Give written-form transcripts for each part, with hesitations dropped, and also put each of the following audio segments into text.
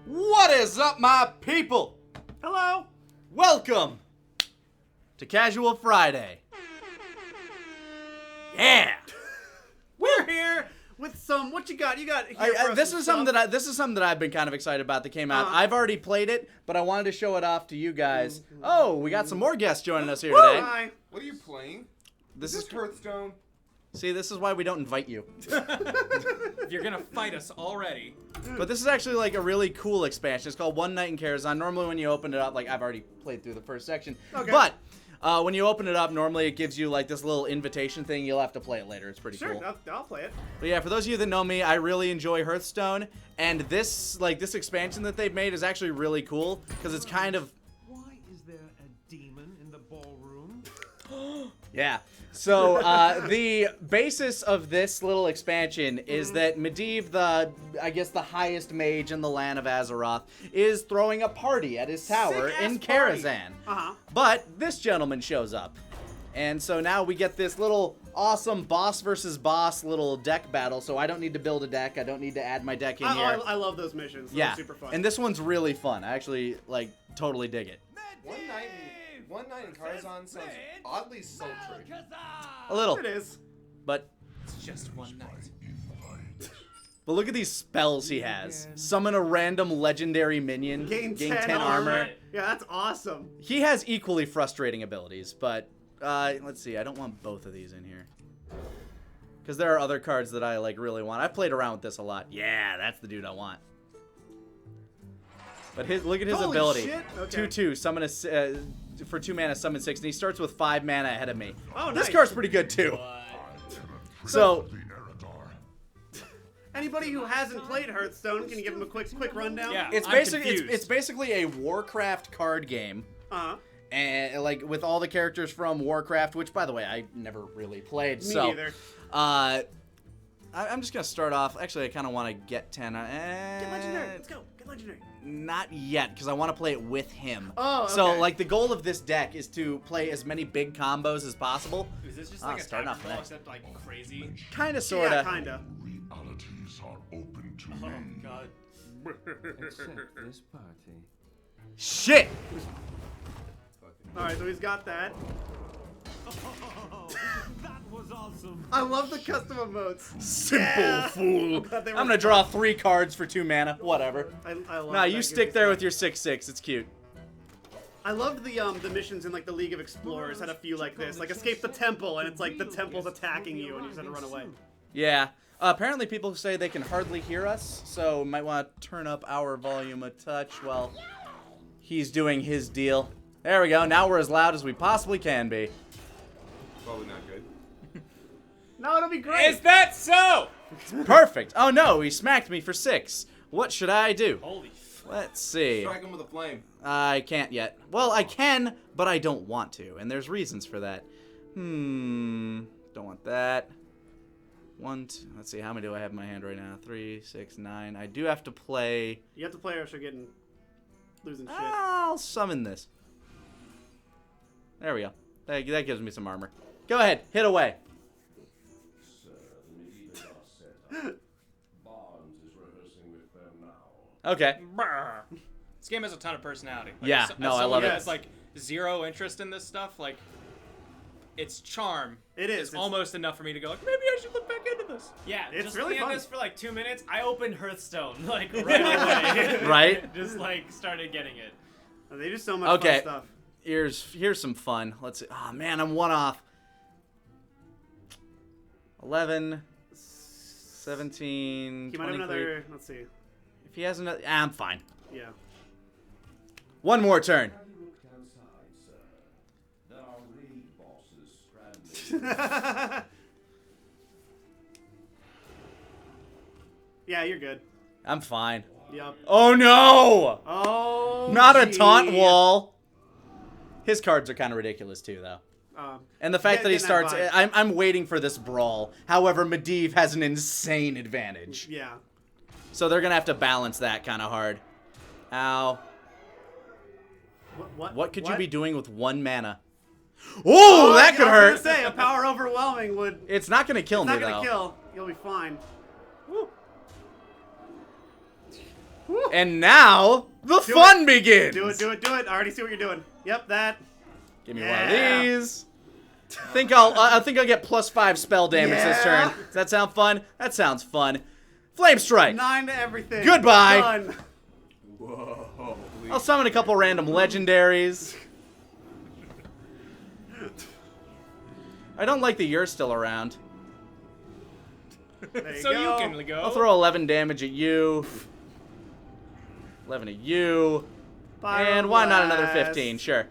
What is up, my people? Hello. Welcome to Casual Friday. Yeah. We're here with some. What you got? You got. This is something that I've been kind of excited about that came out. I've already played it, but I wanted to show it off to you guys. Oh, we got some more guests joining us here today. Hi. What are you playing? This Is is this Hearthstone? See, this is why we don't invite you. If you're gonna fight us already. But this is actually like a really cool expansion. It's called One Night in Karazhan. Normally when you open it up, like I've already played through the first section. Okay. But when you open it up, normally it gives you like this little invitation thing. You'll have to play it later. It's pretty cool. I'll play it. But yeah, for those of you that know me, I really enjoy Hearthstone, and this expansion that they've made is actually really cool because it's kind of Why is there a demon in the ballroom? yeah. So the basis of this little expansion is that Medivh, the highest mage in the land of Azeroth, is throwing a party at his tower in Karazhan. But this gentleman shows up. And so now we get this little awesome boss versus boss little deck battle. So I don't need to build a deck. I don't need to add my deck in here. I love those missions. Those Yeah. are super fun. And this one's really fun. I actually totally dig it. One night in Karazhan sounds oddly sultry. A little. It is. But It's just one night. look at these spells he has. Summon a random legendary minion. Gain 10 armor. Yeah, that's awesome. He has equally frustrating abilities, but let's see. I don't want both of these in here. Because there are other cards that I really want. I've played around with this a lot. Yeah, that's the dude I want. But look at his Holy ability. shit. Okay. 2/2, summon for 2 mana, summon 6, and he starts with 5 mana ahead of me. Oh, This nice. card's pretty good too. So Anybody who hasn't played Hearthstone, can you give them a quick rundown? Yeah. it's I'm basically confused. it's basically a Warcraft card game. And with all the characters from Warcraft, which by the way I never really played. Me so neither. I'm just gonna start off. Actually, I kind of want to get 10. Get legendary. Let's go. Get legendary. Not yet, because I want to play it with him. Oh, So okay. the goal of this deck is to play as many big combos as possible. Is this just Ah, like a starting off tactical next. except crazy? Kind of, sorta. Yeah, kinda. Realities are open to Oh me. god. Except this party. Shit. All right, so he's got that. Oh, that was awesome. I love the custom emotes. Simple fool. glad they were I'm gonna draw 3 cards for 2 mana. Whatever. I love Nah, that. you Gives stick me there stuff. with your 6/6. It's cute. I loved the missions in the League of Explorers had a few like this, like escape the temple, and it's like the temple's attacking you, and you just have to run away. Yeah. Apparently, people say they can hardly hear us, so might want to turn up our volume a touch while he's doing his deal. There we go. Now we're as loud as we possibly can be. Probably not good. No, it'll be great. Is that so? Perfect. Oh no, he smacked me for 6. What should I do? Holy Let's see. Strike him with a flame. I can't yet. Well, I can, but I don't want to, and there's reasons for that. Don't want that. 1, 2, let's see, how many do I have in my hand right now? 3, 6, 9. I do have to play. You have to play or you're getting losing shit. I'll summon this. There we go. That gives me some armor. Go ahead, hit away. Okay. This game has a ton of personality. Yeah, no, I love As someone it. who has like zero interest in this stuff, like its charm It is. is almost enough for me to go like, maybe I should look back into this. Yeah, It's just really looking at fun. this for like 2 minutes, I opened Hearthstone like right away. Right? Just like started getting it. They do so much Okay. fun stuff. Here's some fun. Let's see. Oh man, I'm 1 off. 11, 17, He might have 23. another. Let's see. If he has another, I'm fine. Yeah. 1 more turn. Yeah, you're good. I'm fine. Yep. Oh no! Oh. Not a gee. taunt wall. His cards are kind of ridiculous too, though. And the fact that he getting that starts, vibe. I'm waiting for this brawl. However, Medivh has an insane advantage. Yeah. So they're going to have to balance that kind of hard. Ow. What could you be doing with 1 mana? Ooh, that could I hurt. was gonna say, a power overwhelming would. It's not going to kill It's me, not gonna though. kill. You'll be fine. Woo. And now the Do fun it. begins. Do it, do it, do it. I already see what you're doing. Yep, that. Give me Yeah. one of these. I think I'll get +5 spell damage this Yeah. turn. Does that sound fun? That sounds fun. Flame strike. 9 to everything. Goodbye. Done. Whoa. I'll summon a couple random legendaries. I don't like that you're still around. There you So go. you can go. I'll throw 11 damage at you. 11 at you. And why not another 15? Sure.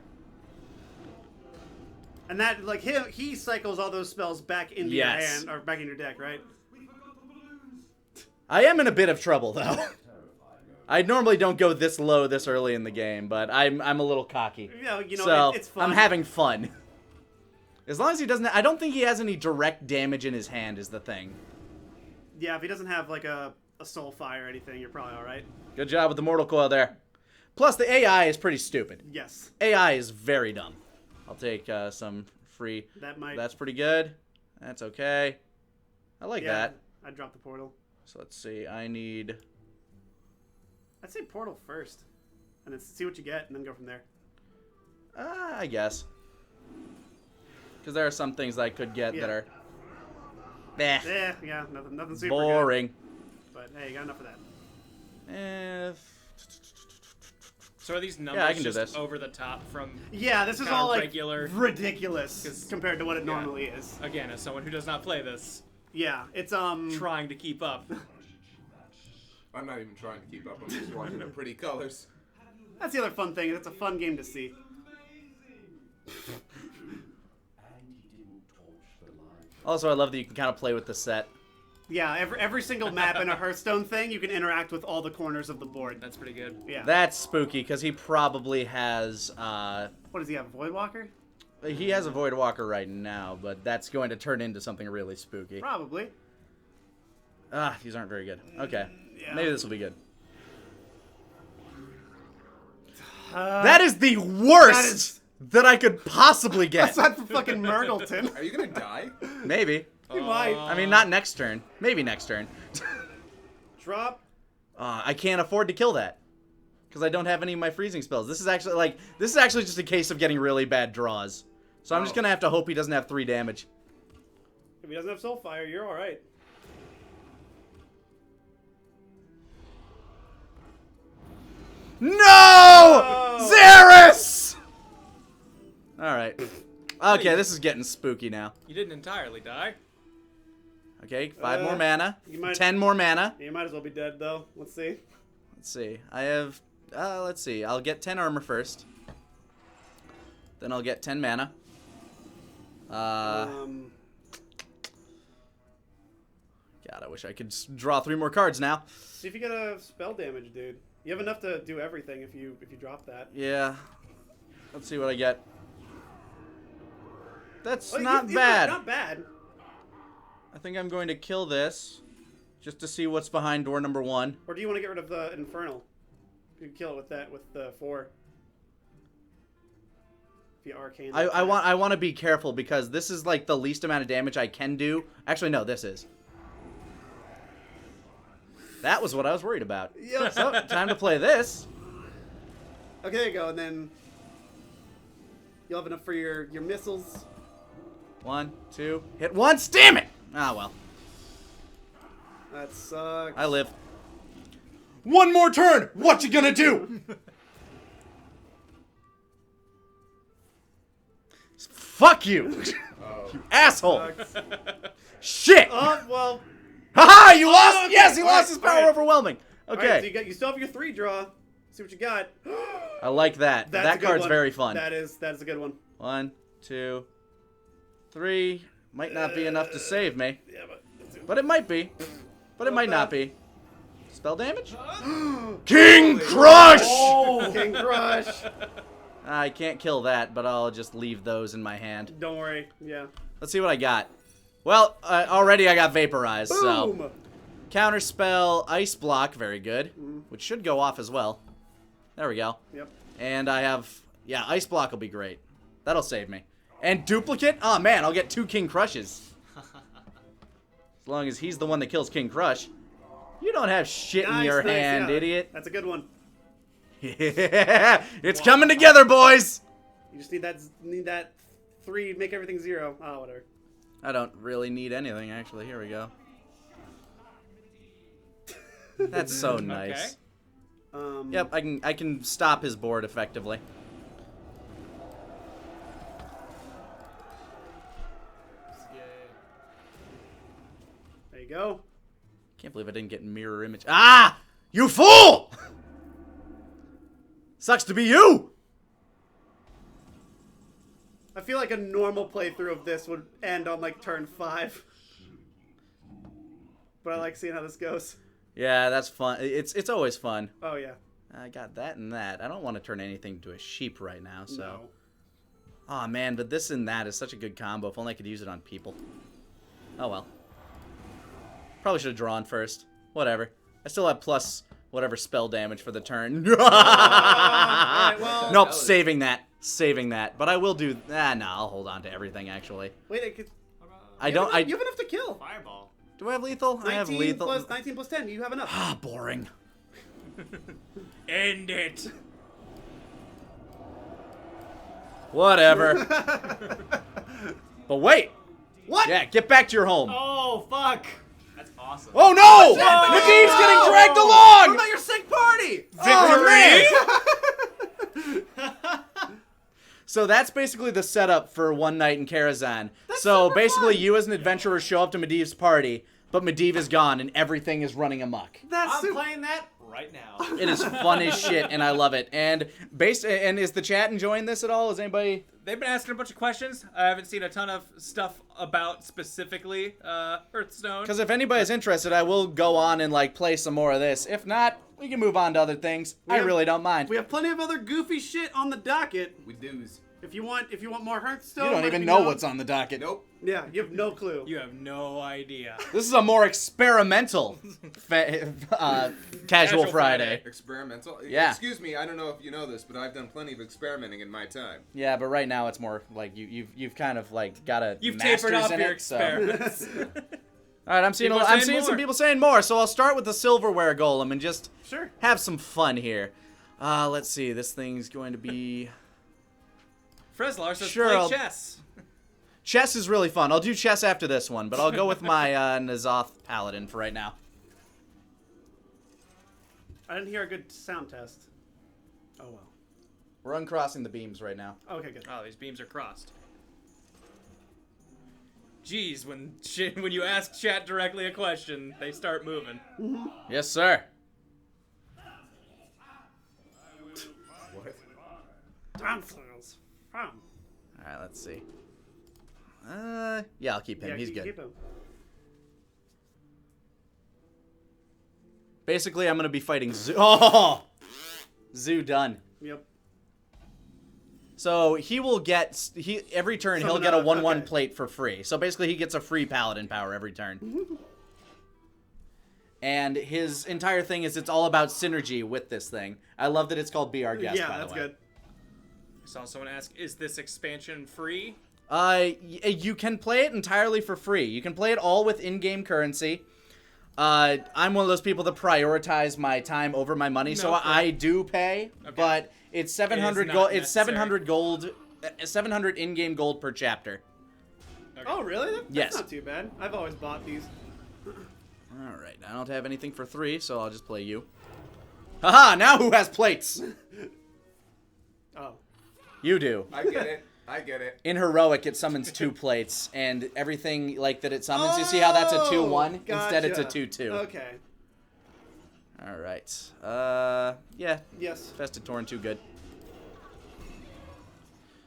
And that, like, he cycles all those spells back into your Yes. hand, or back in your deck, right? I am in a bit of trouble, though. I normally don't go this low this early in the game, but I'm a little cocky. Yeah, you know, So it's fun. I'm having fun. As long as he doesn't, I don't think he has any direct damage in his hand is the thing. Yeah, if he doesn't have, like, a soul fire or anything, you're probably alright. Good job with the Mortal Coil there. Plus, the AI is pretty stupid. Yes. AI is very dumb. I'll take some free. That might... That's pretty good. That's okay. I like yeah, that. I dropped the portal. So let's see. I need. I'd say portal first. And then see what you get, and then go from there. I guess. Because there are some things that I could get that Yeah. are. Bah. Yeah, nothing super Boring. good. But, hey, you got enough of that. So are these numbers I can do just this. over the top from, Yeah, this is Kinda all, like, regular. ridiculous 'Cause- compared to what it yeah. normally is. again, as someone who does not play this, Yeah, it's, trying to keep up? I'm not even trying to keep up. I'm just watching the pretty colors. That's the other fun thing. It's a fun game to see. Also, I love that you can kind of play with the set. Yeah, every single map in a Hearthstone thing, you can interact with all the corners of the board. That's pretty good. Yeah. That's spooky because he probably has. What does he have, Voidwalker? He has a Voidwalker right now, but that's going to turn into something really spooky. Probably. These aren't very good. Okay. Yeah. Maybe this will be good. That is the worst that I could possibly get. Aside from fucking Myrtleton. Are you gonna die? Maybe. He might. I mean, not next turn. Maybe next turn. Drop. I can't afford to kill that because I don't have any of my freezing spells. This is actually just a case of getting really bad draws. So I'm just gonna have to hope he doesn't have 3 damage. If he doesn't have Soulfire, you're alright. No! Xeris! Alright. Okay, this is getting spooky now. You didn't entirely die. Okay, 5 more mana. you might- 10 more mana. You might as well be dead, though. Let's see. Let's see. I have... let's see. I'll get 10 armor first. Then I'll get 10 mana. God, I wish I could draw 3 more cards now. See if you get a spell damage, dude. You have enough to do everything if you drop that. Yeah. Let's see what I get. That's Oh, not he's bad. Not bad. I think I'm going to kill this just to see what's behind door number 1. Or do you want to get rid of the Infernal? You can kill it with that, with the 4. The Arcane. I want to be careful because this is like the least amount of damage I can do. Actually, no, this is. That was what I was worried about. Yep. So, time to play this. Okay, there you go, and then you'll have enough for your missiles. 1, 2, hit once. Damn it! Ah, well. That sucks. I live. One more turn. What you gonna do? Fuck you, you asshole! Sucks. Shit! Oh, well. Haha! You lost. okay. Yes, he All lost right, his power all right. overwhelming. Okay, Alright, so you still have your 3 draw. See what you got. I like that. That's a That good card's one. very fun. That is a good one. 1, 2, 3. Might not be enough to save me, Yeah, but but it might be. But it might bad. not be. Spell damage? King Crush! King Crush. I can't kill that, but I'll just leave those in my hand. Don't worry. Yeah. Let's see what I got. Well, already I got Vaporized, so. Boom. Counter spell, Ice Block, very good. Which should go off as well. There we go. Yep. And I have, yeah, Ice Block will be great. That'll save me. And Duplicate? Oh man, I'll get 2 King Crushes. As long as he's the one that kills King Crush. You don't have shit in Nice, your nice, hand, yeah. idiot. That's a good one. Yeah, it's coming together, boys. You just need that 3, make everything 0. Oh, whatever. I don't really need anything, actually. Here we go. That's so nice. Yep, I can stop his board effectively. There you go. Can't believe I didn't get mirror image. Ah! You fool! Sucks to be you! I feel like a normal playthrough of this would end on like turn 5. But I like seeing how this goes. Yeah, that's fun. It's always fun. Oh yeah. I got that and that. I don't want to turn anything into a sheep right now, so. No. Aw, man, but this and that is such a good combo. If only I could use it on people. Oh, well. Probably should have drawn first. Whatever. I still have plus whatever spell damage for the turn. Alright, well. Nope, saving that. Saving that. But I will do... no, I'll hold on to everything, actually. Wait, I could... I don't... You have enough to kill. Fireball. Do I have lethal? I have 19 lethal. plus 19 plus 10. You have enough. Ah, boring. End it. Whatever. But wait! What? Yeah, get back to your home. Oh, fuck. That's awesome. Oh no! Medivh's getting dragged What along! about your sick party? So that's basically the setup for One Night in Karazhan. So basically you as an adventurer show up to Medivh's party, but Mediv is gone and everything is running amok. That's I'm super... playing that right now. It is fun as shit and I love it. And is the chat enjoying this at all? Is anybody... They've been asking a bunch of questions. I haven't seen a ton of stuff about specifically Hearthstone. Because if anybody's interested, I will go on and like play some more of this. If not, we can move on to other things. I really don't mind. We have plenty of other goofy shit on the docket. We do's. If you want more Hearthstone, You don't let even me know what's on the docket. Nope. Yeah, you have no clue. You have no idea. This is a more experimental casual Friday. Experimental? Yeah. Excuse me, I don't know if you know this, but I've done plenty of experimenting in my time. Yeah, but right now it's more like you've kind of like got a You've masters tapered off in your it, so. experiments. All right, I'm seeing People are saying some more. people saying more, so I'll start with the silverware golem and just Sure. have some fun here. Let's see, this thing's going to be Freslar says Sure, play I'll- chess. chess is really fun. I'll do chess after this one, but I'll go with my Nazoth paladin for right now. I didn't hear a good sound test. Oh well. We're uncrossing the beams right now. Okay, good. Oh, these beams are crossed. Jeez, when you ask chat directly a question, they start moving. Yes, sir. What? Transfers from. All right, let's see. Yeah, I'll keep him. Yeah, He's you good. keep him. Basically, I'm gonna be fighting Zoo. Oh, Zoo done. Yep. So he will get every turn he'll Summon get a a- 1/1 okay. plate for free. So basically, he gets a free paladin power every turn. And his entire thing is it's all about synergy with this thing. I love that it's called Be Our Guest. Yeah, by that's the way. good. I saw someone ask, is this expansion free? You can play it entirely for free. You can play it all with in-game currency. I'm one of those people that prioritize my time over my money, so No, fair. I do pay. Okay. But it's 700 not gold. It's necessary. 700 gold. 700 in-game gold per chapter. Okay. Oh, really? That's Yes. not too bad. I've always bought these. All right, I don't have anything for 3, so I'll just play you. Haha! Now who has plates? Oh. You do. I get it. I get it. In heroic, it summons 2 plates, and everything like that it summons. You see how that's a 2/1? Instead, it's a Gotcha. 2/2. Okay. All right. Yeah. Yes. Fested Torn, too good.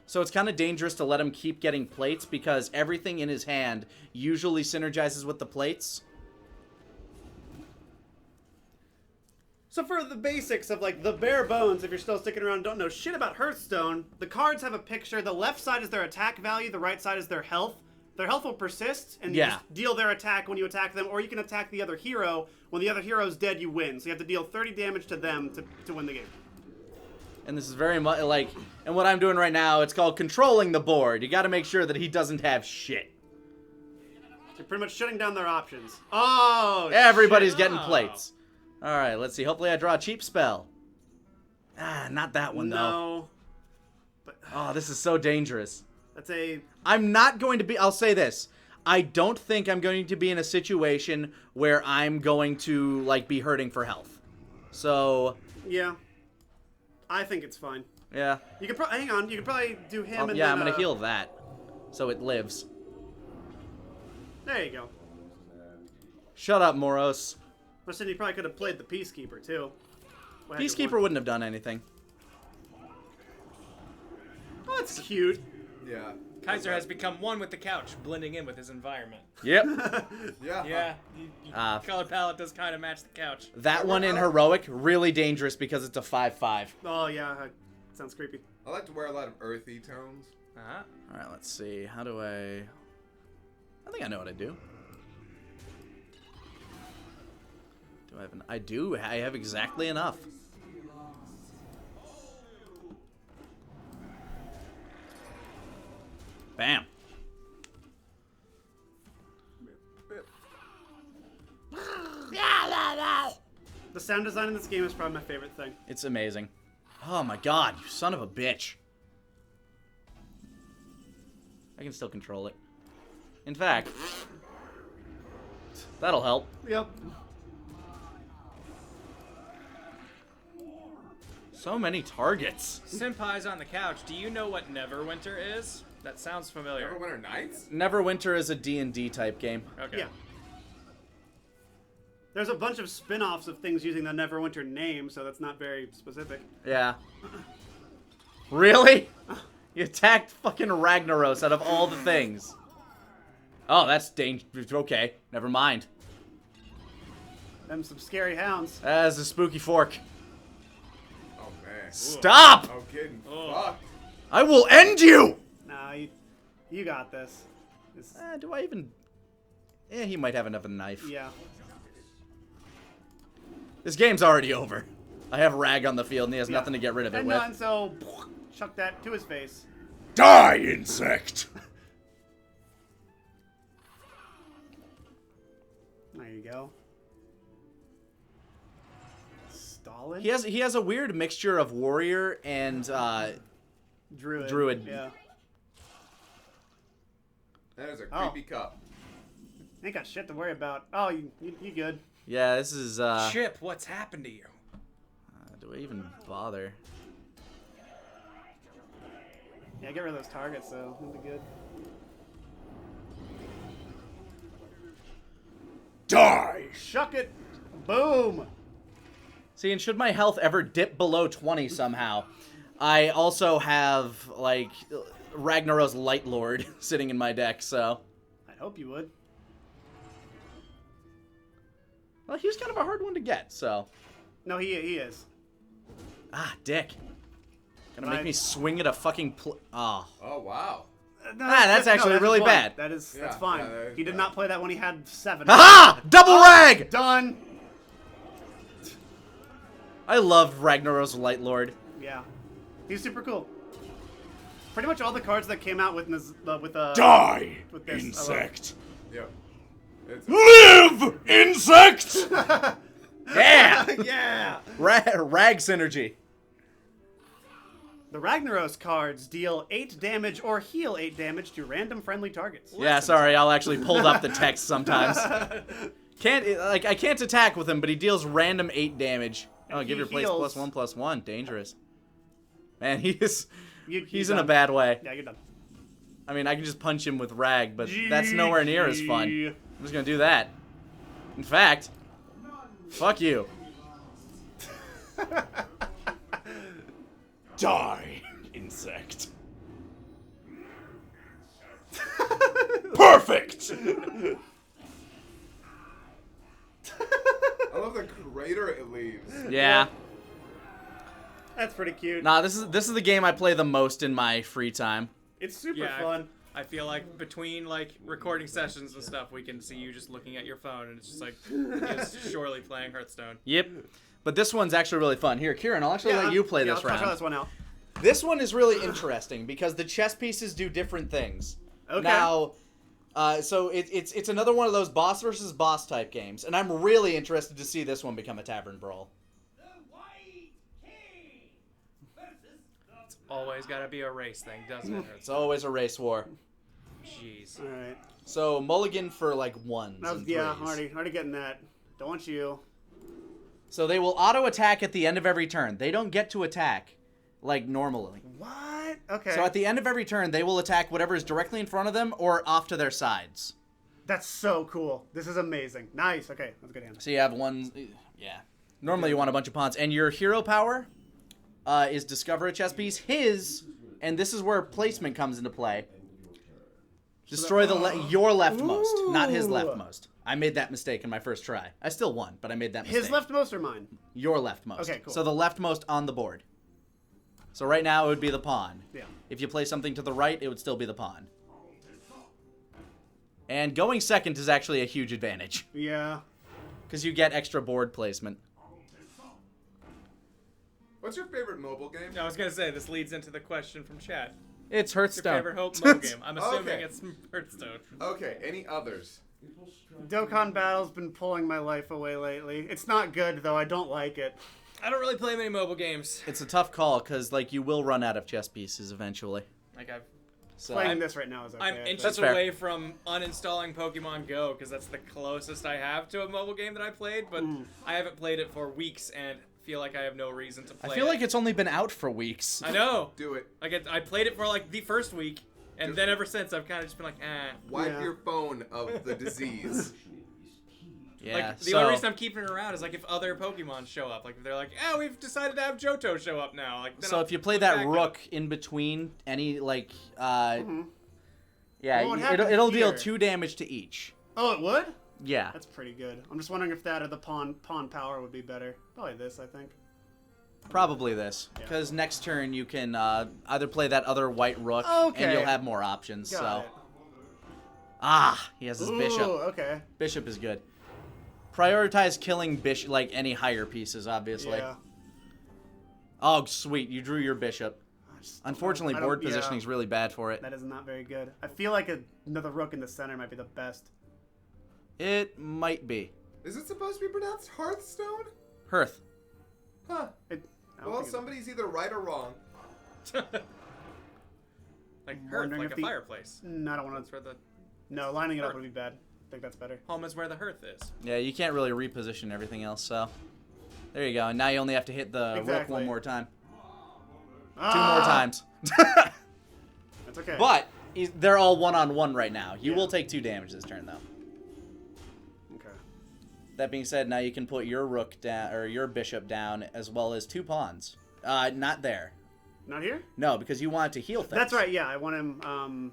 So it's kind of dangerous to let him keep getting plates because everything in his hand usually synergizes with the plates. So for the basics of like the bare bones, if you're still sticking around and don't know shit about Hearthstone, the cards have a picture. The left side is their attack value, the right side is their health. Their health will persist, and you Yeah. just deal their attack when you attack them, or you can attack the other hero. When the other hero's dead, you win. So you have to deal 30 damage to them to win the game. And this is very much like, and what I'm doing right now, it's called controlling the board. You got to make sure that he doesn't have shit. You're pretty much shutting down their options. Oh, Everybody's shit. getting plates. All right, let's see. Hopefully I draw a cheap spell. Ah, not that one, though. No. But Oh, this is so dangerous. that's a... I'm not going to be... I'll say this. I don't think I'm going to be in a situation where I'm going to, like, be hurting for health. So, Yeah. I think it's fine. yeah. You could hang on. You could probably do him and Yeah, then, I'm going to heal that. So it lives. There you go. Shut up, Moros. Listen, you probably could have played the Peacekeeper, too. Well, you Peacekeeper won. wouldn't have done anything. Oh, that's cute. Yeah. Kaiser has become one with the couch, blending in with his environment. Yep. Yeah. Yeah, Ah. color palette does kind of match the couch. That one in Heroic, really dangerous because it's a 5/5. Oh, yeah. Sounds creepy. I like to wear a lot of earthy tones. Uh-huh. All right, let's see. How do I think I know what I do. Do I have I do. I have exactly enough. Bam. The sound design in this game is probably my favorite thing. It's amazing. Oh my god, you son of a bitch. I can still control it. In fact, that'll help. Yep. So many targets. Senpai's on the couch. Do you know what Neverwinter is? That sounds familiar. Neverwinter Nights? Neverwinter is a D&D type game. Okay. Yeah. There's a bunch of spin-offs of things using the Neverwinter name, so that's not very specific. Yeah. Really? You attacked fucking Ragnaros out of all the things. Oh, that's dangerous. Okay, never mind. Them some scary hounds. That's a spooky fork. Oh, man. Stop! No kidding. Oh. Fuck. I will end you! Nah, you got this. Do I even... he might have enough of a knife. Yeah. This game's already over. I have Rag on the field and he has nothing to get rid of it And, with. and so, chuck that to his face. Die, insect! There you go. Stalin? He has a weird mixture of warrior and Druid. Yeah. That is a Oh. creepy cup. Ain't got shit to worry about. Oh, you good. yeah, this is Chip, what's happened to you? do I even bother? Yeah, get rid of those targets, though. That'll be good. Die! Shuck it! Boom! See, and should my health ever dip below 20 somehow, I also have, like, Ragnaros Light Lord sitting in my deck, so... I'd hope you would. Well, he was kind of a hard one to get, so... No, he is. Ah, dick. Gonna make Right. me swing at a fucking Oh, wow. that's actually really one. bad. That's Yeah, fine. yeah, that is He did bad. not play that when he had 7. Aha! Double Rag! Done! I love Ragnaros Light Lord. Yeah. He's super cool. Pretty much all the cards that came out with this, Die, with this, insect! Yep. It's Live, insect! Yeah! yeah! Rag synergy. The Ragnaros cards deal 8 damage or heal 8 damage to random friendly targets. Yeah, sorry, I'll actually pull up the text sometimes. I can't attack with him, but he deals random 8 damage. Oh, And give he your plates heals- +1/+1. Dangerous. Man, he's He's in a done. bad way. Yeah, you're done. I mean, I can just punch him with Rag, but that's nowhere near as fun. I'm just gonna do that. In fact, fuck you. Die, insect. Perfect! I love the crater it leaves. Yeah. That's pretty cute. Nah, this is the game I play the most in my free time. It's super Yeah, fun. I feel like between like recording sessions and stuff, we can see you just looking at your phone, and it's just like it's surely playing Hearthstone. Yep. But this one's actually really fun. Here, Kieran, I'll actually let you play this I'll round. try this one out. This one is really interesting because the chess pieces do different things. Okay. Now, So it's another one of those boss versus boss type games, and I'm really interested to see this one become a tavern brawl. Always gotta be a race thing, doesn't it? It's always a race war. Jeez. All right. So mulligan for like ones and threes. Yeah, already getting that. Don't want you. So they will auto attack at the end of every turn. They don't get to attack like normally. What? Okay. So at the end of every turn, they will attack whatever is directly in front of them or off to their sides. That's so cool. This is amazing. Nice. Okay, that's a good hand. So you have one. Yeah. Normally you want a bunch of pawns, and your hero power is discover a chess piece. And this is where placement comes into play. Destroy your leftmost, not his leftmost. I made that mistake in my first try. I still won, but I made that mistake. His leftmost or mine? Your leftmost. Okay, cool. So the leftmost on the board. So right now it would be the pawn. Yeah. If you play something to the right, it would still be the pawn. And going second is actually a huge advantage. Yeah. Because you get extra board placement. What's your favorite mobile game? I was gonna say this leads into the question from chat. It's Your Hearthstone. favorite mobile game? I'm assuming Okay. it's Hearthstone. Okay, any others? Dokkan Battle's been pulling my life away lately. It's not good though. I don't like it. I don't really play many mobile games. It's a tough call because like you will run out of chess pieces eventually. Like So Playing this right now is okay. I'm I think. inches That's fair. away from uninstalling Pokemon Go because that's the closest I have to a mobile game that I played, but I haven't played it for weeks and feel like I have no reason to play I feel it. like it's only been out for weeks. I know. Do it. Like I played it for like the first week, and then ever since I've kind of just been like, eh. Wipe Yeah. your phone of the disease. Yeah. Like the only reason I'm keeping it around is like if other Pokemon show up, like if they're like, oh, we've decided to have Johto show up now. Like then So I'll if you play put it that back up. rook in between any like yeah, Well, what happened it'll deal here? 2 damage to each. Oh, it would? Yeah. That's pretty good. I'm just wondering if that or the pawn power would be better. Probably this, I think. Probably this, because next turn you can either play that other white rook, Okay. and you'll have more options. Got So, he has his it. bishop. Ooh, okay. Bishop is good. Prioritize killing bishop, like any higher pieces, obviously. Yeah. Oh, sweet, you drew your bishop. I just don't Unfortunately, know. I don't- board positioning is really bad for it. That is not very good. I feel like another rook in the center might be the best. It might be. Is it supposed to be pronounced Hearthstone? Hearth. Huh. I don't Well, think somebody's either right or wrong. Like I'm Hearth, wondering like if a the- fireplace. I don't want That's to. where the No, lining it up Hearth. would be bad. I think that's better. home is where the Hearth is. Yeah, you can't really reposition everything else, so. There you go, and now you only have to hit the rook Exactly. one more time. 2 Ah, more times. That's okay. But they're all 1-on-1 right now. You Yeah. will take 2 damage this turn, though. Okay. That being said, now you can put your rook down or your bishop down as well as 2 pawns. Not there. Not here? No, because you want it to heal things. That's right. Yeah, I want him.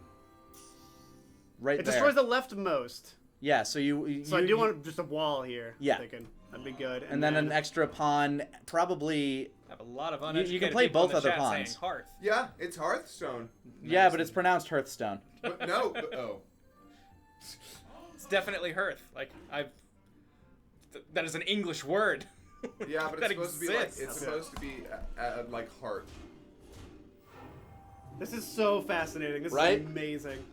Right It there. destroys the leftmost. Yeah, so you. So I do want just a wall here. Yeah. I'm thinking that'd be good. And then an extra pawn, probably. I have a lot of you uneducated can play people in both the other chat pawns. saying Hearth. Yeah, it's Hearthstone. Yeah, but it's pronounced Hearthstone. But no, oh. It's definitely Hearth. Like that is an English word. Yeah, but That it's supposed to be like exists. it's supposed to be like heart. This is so fascinating. This Right? is amazing.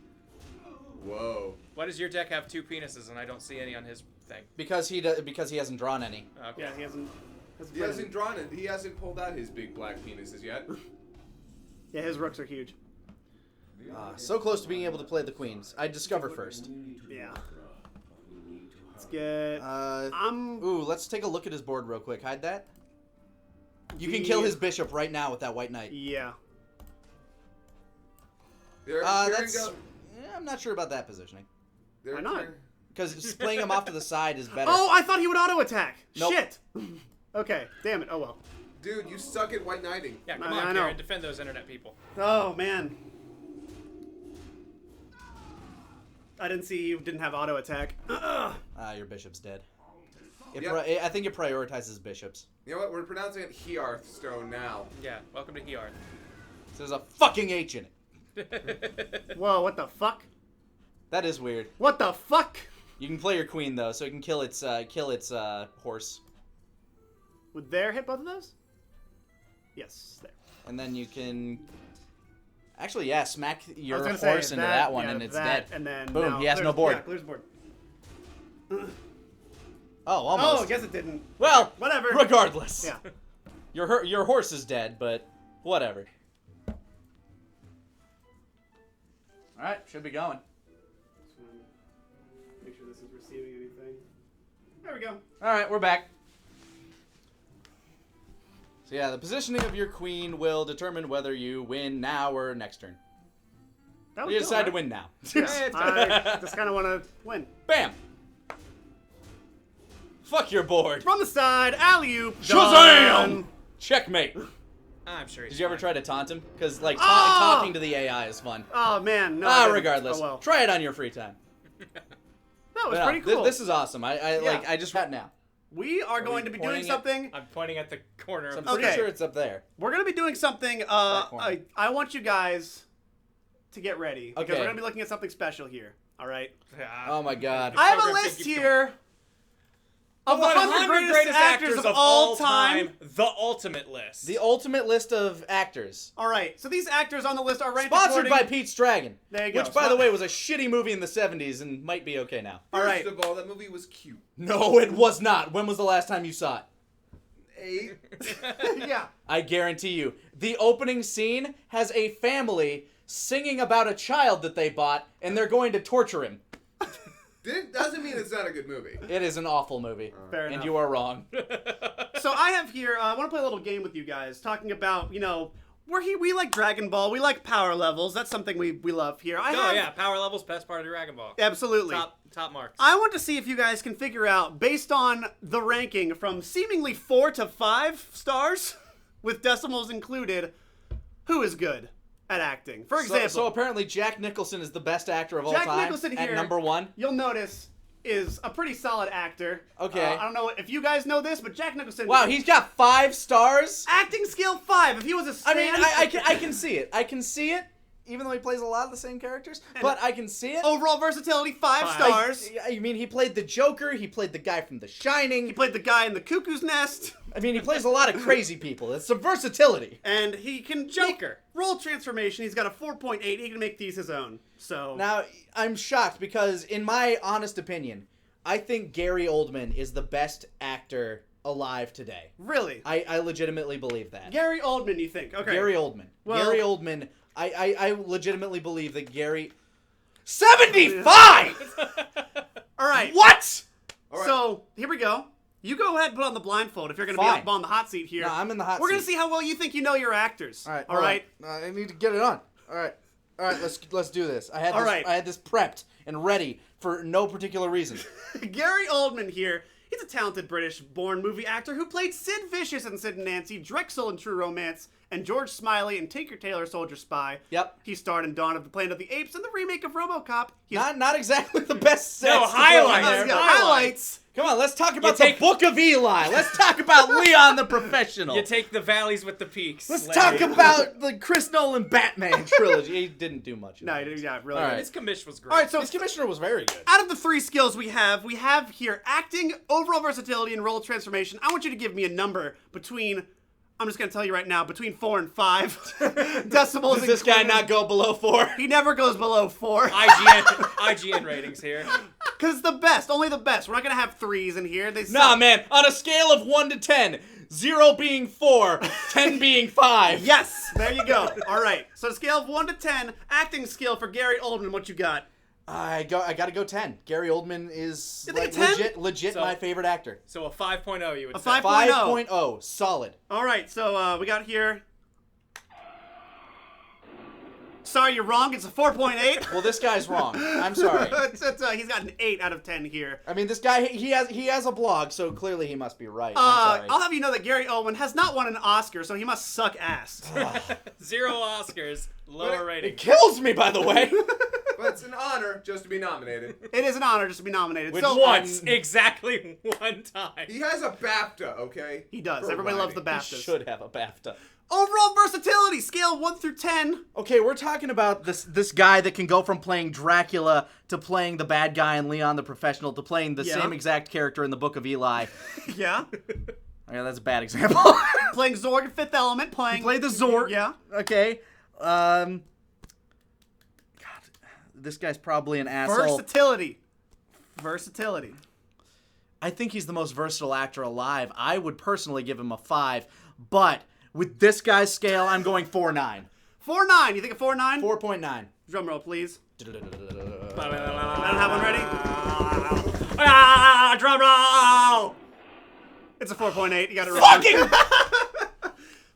Whoa. Why does your deck have 2 penises and I don't see any on his thing? Because he hasn't drawn any. Okay. Yeah, he hasn't. He hasn't drawn it. He hasn't pulled out his big black penises yet. Yeah, his rooks are huge. So close to being able to play the queens. I discover first. Yeah. Let's get. Ooh, let's take a look at his board real quick. Hide that. You can kill his bishop right now with that white knight. Yeah. There, I'm not sure about that positioning. there, Why not? there- Because just playing him off to the side is better. Oh, I thought he would auto attack. Nope. Shit. Okay. Damn it. Oh well. Dude, you suck at white knighting. Yeah, come I on, know. Karen, defend those internet people. Oh man. I didn't see you didn't have auto attack. Your bishop's dead. Yep. I think it prioritizes bishops. You know what? We're pronouncing it Hearthstone now. Yeah, welcome to Hearth. So there's a fucking H in it. Whoa, what the fuck? That is weird. What the fuck? You can play your queen though, so it can kill its horse, Would there hit both of those? Yes, there. and then you can Actually, yeah, smack I your was horse gonna say into that one yeah, and it's that, dead. And then Boom, now he has no clears- board. Yeah, clears the board. Oh, Oh, almost. I guess it didn't. Well, Whatever. regardless. Yeah. Your horse is dead, but whatever. Alright, should be going. Make sure this is receiving anything. There we go. Alright, we're back. So yeah, the positioning of your queen will determine whether you win now or next turn. That You was decide to cool, win now. right? I just kind of want to win. Bam! Fuck your board. From the side, alley-oop. Shazam! Done. Checkmate. I'm sure he's Did you ever fine. try to taunt him? Because, like, Oh! talking to the AI is fun. Oh, man. No, I didn't. Regardless. Oh, well. Try it on your free time. That was But no, pretty cool. This is awesome. Yeah. I just got now. We are going to be doing pointing at- something. I'm pointing at the corner So I'm of pretty Okay. sure it's up there. We're going to be doing something. That corner. I want you guys to get ready. Because Okay. we're going to be looking at something special here. All right? Oh my god. I have a program list thinking- here of the 100 greatest actors of all time. The ultimate list. The ultimate list of actors. All right. So these actors on the list are ranked Sponsored by according... Pete's Dragon. There you go. Which, by the way, was a shitty movie in the 70s and might be okay now. All right. First of all, that movie was cute. No, it was not. When was the last time you saw it? 8. Yeah. I guarantee you. The opening scene has a family singing about a child that they bought, and they're going to torture him. Doesn't mean it's not a good movie. It is an awful movie. Fair and enough. you are wrong. So I have here, I want to play a little game with you guys, talking about, we like Dragon Ball, we like power levels. That's something we love here. Oh yeah, power levels, best part of Dragon Ball. Absolutely. Top marks. I want to see if you guys can figure out, based on the ranking from seemingly 4 to 5 stars, with decimals included, who is good at acting. For example, So apparently Jack Nicholson is the best actor of all Jack time. Nicholson at here- number 1. you'll notice is a pretty solid actor. Okay. I don't know if you guys know this, but Jack Nicholson. Wow, he's got 5 stars? acting skill 5. If he was a I stand, mean, I can see it. I can see it, even though he plays a lot of the same characters. But I can see it. overall versatility 5 stars. I mean, he played the Joker. He played the guy from The Shining. He played the guy in the Cuckoo's Nest. I mean, he plays a lot of crazy people. It's some versatility. And he can Joker. Role transformation. He's got a 4.8. He can make these his own. So Now, I'm shocked because, in my honest opinion, I think Gary Oldman is the best actor alive today. really, I legitimately believe that. Gary Oldman, you think? Okay. Gary Oldman. Well- Gary Oldman. I legitimately believe that Gary... 75! All right. What? All right. So here we go. You go ahead and put on the blindfold if you're going to Fine. be on the hot seat here. No, I'm in the hot We're going to seat. see how well you think you know your actors. All right. All right. I need to get it on. All right. Let's do this. I All right. had this prepped and ready for no particular reason. Gary Oldman here. He's a talented British-born movie actor who played Sid Vicious in Sid and Nancy, Drexel in True Romance, and George Smiley in Tinker Tailor Soldier Spy. Yep. He starred in Dawn of the Planet of the Apes and the remake of RoboCop. He's Not exactly the best sets. No, to put highlights. on Let's there. go. Highlights. Highlights. Come on, let's talk about take- the Book of Eli. Let's talk about Leon the Professional. You take the valleys with the peaks. Let's Larry. talk about the Chris Nolan Batman trilogy. He didn't do much. No, yeah, really. All right. His commission was great. All right, so His commissioner was very good. out of the 3 skills we have here acting, overall versatility, and role transformation. I want you to give me a number between, I'm just going to tell you right now, between 4 and 5 decimals. Does this guy included. not go below 4? He never goes below 4. IGN ratings here. Because the best, only the best. We're not going to have 3s in here. They Nah, suck. man. On a scale of 1 to 10, 0 being 4, 10 being 5. Yes, there you go. All right. So scale of 1 to 10, acting skill for Gary Oldman. What you got? I gotta go 10. Gary Oldman is You think like, a 10? legit So- my favorite actor. So a 5.0 you would A say. 5.0. 5.0, solid. All right. So we got here. Sorry, you're wrong. It's a 4.8. Well, this guy's wrong. I'm sorry. He's got an 8 out of 10 here. I mean, this guy he has a blog, so clearly he must be right. I'm sorry. I'll have you know that Gary Oldman has not won an Oscar, so he must suck ass. 0 Oscars, lower It rating. kills me, by the way. But it's an honor just to be nominated. It is an honor just to be nominated. Which So Once, exactly one time. He has a BAFTA, okay? he does. For Everybody loves the writing. He BAFTAs. should have a BAFTA. Overall versatility, scale 1 through 10. Okay, we're talking about this guy that can go from playing Dracula to playing the bad guy in Leon the Professional to playing the Yeah. same exact character in the Book of Eli. Yeah. Okay, that's a bad example. Playing Zorg in Fifth Element. Playing. Play the Zorg. Yeah. Okay. this guy's probably an asshole. Versatility. I think he's the most versatile actor alive. I would personally give him a 5, but with this guy's scale, I'm going 4.9. 4.9. You think a 4.9? 4.9. Drum roll, please. I I don't have one ready. Drum roll! It's a 4.8. You got it wrong. Fucking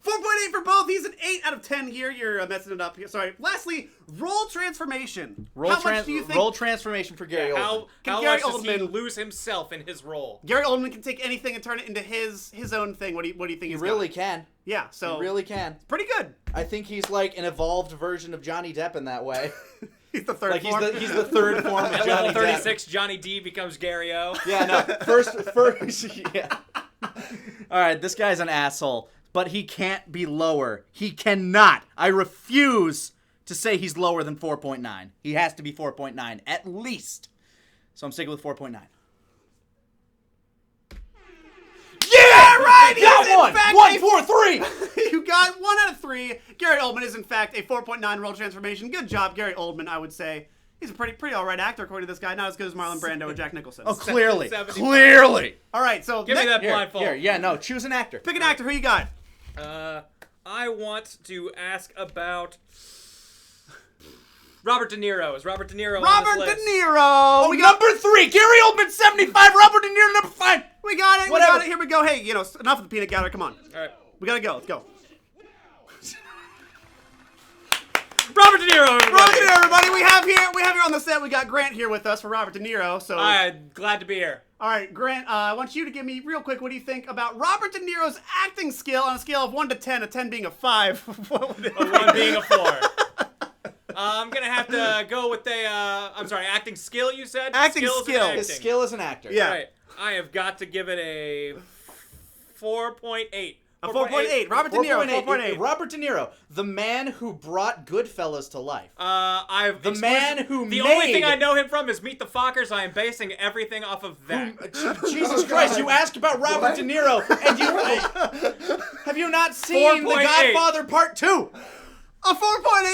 4.8 for both. He's an 8 out of 10 here. You're messing it up here. Sorry. Lastly, role transformation. How much do you think? Role transformation for Gary Oldman. How Gary much does he Oldman- lose himself in his role? Gary Oldman can take anything and turn it into his own thing. What do you think He he's really got? can. Yeah. So He really can. pretty good. I think he's like an evolved version of Johnny Depp in that way. He's the third. Like form. he's the third form of At Johnny level Depp. 36, Johnny D becomes Gary O. Yeah, no. First, yeah. All right, this guy's an asshole, but he can't be lower. He cannot. I refuse to say he's lower than 4.9. He has to be 4.9 at least. So I'm sticking with 4.9. Yeah, right. Got one. fact 1, a- 4, 3. You got 1 out of 3. Gary Oldman is in fact a 4.9 role transformation. Good job, Gary Oldman. I would say he's a pretty all right actor according to this guy. Not as good as Marlon Brando or Jack Nicholson. Oh, clearly, 75. clearly. All right. So Give me that Here, blindfold. here, yeah, no. Choose an actor. Pick an actor. Who you got? I want to ask about Robert De Niro. Is Robert De Niro on Robert this De list? Niro. Oh, number 3. Gary Oldman, 75. Robert De Niro, number 5. We got it. Whatever. We got it. Here we go. Hey, enough of the peanut gallery. Come on. All right. We gotta go. Let's go. Robert De Niro, everybody. Robert De Niro, everybody. We have here on the set. We got Grant here with us for Robert De Niro. So, I'm glad to be here. all right, Grant. I want you to give me real quick. What do you think about Robert De Niro's acting skill on a scale of 1 to 10? A 10 being a 5. What would it A 1 being a 4. I'm gonna have to go with I'm sorry, acting skill. You said Acting Skills and skill. acting. His skill as an actor. Yeah. Right. I have got to give it a 4.8. A 4.8. Robert De Niro. 4.8. Robert De Niro, the man who brought Goodfellas to life. The man who the only made- thing I know him from is Meet the Fockers. I am basing everything off of that. Jesus Christ! You asked about Robert De Niro, and you have you not seen The 4.8. Godfather Part 2? A 4.8.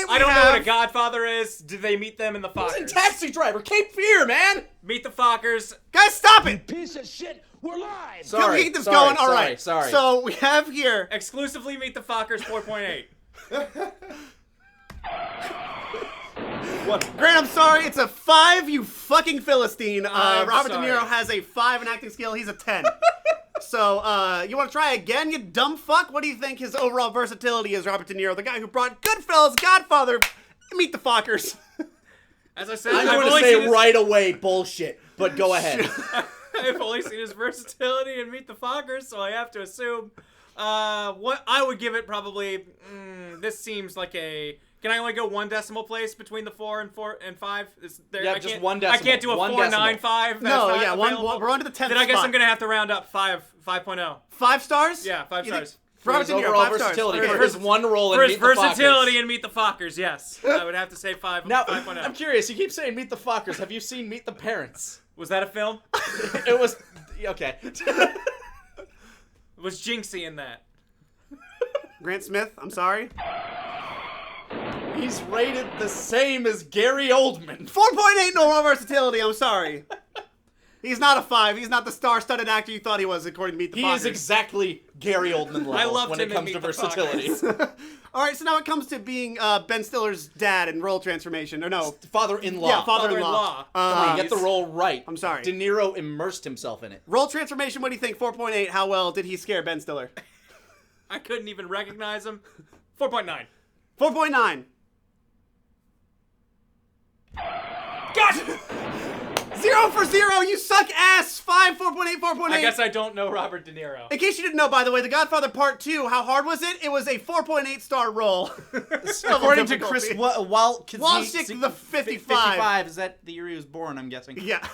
I don't know what a Godfather is. Did they meet them in the He was in Fockers? Taxi Driver, Cape Fear, man. Meet the Fockers. Guys, stop it. Piece of shit, we're live! Can we keep this going? All right. Sorry. So we have here. Exclusively Meet the Fockers 4.8. Grant, I'm sorry. It's a 5, you fucking Philistine. I'm Robert sorry. De Niro has a 5 in acting skill. He's a 10. So, you want to try again, you dumb fuck? What do you think his overall versatility is, Robert De Niro? The guy who brought Goodfellas, Godfather, Meet the Fockers. As I said, I'm I've going to only say seen his- right away bullshit, but go ahead. I've only seen his versatility in Meet the Fockers, so I have to assume. What I would give it probably. This seems like a. Can I only go 1 decimal place between the 4 and 5? Is there? Yeah, I just can't, 1 I decimal. can't do a 1 4.95. No, yeah, we're on to the 10th Then I guess spot. I'm gonna have to round up 5.0. 5 stars? Yeah, 5 You think- stars. For Robert his De Niro, overall 5 stars. versatility, Okay. for his one role in For his Meet the Fockers. versatility in Meet the Fockers, yes, I would have to say 5. Now, 5.0. I'm curious. You keep saying Meet the Fockers. Have you seen Meet the Parents? Was that a film? It was okay. Was Jinxie in that? Grant Smith, I'm sorry. He's rated the same as Gary Oldman. 4.8 no versatility, I'm sorry. He's not a 5. He's not the star-studded actor you thought he was, according to Meet the He Fockers. is exactly Gary Oldman level I loved when him it in comes Meet to the versatility. Fockers. All right, so now it comes to being Ben Stiller's dad and role transformation. Or no, Father-in-law. yeah, father-in-law. Father-in-law. Come on, get the role right. I'm sorry. De Niro immersed himself in it. Role transformation, what do you think? 4.8, how well did he scare Ben Stiller? I couldn't even recognize him. 4.9. 4.9. Gotcha! 0 for 0, you suck ass! 5, 4.8, 4.8. I guess I don't know Robert De Niro. In case you didn't know, by the way, The Godfather Part 2, how hard was it? It was a 4.8 star roll. According to Chris Walshik, the 55. 55. Is that the year he was born, I'm guessing? Yeah.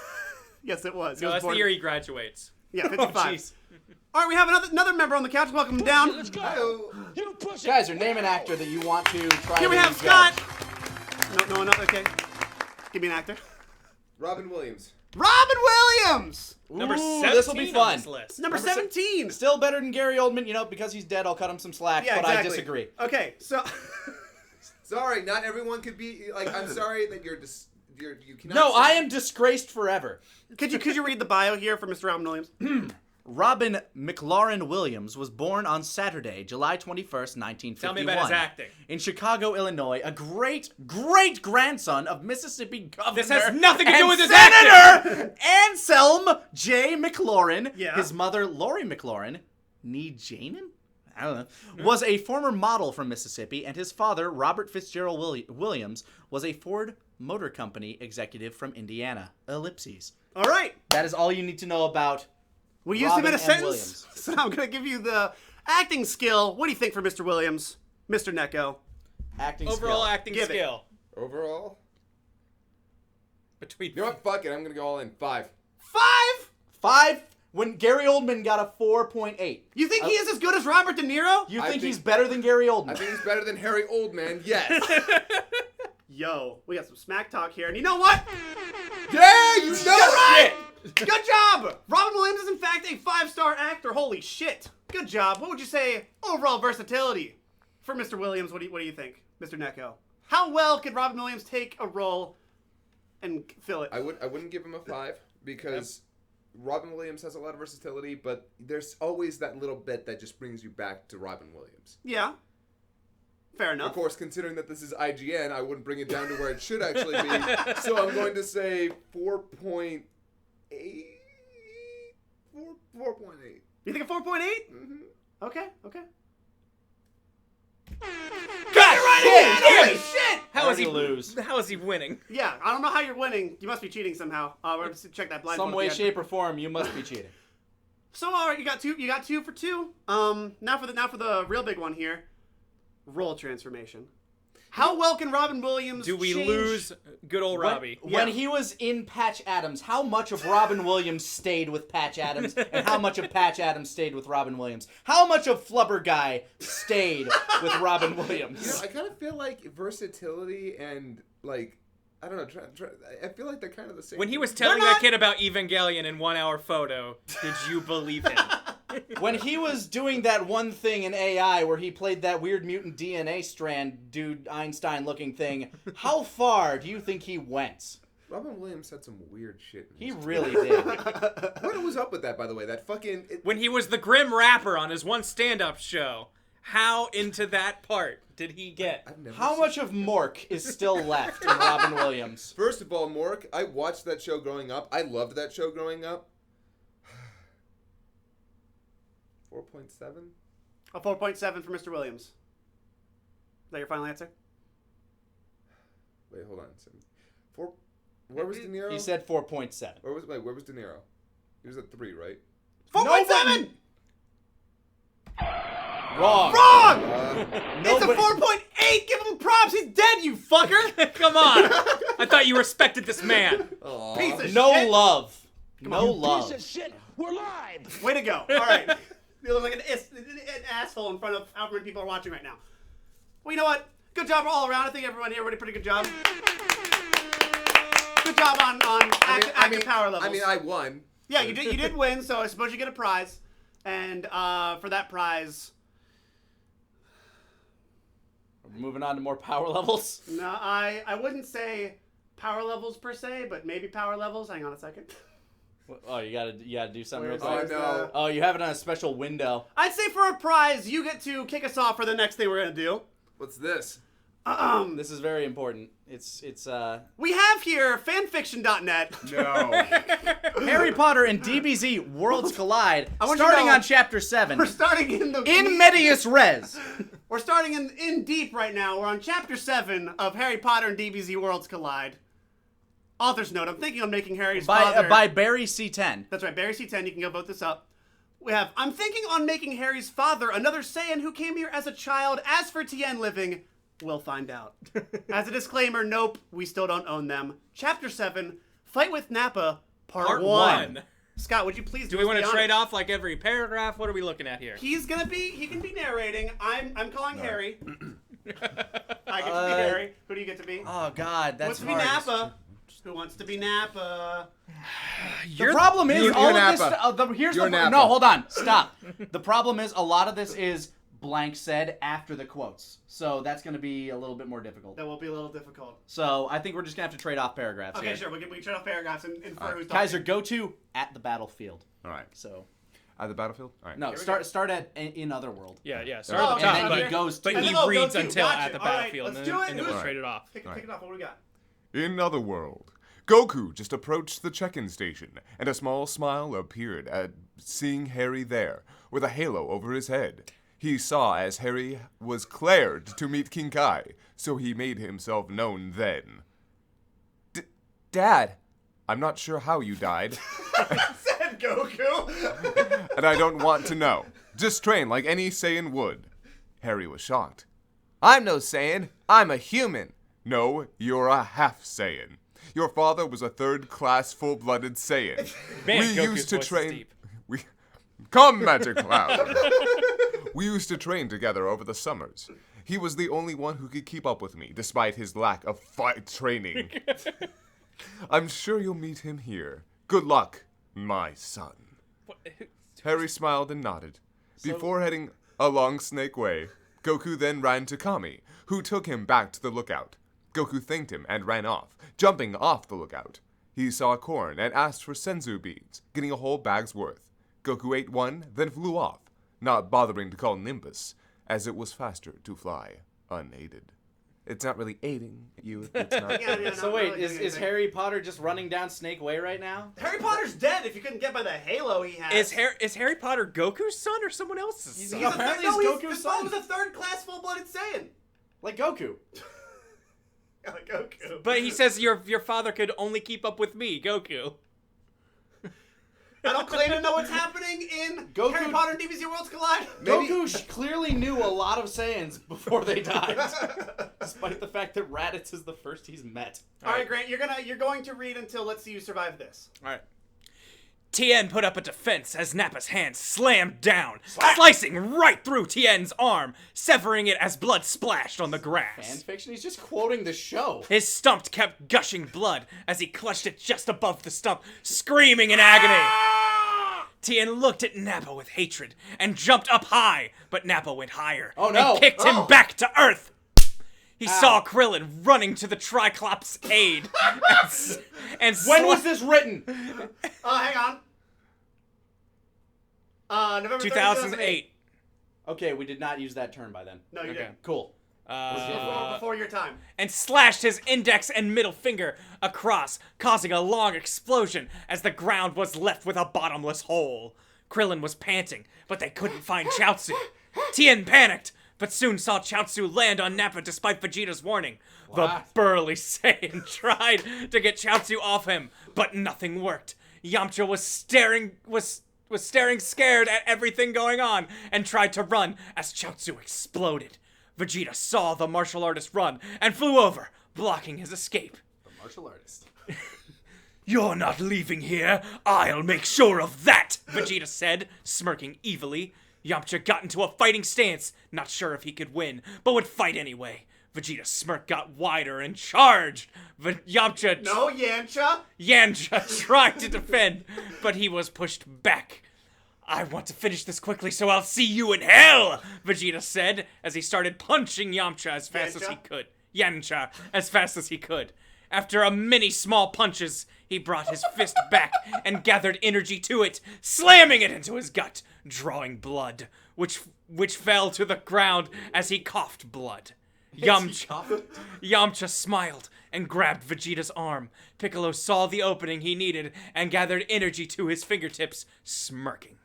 Yes, it was. He No, was that's born- the year he graduates. Yeah, 55. jeez. All right, we have another member on the couch. Welcome him down. Let's go! You push it! Guys, or name an actor that you want to try Here we to have judge. Scott. No, okay. Give me an actor. Robin Williams. Robin Williams! Number Ooh, 17 this will be on fun. this list. Number 17. Still better than Gary Oldman, because he's dead, I'll cut him some slack, Yeah, but exactly. I disagree. Okay, so... Sorry, not everyone could be like. I'm sorry that you're you cannot. No, say- I am disgraced forever. Could you read the bio here for Mr. Robin Williams? Robin McLaurin Williams was born on Saturday, July 21st, 1951. Tell me about his acting. In Chicago, Illinois, a great-great-grandson of Mississippi Governor. This has nothing to do and with his Senator Anselm J. McLaurin. Yeah. His mother, Lori McLaurin, nee Janin? I don't know. Was a former model from Mississippi, and his father, Robert Fitzgerald Williams, was a Ford Motor Company executive from Indiana. Ellipses. All right. That is all you need to know about. We used him in Robin a M. sentence, Williams. so I'm going to give you the acting skill. What do you think for Mr. Williams? Mr. Necco. Acting Overall skill. acting Give it. skill. Overall, Between you know what? Fuck it. I'm gonna go all in 5. 5? 5. When Gary Oldman got a 4.8. You think he is as good as Robert De Niro? You I think he's think- better than Gary I Oldman? think he's better than Harry Oldman. Yes. Yo, we got some smack talk here. And you know what? Yeah, you know right. it. Good job! Robin Williams is in fact a 5-star actor. Holy shit. Good job. What would you say overall versatility for Mr. Williams? What do you think, Mr. Necco? How well could Robin Williams take a role and fill it? I wouldn't give him a 5 because Robin Williams has a lot of versatility, but there's always that little bit that just brings you back to Robin Williams. Yeah. Fair enough. Of course, considering that this is IGN, I wouldn't bring it down to where it should actually be. So I'm going to say 4.8. 4.8. You think a 4.8? Mm-hmm. Okay. Shit! Holy shit! How is he lose? How is he winning? Yeah, I don't know how you're winning. You must be cheating somehow. We're going to check that blindfold. Some way, at the end. shape, or form, you must be cheating. So all right, you got two for two. Now for the real big one here. Role transformation. How well can Robin Williams Do we change- lose good old Robbie? When Yeah. he was in Patch Adams, how much of Robin Williams stayed with Patch Adams, and how much of Patch Adams stayed with Robin Williams? How much of Flubber Guy stayed with Robin Williams? You know, I kind of feel like versatility and, like, I don't know, I feel like they're kind of the same. When he was telling that kid about Evangelion in 1 hour photo, did you believe him? When he was doing that one thing in AI where he played that weird mutant DNA strand dude Einstein-looking thing, how far do you think he went? Robin Williams had some weird shit. In He his really did. What was up with that, by the way? That fucking... When he was the Grim Rapper on his one stand-up show, how into that part did he get? I've never How seen- much of Mork is still left in Robin Williams? First of all, Mork, I watched that show growing up. I loved that show growing up. 4.7? A 4.7 for Mr. Williams. Is that your final answer? Wait, hold on. Where was De Niro? He said 4.7. Where was De Niro? He was at 3, right? 4.7! Wrong. Wrong! It's a Nobody- 4.8! Give him props! He's dead, you fucker! Come on! I thought you respected this man. Aw. Piece of No shit! love. No love. Piece of shit. We're live. Way to go. All right. You look like an asshole in front of how many people are watching right now. Well, you know what? Good job all around. I think everyone here did a pretty good job. Good job on active power levels. I mean, I won. Yeah, you did win, so I suppose you get a prize. And for that prize, We're moving on to more power levels. no, I wouldn't say power levels per se, but maybe power levels. Hang on a second. Oh, you gotta do something real Where's quick. Oh, no. Oh, you have it on a special window. I'd say for a prize, you get to kick us off for the next thing we're gonna do. What's this? This is very important. It's We have here fanfiction.net. No. Harry Potter and DBZ Worlds Collide, I want you to starting know- on Chapter 7. We're starting In medias res. We're starting in deep right now. We're on Chapter 7 of Harry Potter and DBZ Worlds Collide. Author's note: I'm thinking of making Harry's father. By Barry C10. That's right, Barry C10. You can go vote this up. We have: I'm thinking on making Harry's father another Saiyan who came here as a child. As for Tien living, we'll find out. As a disclaimer, nope, we still don't own them. Chapter 7, Fight with Nappa, Part 1. Scott, would you please Do we want to trade off like every paragraph? What are we looking at here? He can be narrating. I'm calling Harry. I get to be Harry. Who do you get to be? Oh God, that's Wants to be hard. Nappa. Who wants to be Nappa? The problem is you're all of Nappa. this. Here's You're the Nappa. no. Hold on. Stop. The problem is a lot of this is blank said after the quotes. So that's going to be a little bit more difficult. That will be a little difficult. So I think we're just going to have to trade off paragraphs. Okay, here. sure. We can trade off paragraphs and infer who's Kaiser, talking. go to at the battlefield. All right. So At the battlefield? All right. no, start at in Otherworld. Yeah. Oh, Start at the okay. top, And then he but, goes but to- he And then, oh, reads go to. until Gotcha. at the All right, battlefield, let's and do then, it. and then we'll Who's- trade it off. Kick it off. What do we got? In other world, Goku just approached the check-in station, and a small smile appeared at seeing Harry there, with a halo over his head. He saw as Harry was cleared to meet King Kai, so he made himself known then. Dad, I'm not sure how you died, Said Goku. and I don't want to know. Just train like any Saiyan would. Harry was shocked. I'm no Saiyan, I'm a human. No, you're a half Saiyan. Your father was a third-class full-blooded Saiyan. Man, we Goku's used to voice is train. deep. Come, Magic Cloud. We used to train together over the summers. He was the only one who could keep up with me, despite his lack of fight training. I'm sure you'll meet him here. Good luck, my son. Harry smiled and nodded. Before heading along Snake Way, Goku then ran to Kami, who took him back to the lookout. Goku thanked him and ran off, jumping off the lookout. He saw corn and asked for senzu beans, getting a whole bag's worth. Goku ate one, then flew off, not bothering to call Nimbus, as it was faster to fly unaided. It's not really aiding you. It's not. Yeah, So not wait, really doing is anything. Harry Potter just running down Snake Way right now? Harry Potter's dead if you couldn't get by the halo he has. Is Harry Potter Goku's son or someone else's son? Apparently no, he's Goku's Goku's son. son. was a third-class full-blooded Saiyan. Like Goku. Like Goku. But he says your father could only keep up with me, Goku. I don't claim to know what's happening in Goku- Harry Potter and DBZ Worlds Collide. Goku clearly knew a lot of Saiyans before they died, despite the fact that Raditz is the first he's met. All right, Grant, you're going to read until let's see you survive this. All right. Tien put up a defense as Nappa's hand slammed down, slicing right through Tien's arm, severing it as blood splashed on the grass. Fanfiction? He's just quoting the show. His stump kept gushing blood as he clutched it just above the stump, screaming in agony. Tien looked at Nappa with hatred and jumped up high, but Nappa went higher and kicked him back to Earth. He saw Krillin running to the Triclops' aid. and When was this written? Hang on. November 2008. Okay, we did not use that term by then. No, you Okay. didn't. Cool. Before your time. And slashed his index and middle finger across, causing a long explosion as the ground was left with a bottomless hole. Krillin was panting, but they couldn't find Chaozu. Tien panicked, but soon saw Chaozu land on Nappa despite Vegeta's warning. The burly Saiyan tried to get Chaozu off him, but nothing worked. Yamcha was staring scared at everything going on and tried to run as Chaozu exploded. Vegeta saw the martial artist run and flew over, blocking his escape. The martial artist. You're not leaving here. I'll make sure of that, Vegeta said, smirking evilly. Yamcha got into a fighting stance, not sure if he could win, but would fight anyway. Vegeta's smirk got wider and charged. Yamcha tried to defend, but he was pushed back. I want to finish this quickly, so I'll see you in hell, Vegeta said, as he started punching Yamcha as fast as he could. Yamcha, as fast as he could. After a many small punches, he brought his fist back and gathered energy to it, slamming it into his gut, drawing blood, which fell to the ground as he coughed blood. Yamcha smiled and grabbed Vegeta's arm. Piccolo saw the opening he needed and gathered energy to his fingertips, smirking.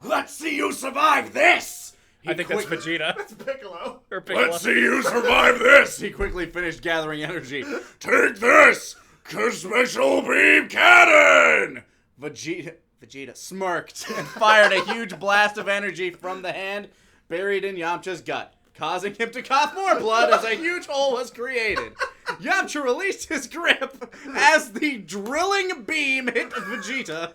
Let's see you survive this! I think that's Vegeta. That's Piccolo. Or Piccolo. Let's see you survive this! He quickly finished gathering energy. Take this! Special beam cannon! Vegeta smirked and fired a huge blast of energy from the hand buried in Yamcha's gut, causing him to cough more blood as a huge hole was created. Yamcha released his grip as the drilling beam hit Vegeta,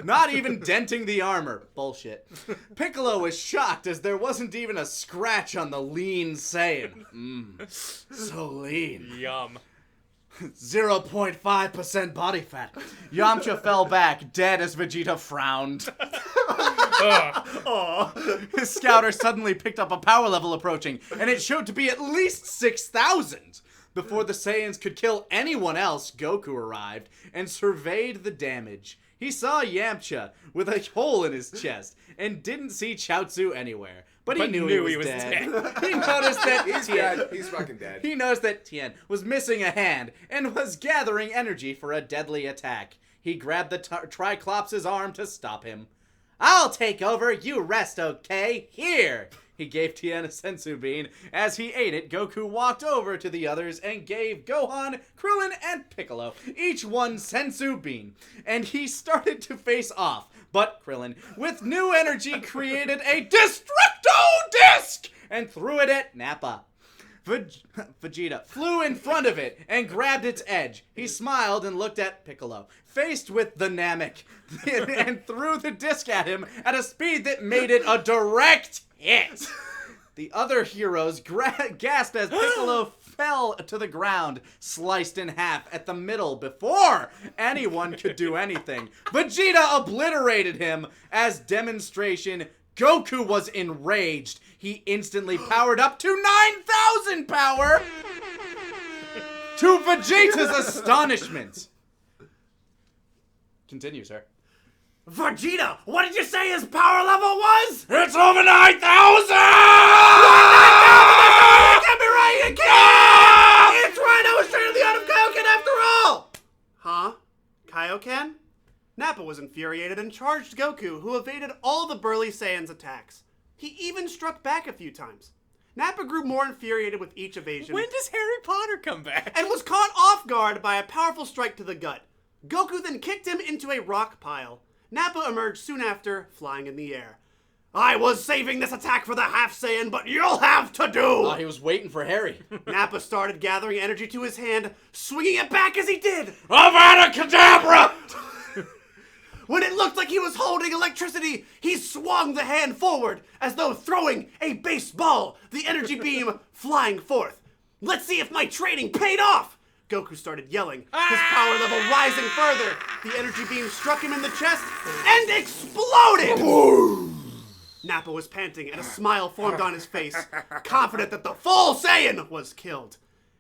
not even denting the armor. Bullshit. Piccolo was shocked as there wasn't even a scratch on the lean Saiyan. So lean. Yum. 0.5% body fat. Yamcha fell back, dead as Vegeta frowned. His scouter suddenly picked up a power level approaching, and it showed to be at least 6,000. Before the Saiyans could kill anyone else, Goku arrived and surveyed the damage. He saw Yamcha with a hole in his chest and didn't see Chaozu anywhere. But he knew he was dead. He noticed that He's dead. He's fucking dead. He noticed that Tien was missing a hand and was gathering energy for a deadly attack. He grabbed the Triclops' arm to stop him. "I'll take over, you rest, okay? Here!" He gave Tien a sensu bean. As he ate it, Goku walked over to the others and gave Gohan, Krillin, and Piccolo each one sensu bean. And he started to face off. But Krillin, with new energy, created a Destructo Disc and threw it at Nappa. Vegeta flew in front of it and grabbed its edge. He smiled and looked at Piccolo, faced with the Namek, and threw the disc at him at a speed that made it a direct hit. The other heroes gasped as Piccolo fell to the ground, sliced in half at the middle before anyone could do anything. Vegeta obliterated him. As demonstration, Goku was enraged. He instantly powered up to 9,000 power to Vegeta's astonishment. Continue, sir. Vegeta, what did you say his power level was? It's over 9,000! Get me right, you can't! It's right, I was trying to the out of Kaioken after all! Huh? Kaioken? Nappa was infuriated and charged Goku, who evaded all the burly Saiyan's attacks. He even struck back a few times. Nappa grew more infuriated with each evasion. When does Harry Potter come back? And was caught off guard by a powerful strike to the gut. Goku then kicked him into a rock pile. Nappa emerged soon after, flying in the air. "I was saving this attack for the Half Saiyan, but you'll have to do!" Oh, he was waiting for Harry. Nappa started gathering energy to his hand, swinging it back as he did. Avada Kedavra! When it looked like he was holding electricity, he swung the hand forward, as though throwing a baseball, the energy beam flying forth. "Let's see if my training paid off!" Goku started yelling, his power level rising further. The energy beam struck him in the chest and exploded! Nappa was panting and a smile formed on his face, confident that the full Saiyan was killed.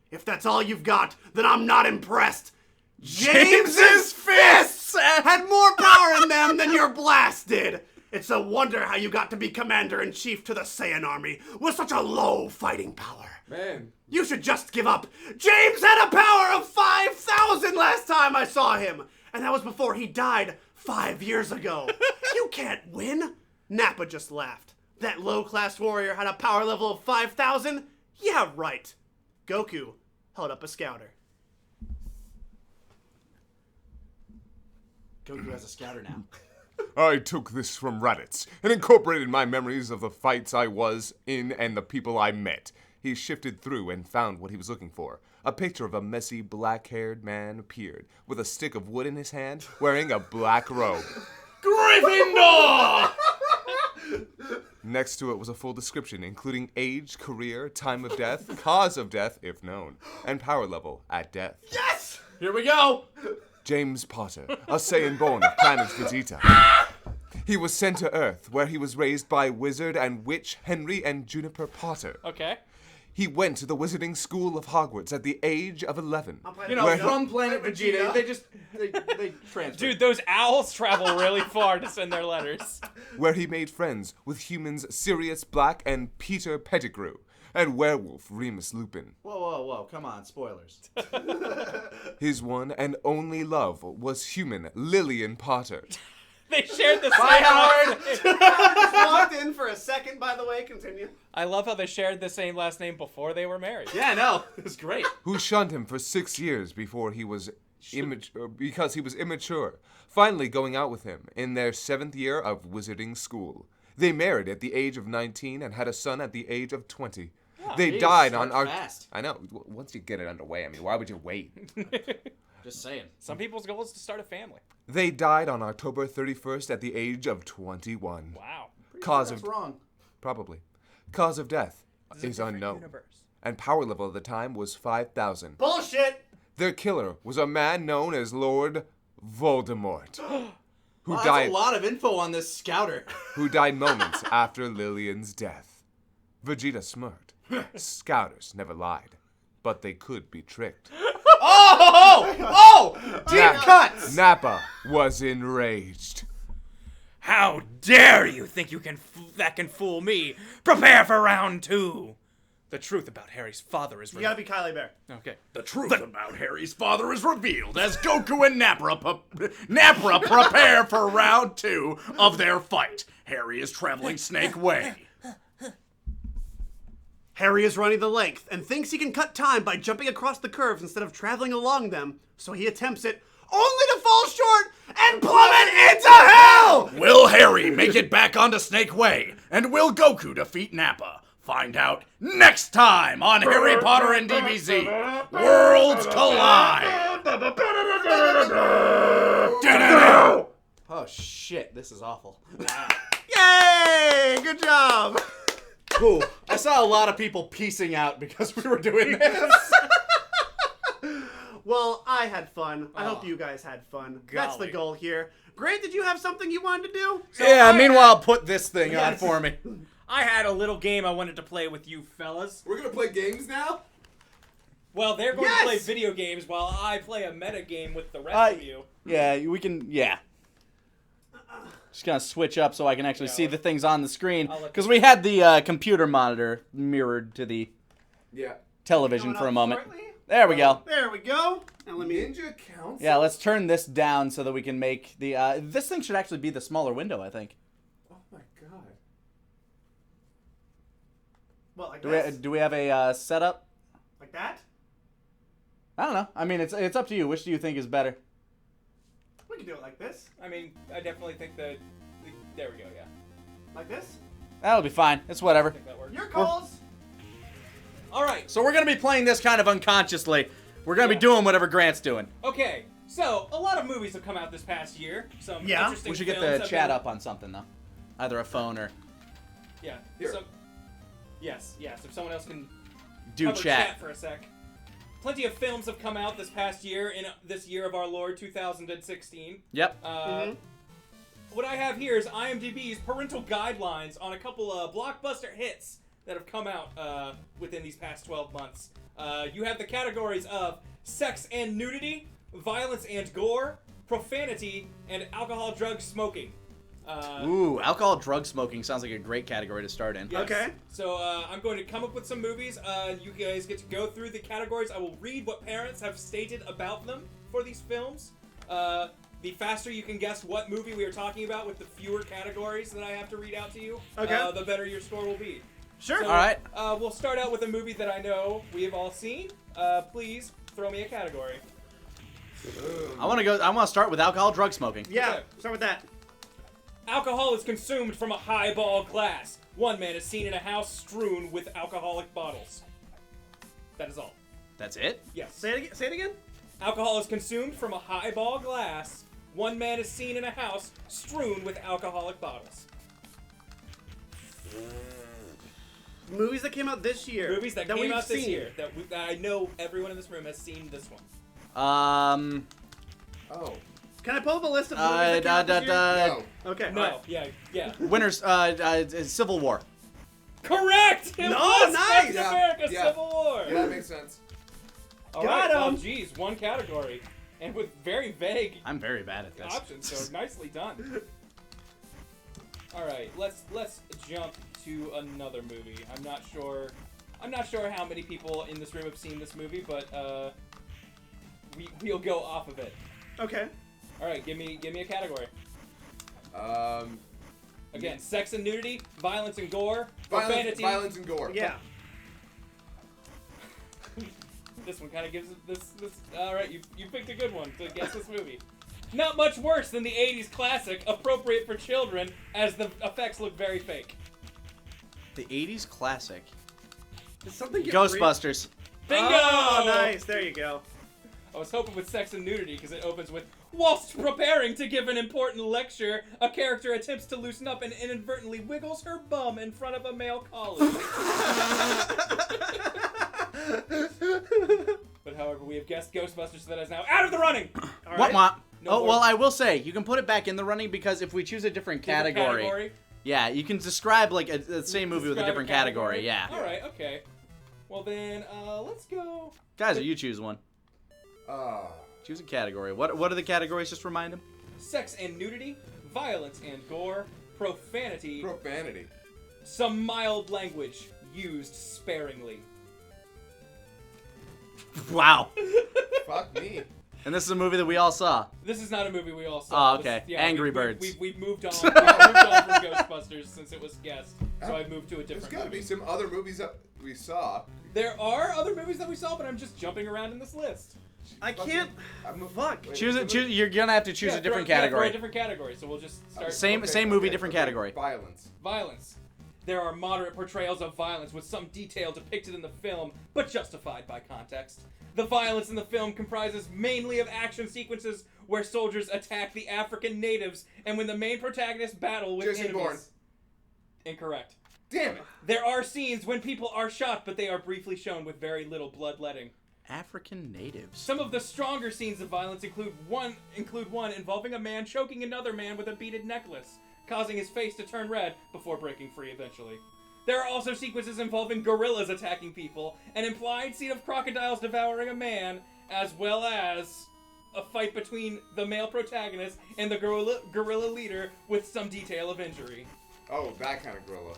"If that's all you've got, then I'm not impressed." James's fists had more power in them than your blast did. It's a wonder how you got to be commander-in-chief to the Saiyan army with such a low fighting power. Man. You should just give up. James had a power of 5,000 last time I saw him. And that was before he died 5 years ago. You can't win. Nappa just laughed. That low-class warrior had a power level of 5,000? Yeah, right. Goku held up a scouter. Goku has a scouter now. I took this from Reddit and incorporated my memories of the fights I was in and the people I met. He shifted through and found what he was looking for. A picture of a messy, black-haired man appeared, with a stick of wood in his hand, wearing a black robe. Gryffindor! Next to it was a full description, including age, career, time of death, cause of death, if known, and power level at death. Yes! Here we go! James Potter, a Saiyan born of planet Vegeta. He was sent to Earth, where he was raised by wizard and witch Henry and Juniper Potter. Okay. He went to the wizarding school of Hogwarts at the age of 11. You know, where from Planet Vegeta, they transfer. Dude, those owls travel really far to send their letters. where he made friends with humans Sirius Black and Peter Pettigrew, and werewolf Remus Lupin. Whoa, come on, spoilers. His one and only love was human Lillian Potter. They shared the Bye, same Howard! Just walked in for a second, by the way. Continue. I love how they shared the same last name before they were married. Yeah, no, it was great. Who shunned him for 6 years before he was because he was immature, finally going out with him in their 7th year of wizarding school. They married at the age of 19 and had a son at the age of 20. They geez, died start on our. fast. I know. Once you get it underway, I mean, why would you wait? Just saying. Some people's goal is to start a family. They died on October 31st at the age of 21. Wow. Cause That's of wrong. probably cause of death is unknown, Universe. and power level at the time was 5,000. Bullshit! Their killer was a man known as Lord Voldemort. who Wow, died that's a lot of info on this scouter. who died moments after Lillian's death. Vegeta smirked. Scouters never lied, but they could be tricked. Deep cuts! Nappa was enraged. How dare you think you can that can fool me? Prepare for round 2. The truth about Harry's father is You gotta be Kylie Bear. okay. The truth about Harry's father is revealed as Goku and Nappa prepare for round 2 of their fight. Harry is traveling Snake Way. Harry is running the length and thinks he can cut time by jumping across the curves instead of traveling along them, so he attempts it, only to fall short and plummet into hell! Will Harry make it back onto Snake Way? And will Goku defeat Nappa? Find out next time on Harry Potter and DBZ. Worlds Collide! Oh shit, this is awful. Yay! Good job! Cool. I saw a lot of people piecing out because we were doing this. Well, I had fun. I hope you guys had fun. That's the Golly. goal here. Grant, did you have something you wanted to do? Yeah, meanwhile, put this thing on for me. I had a little game I wanted to play with you fellas. We're gonna play games now? Well, they're going Yes! to play video games while I play a meta game with the rest of you. Yeah, we can, yeah. Just gonna switch up so I can actually see the things on the screen. I'll let Because we had the computer monitor mirrored to the Yeah. television Coming for a up moment. shortly. There we go. There we go. Now let me... Ninja counts? Yeah, let's turn this down so that we can make the, this thing should actually be the smaller window, I think. Oh my god. Well, like Do this? we have a setup? Like that? I don't know. I mean, it's up to you. Which do you think is better? We can do it like this. I mean, I definitely think that... There we go, yeah. Like this? That'll be fine. It's whatever. I think that works. Your calls. All right. So we're gonna be playing this kind of unconsciously. We're gonna be doing whatever Grant's doing. Okay, so a lot of movies have come out this past year. Some Yeah. interesting We should get films the have chat been- up on something though, either a phone or Yeah. Here. Yes. If someone else can do cover chat. for a sec. Plenty of films have come out this past year, in this year of our Lord 2016. Yep. What I have here is IMDb's parental guidelines on a couple of blockbuster hits that have come out within these past 12 months. You have the categories of sex and nudity, violence and gore, profanity, and alcohol, drugs, smoking. Ooh, alcohol, drug smoking sounds like a great category to start in. Yes. Okay. So I'm going to come up with some movies. You guys get to go through the categories. I will read what parents have stated about them for these films. The faster you can guess what movie we are talking about with the fewer categories that I have to read out to you, Okay. the better your score will be. Sure. So, All right. We'll start out with a movie that I know we have all seen. Please throw me a category. I want to start with alcohol, drug smoking. Yeah. Okay. Start with that. Alcohol is consumed from a highball glass. One man is seen in a house strewn with alcoholic bottles. That is all. That's it? Yes. Say it again. Alcohol is consumed from a highball glass. One man is seen in a house strewn with alcoholic bottles. Movies that came out this year. Movies that came we've out this seen. year. That I know everyone in this room has seen this one. Oh. Can I pull up a list of movies that came out this year? No. Okay. No, alright. yeah. Winners, Civil War. Correct! It No, was nice! Captain Yeah, America yeah. Civil War! Yeah, that makes sense. All Got right, well, him. geez, one category. And with very vague I'm very bad at this. options, so nicely done. Alright, let's jump to another movie. I'm not sure how many people in this room have seen this movie, but we'll go off of it. Okay. Alright, give me a category. Again, sex and nudity, violence and gore, profanity. Violence and gore. Yeah. This one kind of gives it this. All right, you picked a good one to guess this movie. Not much worse than the '80s classic, appropriate for children, as the effects look very fake. The 80s classic. Did something get Ghostbusters. Bingo! Oh, nice. There you go. I was hoping with sex and nudity because it opens with, whilst preparing to give an important lecture, a character attempts to loosen up and inadvertently wiggles her bum in front of a male colleague. But however, we have guessed Ghostbusters, so that is now out of the running. All Womp womp. Oh, more- well, I will say, you can put it back in the running because if we choose a different category, yeah, you can describe like the same movie with a Describe different category. Yeah. All right. Okay. Well then, let's go. Guys, you choose one. Choose a category. What are the categories? Just remind him. Sex and nudity, violence and gore, profanity, Profanity. some mild language used sparingly. Wow. Fuck me. And this is a movie that we all saw. This is not a movie we all saw. Oh, okay. This- Angry we- Birds. We've moved on. We've moved on from Ghostbusters since it was guessed, so I moved to a There's different got to movie. be some other movies that we saw. There are other movies that we saw, but I'm just jumping around in this list. I can't. Fuck. Choose. You're gonna have to choose a different throw category. a different category, so we'll just start. Same movie, different category. Violence. Violence. There are moderate portrayals of violence with some detail depicted in the film, but justified by context. The violence in the film comprises mainly of action sequences where soldiers attack the African natives and when the main protagonists battle with Jason enemies. Bourne. Incorrect. Damn it. There are scenes when people are shot, but they are briefly shown with very little bloodletting. African natives. Some of the stronger scenes of violence include one involving a man choking another man with a beaded necklace, causing his face to turn red before breaking free eventually. There are also sequences involving gorillas attacking people, an implied scene of crocodiles devouring a man, as well as a fight between the male protagonist and the gorilla leader with some detail of injury. Oh, that kind of gorilla.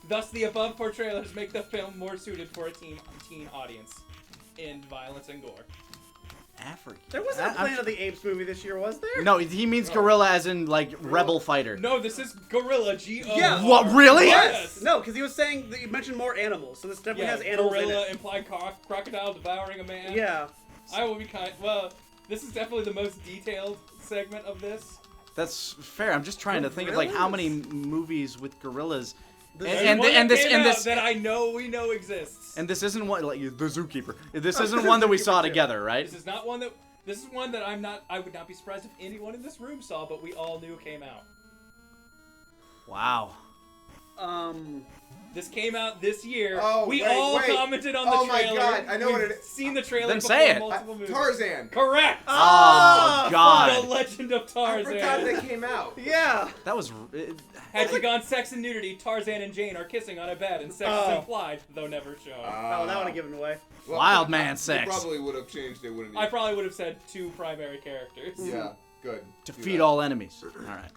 Thus, the above portrayals make the film more suited for a teen audience in violence and gore. African. There wasn't a Planet of the Apes movie this year, was there? No, he means gorilla as in like rebel fighter. No, this is gorilla. G-O-R. Yeah. What, really? Yes. No, because he was saying that you mentioned more animals, so this definitely has animals gorilla, in it. implied crocodile devouring a man. Yeah. I will be kind. Well, this is definitely the most detailed segment of this. That's fair. I'm just trying to think of like how many movies with gorillas. And this that I know we know exists. And this isn't one like the Zookeeper. This isn't one that we saw together, right? This is not one that. This is one that I would not be surprised if anyone in this room saw, but we all knew came out. Wow. This came out this year. Oh, we wait, all wait. commented on the Oh my trailer. God, I know We've what it is. Seen the trailer Then before say it. multiple movies. Tarzan. Correct. Oh, God. The Legend of I Tarzan. forgot that came out. Yeah. That was. Had you gone sex and nudity, Tarzan and Jane are kissing on a bed, and sex is implied, though never shown. Oh, that would have given away. Well, Wild man You sex. probably would have changed it, wouldn't you? I probably would have said two primary characters. Yeah, good. Defeat all enemies. All right.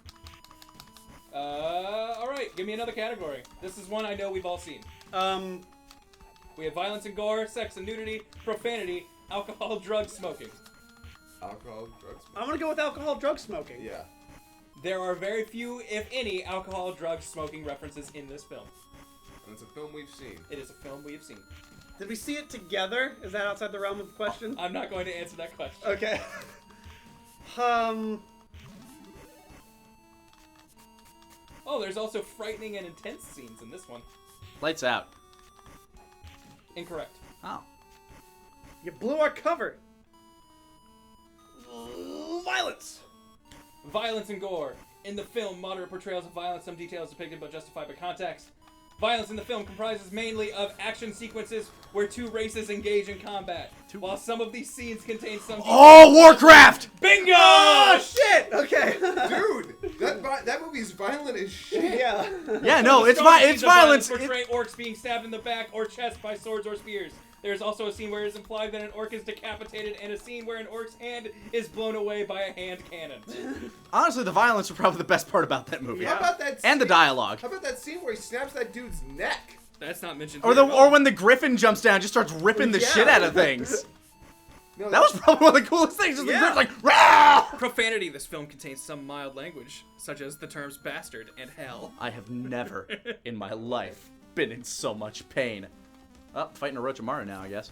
All right, give me another category. This is one I know we've all seen. We have violence and gore, sex and nudity, profanity, alcohol, drugs, smoking. Alcohol, drugs. I'm gonna go with alcohol, drug smoking. Yeah. There are very few, if any, alcohol, drugs, smoking references in this film. And it's a film we've seen. It is a film we have seen. Did we see it together? Is that outside the realm of the question? I'm not going to answer that question. Okay. Oh, there's also frightening and intense scenes in this one. Lights out. Incorrect. Oh. You blew our cover. Violence. Violence and gore. In the film, moderate portrayals of violence, some details depicted but justified by context. Violence in the film comprises mainly of action sequences where two races engage in combat. While some of these scenes contain some... Oh, Warcraft! Bingo! Oh, shit! Okay. Dude, that movie's violent as shit. Yeah. Yeah, no, it's Strong scenes it's of violence. Portray orcs being stabbed in the back or chest by swords or spears. There's also a scene where it's implied that an orc is decapitated and a scene where an orc's hand is blown away by a hand cannon. Honestly, the violence was probably the best part about that movie. How about that? And the dialogue. How about that scene where he snaps that dude's neck? That's not mentioned. Or here at all. when the griffin jumps down, and just starts ripping the shit out of things. No, That was probably one of the coolest things. Just Yeah. the griffin like, rah! Profanity. This film contains some mild language, such as the terms bastard and hell. I have never in my life been in so much pain. Oh, fighting Orochimaru now, I guess.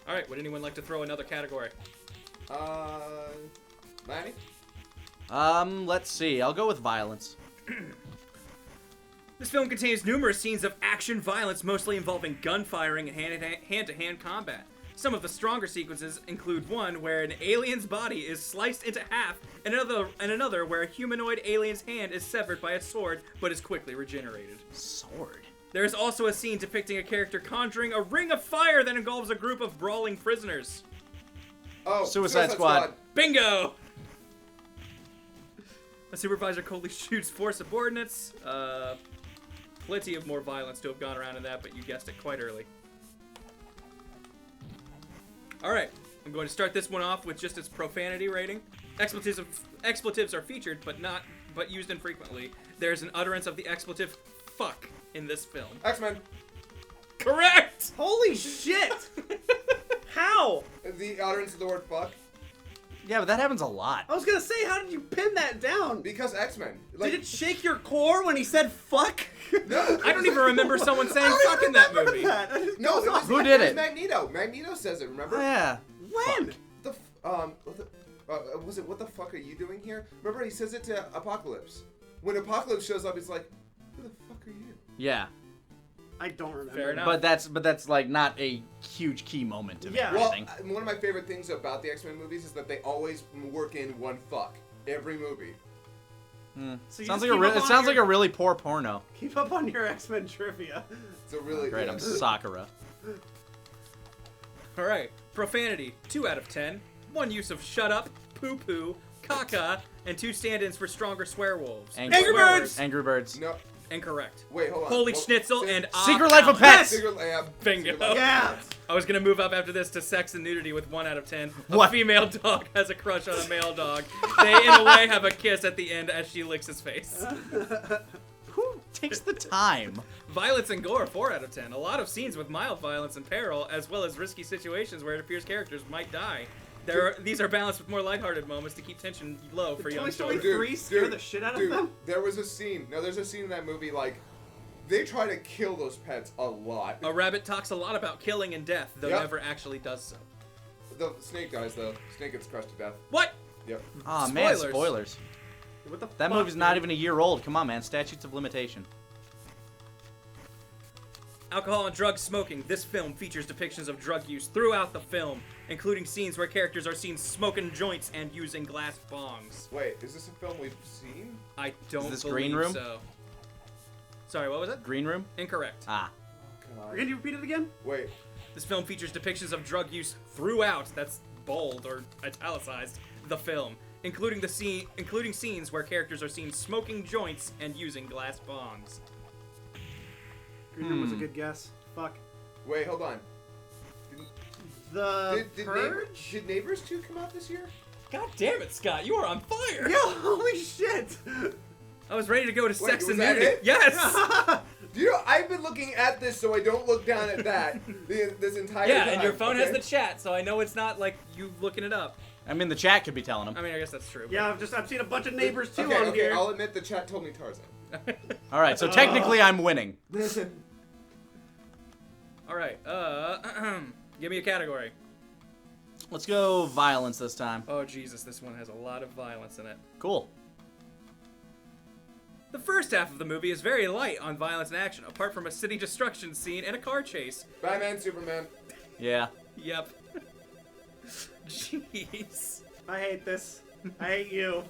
All right, would anyone like to throw another category? Manny? Let's see. I'll go with violence. This film contains numerous scenes of action violence, mostly involving gunfiring and hand-to-hand combat. Some of the stronger sequences include one where an alien's body is sliced into half, and another where a humanoid alien's hand is severed by a sword, but is quickly regenerated. Sword. There is also a scene depicting a character conjuring a ring of fire that involves a group of brawling prisoners. Oh, Suicide Squad. Bingo! A supervisor coldly shoots four subordinates. Plenty of more violence to have gone around in that, but you guessed it quite early. Alright, I'm going to start this one off with just its profanity rating. Expletives are featured, but used infrequently. There's an utterance of the expletive fuck in this film. X-Men. Correct! Holy shit! How? The utterance of the word fuck. Yeah, but that happens a lot. I was gonna say, how did you pin that down? Because X-Men. Did it shake your core when he said fuck? No. I don't even remember someone saying fuck in that movie. No, it was, Who did it? Magneto. Magneto says it, remember? Oh, yeah. When? Was it what the fuck are you doing here? Remember he says it to Apocalypse. When Apocalypse shows up, he's like, who the fuck are you? Yeah. I don't remember. Fair enough. But that's like not a huge key moment to Yeah. Well, anything. one of my favorite things about the X-Men movies is that they always work in one fuck. Every movie. So you Sounds just like keep up on like a really poor porno. Keep up on your X-Men trivia. It's a really... Great, yeah. I'm Sakura. Alright, profanity, 2 out of 10. One use of shut up, poo poo, caca, and 2 stand-ins for stronger swearwolves. Angry Birds! Angry Birds. No. Incorrect. Wait, hold on. Holy Hold- Schnitzel Secret- and Secret Life of Pets! Secret Lab. Bingo. Secret Life- Yeah! I was gonna move up after this to sex and nudity with 1 out of 10. What? A female dog has a crush on a male dog. They, in a way, have a kiss at the end as she licks his face. Who takes the time? Violence and gore, 4 out of 10. A lot of scenes with mild violence and peril, as well as risky situations where it appears characters might die. These are balanced with more lighthearted moments to keep tension low for young Toy Story children. 3 scare the shit out of them? There was a scene. No, there's a scene in that movie, like, they try to kill those pets a lot. A rabbit talks a lot about killing and death, though Yep. never actually does so. The snake dies, though. Snake gets crushed to death. What? Yep. Aw, man, Spoilers. spoilers. What the That fuck, movie's not dude? even a year old. Come on, man. Statutes of limitation. Alcohol and drug smoking. This film features depictions of drug use throughout the film, including scenes where characters are seen smoking joints and using glass bongs. Wait, is this a film we've seen? I don't this believe Green Room? so. Sorry, what was it? Green Room? Incorrect. Ah. Can you repeat it again? Wait. This film features depictions of drug use throughout, that's bold or italicized, the film, including scenes where characters are seen smoking joints and using glass bongs. Green Room was a good guess. Fuck. Wait, hold on. The Did Purge? did Neighbors 2 come out this year? God damn it, Scott, you are on fire! Yo, holy shit! I was ready to go to sex was and that nudity. it? Yes! Do you know, I've been looking at this so I don't look down at that this entire Yeah, time. and your phone has okay? the chat, so I know it's not like you looking it up. I mean, the chat could be telling them. I mean, I guess that's true. but- Yeah, I've seen a bunch of Neighbors too Okay, on okay, here. I'll admit the chat told me Tarzan. All right, so technically I'm winning. All right. Give me a category. Let's go violence this time. Oh Jesus, this one has a lot of violence in it. Cool. The first half of the movie is very light on violence and action, apart from a city destruction scene and a car chase. Batman, Superman. Yeah. Yep. Jeez. I hate this. I hate you.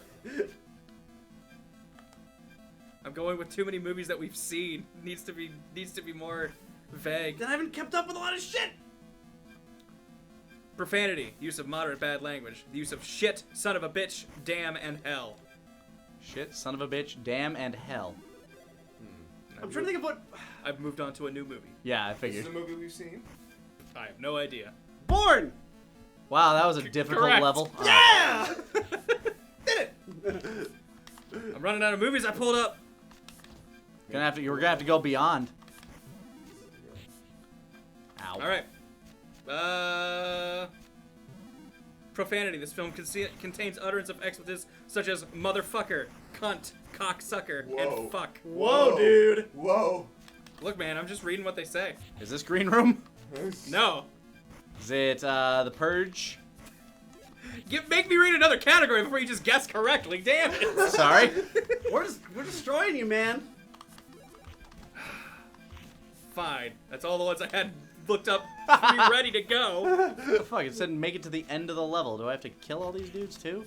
I'm going with too many movies that we've seen. Needs to be more vague. I haven't kept up with a lot of shit. Profanity, use of moderate bad language, the use of shit, son of a bitch, damn, and hell. Shit, son of a bitch, damn, and hell. I'm trying to think of what. I've moved on to a new movie. Yeah, I This figured. is a movie we've seen. I have no idea. Born! Wow, that was a difficult Correct. level. Yeah! Did it! I'm running out of movies I pulled up. We're gonna have to go beyond. Ow. All right. Profanity. This film contains utterance of expletives such as motherfucker, cunt, cocksucker, Whoa. and fuck. Whoa, dude! Whoa. Look, man, I'm just reading what they say. Is this Green Room? No. Is it The Purge? Make me read another category before you just guess correctly. Damn it. Sorry. We're destroying you, man. Fine. That's all the ones I had looked up to be ready to go. The fuck, it said make it to the end of the level. Do I have to kill all these dudes too?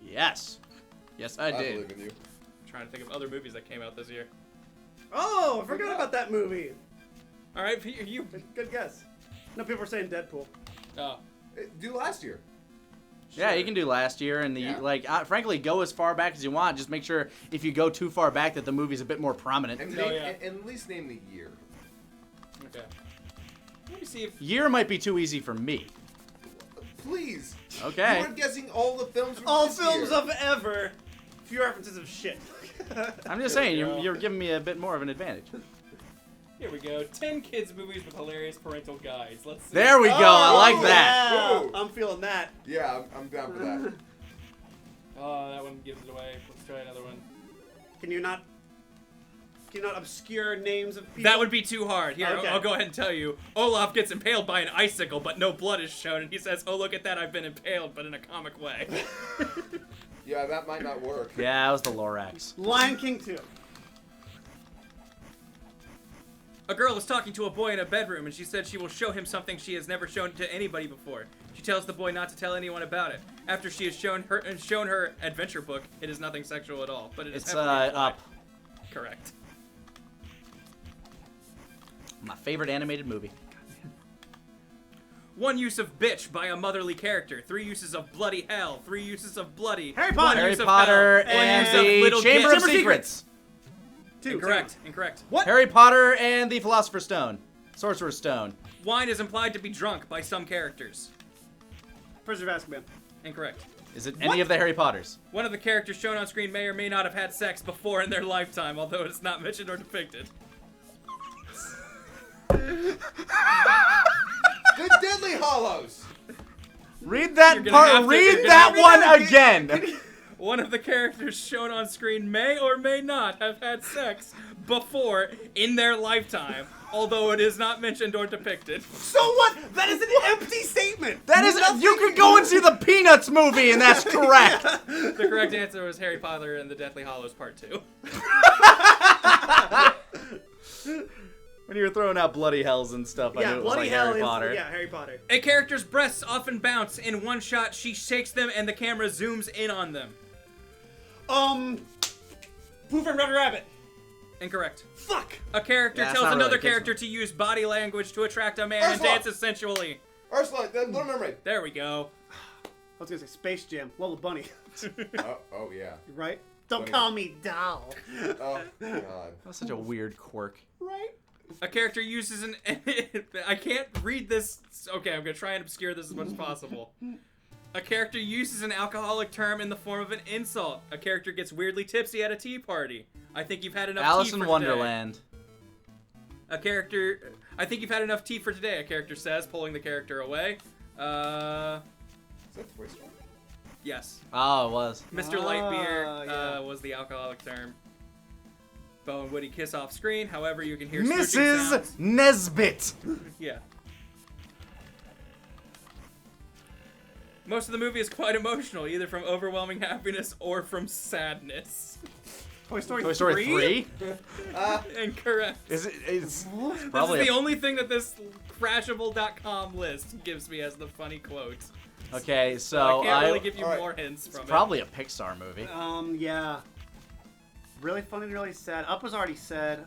Yes. Yes, I I did. believe in you. I'm trying to think of other movies that came out this year. Oh, I forgot about that movie. All right, you. Good guess. No, people were saying Deadpool. Oh. Do last year. Yeah, you can do last year, and frankly, go as far back as you want. Just make sure if you go too far back that the movie's a bit more prominent. And, Oh, yeah. and at least name the year. Okay. Let me see if... Year might be too easy for me. Please. Okay. You were guessing all the films from All this films year. of ever. Few references of shit. I'm just saying, we go. you're giving me a bit more of an advantage. Here we go. 10 kids movies with hilarious parental guides. Let's see. There we go. I like that. Yeah. Ooh. I'm feeling that. Yeah, I'm down for that. Oh, that one gives it away. Let's try another one. Can you not obscure names of people? That would be too hard. Here, Okay. I'll go ahead and tell you. Olaf gets impaled by an icicle, but no blood is shown, and he says, "Oh, look at that! I've been impaled, but in a comic way." Yeah, that might not work. Yeah, that was the Lorax. Lion King 2. A girl is talking to a boy in a bedroom, and she said she will show him something she has never shown to anybody before. She tells the boy not to tell anyone about it. After she has shown her adventure book, it is nothing sexual at all, but it is It's heavily implied. Up. Correct. My favorite animated movie. 1 use of bitch by a motherly character. 3 uses of bloody hell. 3 uses of bloody. Harry 1 Potter. Harry use of Potter hell. 1 and use of the little Chamber gifts. of Secrets. 2. Incorrect. Incorrect. What? Harry Potter and the Philosopher's Stone. Sorcerer's Stone. Wine is implied to be drunk by some characters. Prisoner of Azkaban. Incorrect. Is it any of the Harry Potters? One of the characters shown on screen may or may not have had sex before in their lifetime, although it's not mentioned or depicted. The Deadly Hollows. Read that You're gonna part. have to- you're Read gonna that have to- one again. One of the characters shown on screen may or may not have had sex before in their lifetime, although it is not mentioned or depicted. So what? That is an empty statement. That is. You could go and see the Peanuts movie, and that's correct. The correct answer was Harry Potter and the Deathly Hallows Part 2. When you were throwing out bloody hells and stuff, I Yeah, knew it was bloody like hell Harry is Potter. yeah, Harry Potter. A character's breasts often bounce. In one shot, she shakes them and the camera zooms in on them. Poof and Red Rabbit. Incorrect. Fuck. A character Yeah, it's tells not really another a kid's character to use body language to attract a man and Ursula! dances sensually. Ursula, the Little Mermaid. There we go. I was gonna say Space Jam. Lola Bunny. Oh yeah. Right? Don't Bunny. call me doll. Oh god. That's such a weird quirk. Right? A character uses an... I can't read this. Okay, I'm gonna try and obscure this as much as possible. A character uses an alcoholic term in the form of an insult. A character gets weirdly tipsy at a tea party. I think you've had enough Alice tea in for Wonderland. today. A character... I think you've had enough tea for today, a character says, pulling the character away. Is that Toy Story? Yes. Oh, it was. Mr. Lightbeer yeah. was the alcoholic term. Bo and Woody kiss off screen, however you can hear smooching Mrs. sounds. Nesbit. Yeah. Most of the movie is quite emotional, either from overwhelming happiness or from sadness. Toy Story Toy Story 3? Incorrect. Is it? It's This probably is the a, only thing that this Crashable.com list gives me as the funny quote. okay. So I can't really give you alright. more hints from probably a Pixar movie. Yeah. Really funny and really sad. Up was already said.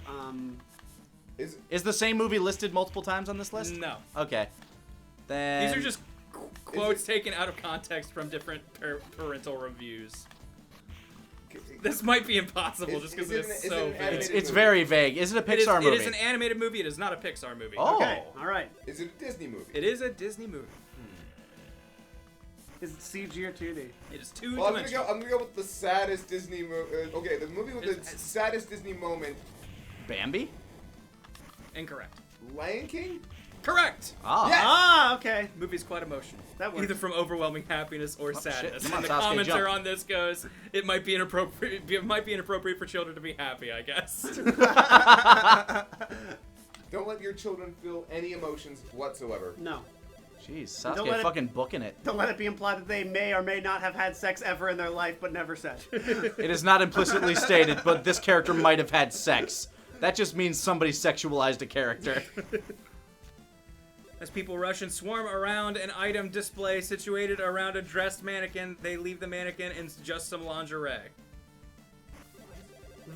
Is the same movie listed multiple times on this it. list? No. Okay. Then These are just quotes taken out of context from different parental reviews. This might be impossible just because is it it's an- so is it an vague. animated It's movie? very vague. Is it a Pixar movie? It is an animated movie. It is not a Pixar movie. Oh. Okay. All right. Is it a Disney movie? It is a Disney movie. Is it CG or 2D? It is two Well, I'm gonna dimensional. go with the saddest Disney movie. Okay, the movie with the saddest Disney moment. Bambi? Incorrect. Lion King. Correct. Ah. Yes! Ah, okay. Movie's quite emotional. That works. Either from overwhelming happiness or sadness. Come on, And the Sasuke, commenter jump. on this goes, it might be inappropriate. It might be inappropriate for children to be happy, I guess. Don't let your children feel any emotions whatsoever. No. Jeez, Don't Sasuke let it- fucking booking it. Don't let it be implied that they may or may not have had sex ever in their life, but never said. It is not implicitly stated, but this character might have had sex. That just means somebody sexualized a character. As people rush and swarm around an item display situated around a dressed mannequin, they leave the mannequin in just some lingerie.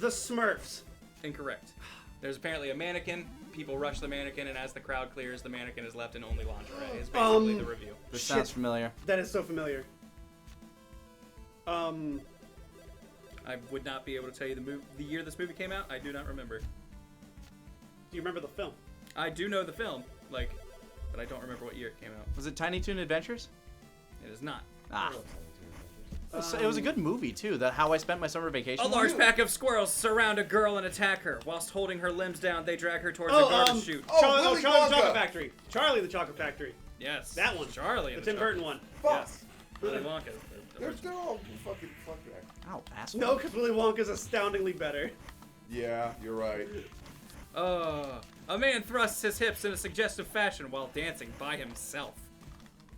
The Smurfs. Incorrect. There's apparently a mannequin. People rush the mannequin, and as the crowd clears, the mannequin is left in only lingerie. Is basically the review. This sounds familiar. That is so familiar. I would not be able to tell you the year this movie came out. I do not remember. Do you remember the film? I do know the film, but I don't remember what year it came out. Was it Tiny Toon Adventures? It is not. Ah. It was a good movie, too. How I Spent My Summer Vacation. A large pack of squirrels surround a girl and attack her. Whilst holding her limbs down, they drag her towards a garbage chute. Charlie the Chocolate Factory. Charlie the Chocolate Factory. Yes. That one. Charlie. The Tim Burton one. Yes. Willy Wonka. They're all fucking Ow, asshole. No, because Willy Wonka's astoundingly better. Yeah, you're right. A man thrusts his hips in a suggestive fashion while dancing by himself.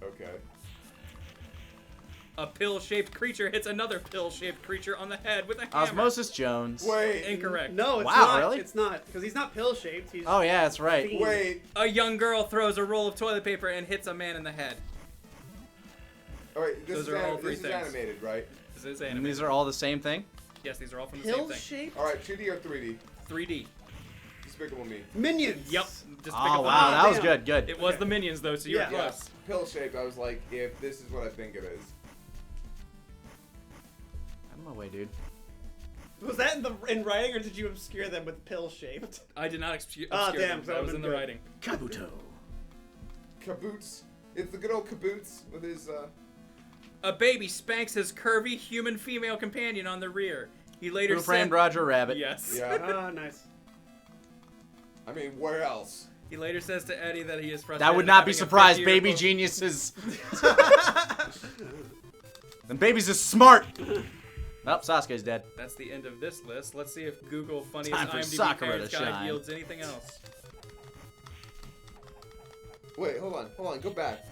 Okay. A pill-shaped creature hits another pill-shaped creature on the head with a hammer. Osmosis Jones. Wait. Incorrect. No, it's Wow, not. really? It's not. Because he's not pill-shaped. He's Oh, yeah, that's right. fiend. Wait. A young girl throws a roll of toilet paper and hits a man in the head. All right. This Those is are all three this is things. animated, right? This is And animated. these are all the same thing? Yes, these are all from the same thing. Pill-shaped? All right. 2D or 3D? 3D. Despicable Me. Minions. Yep. Oh, wow, that was damn. good, good. It was the Minions, though, so you were Yeah. close. Pill shaped. I was like, if this is what I think it is. Out of my way, dude. Was that in writing, or did you obscure them with pill-shaped? I did not obscure Ah, them. damn, so That was I've in been the good. writing. Kabuto. Kaboots. It's the good old Kaboots with his. A baby spanks his curvy human female companion on the rear. He later Who Framed said... Roger Rabbit? Yes. Yeah. Ah, nice. I mean, where else? He later says to Eddie that he is frustrated. That would not be having a surprised. 50-year Baby old- geniuses. And babies is smart. Oh, Sasuke's dead. That's the end of this list. Let's see if Google Funniest Time for IMDb Sakura Parents to Guide shine. yields anything else. Wait, hold on, go back.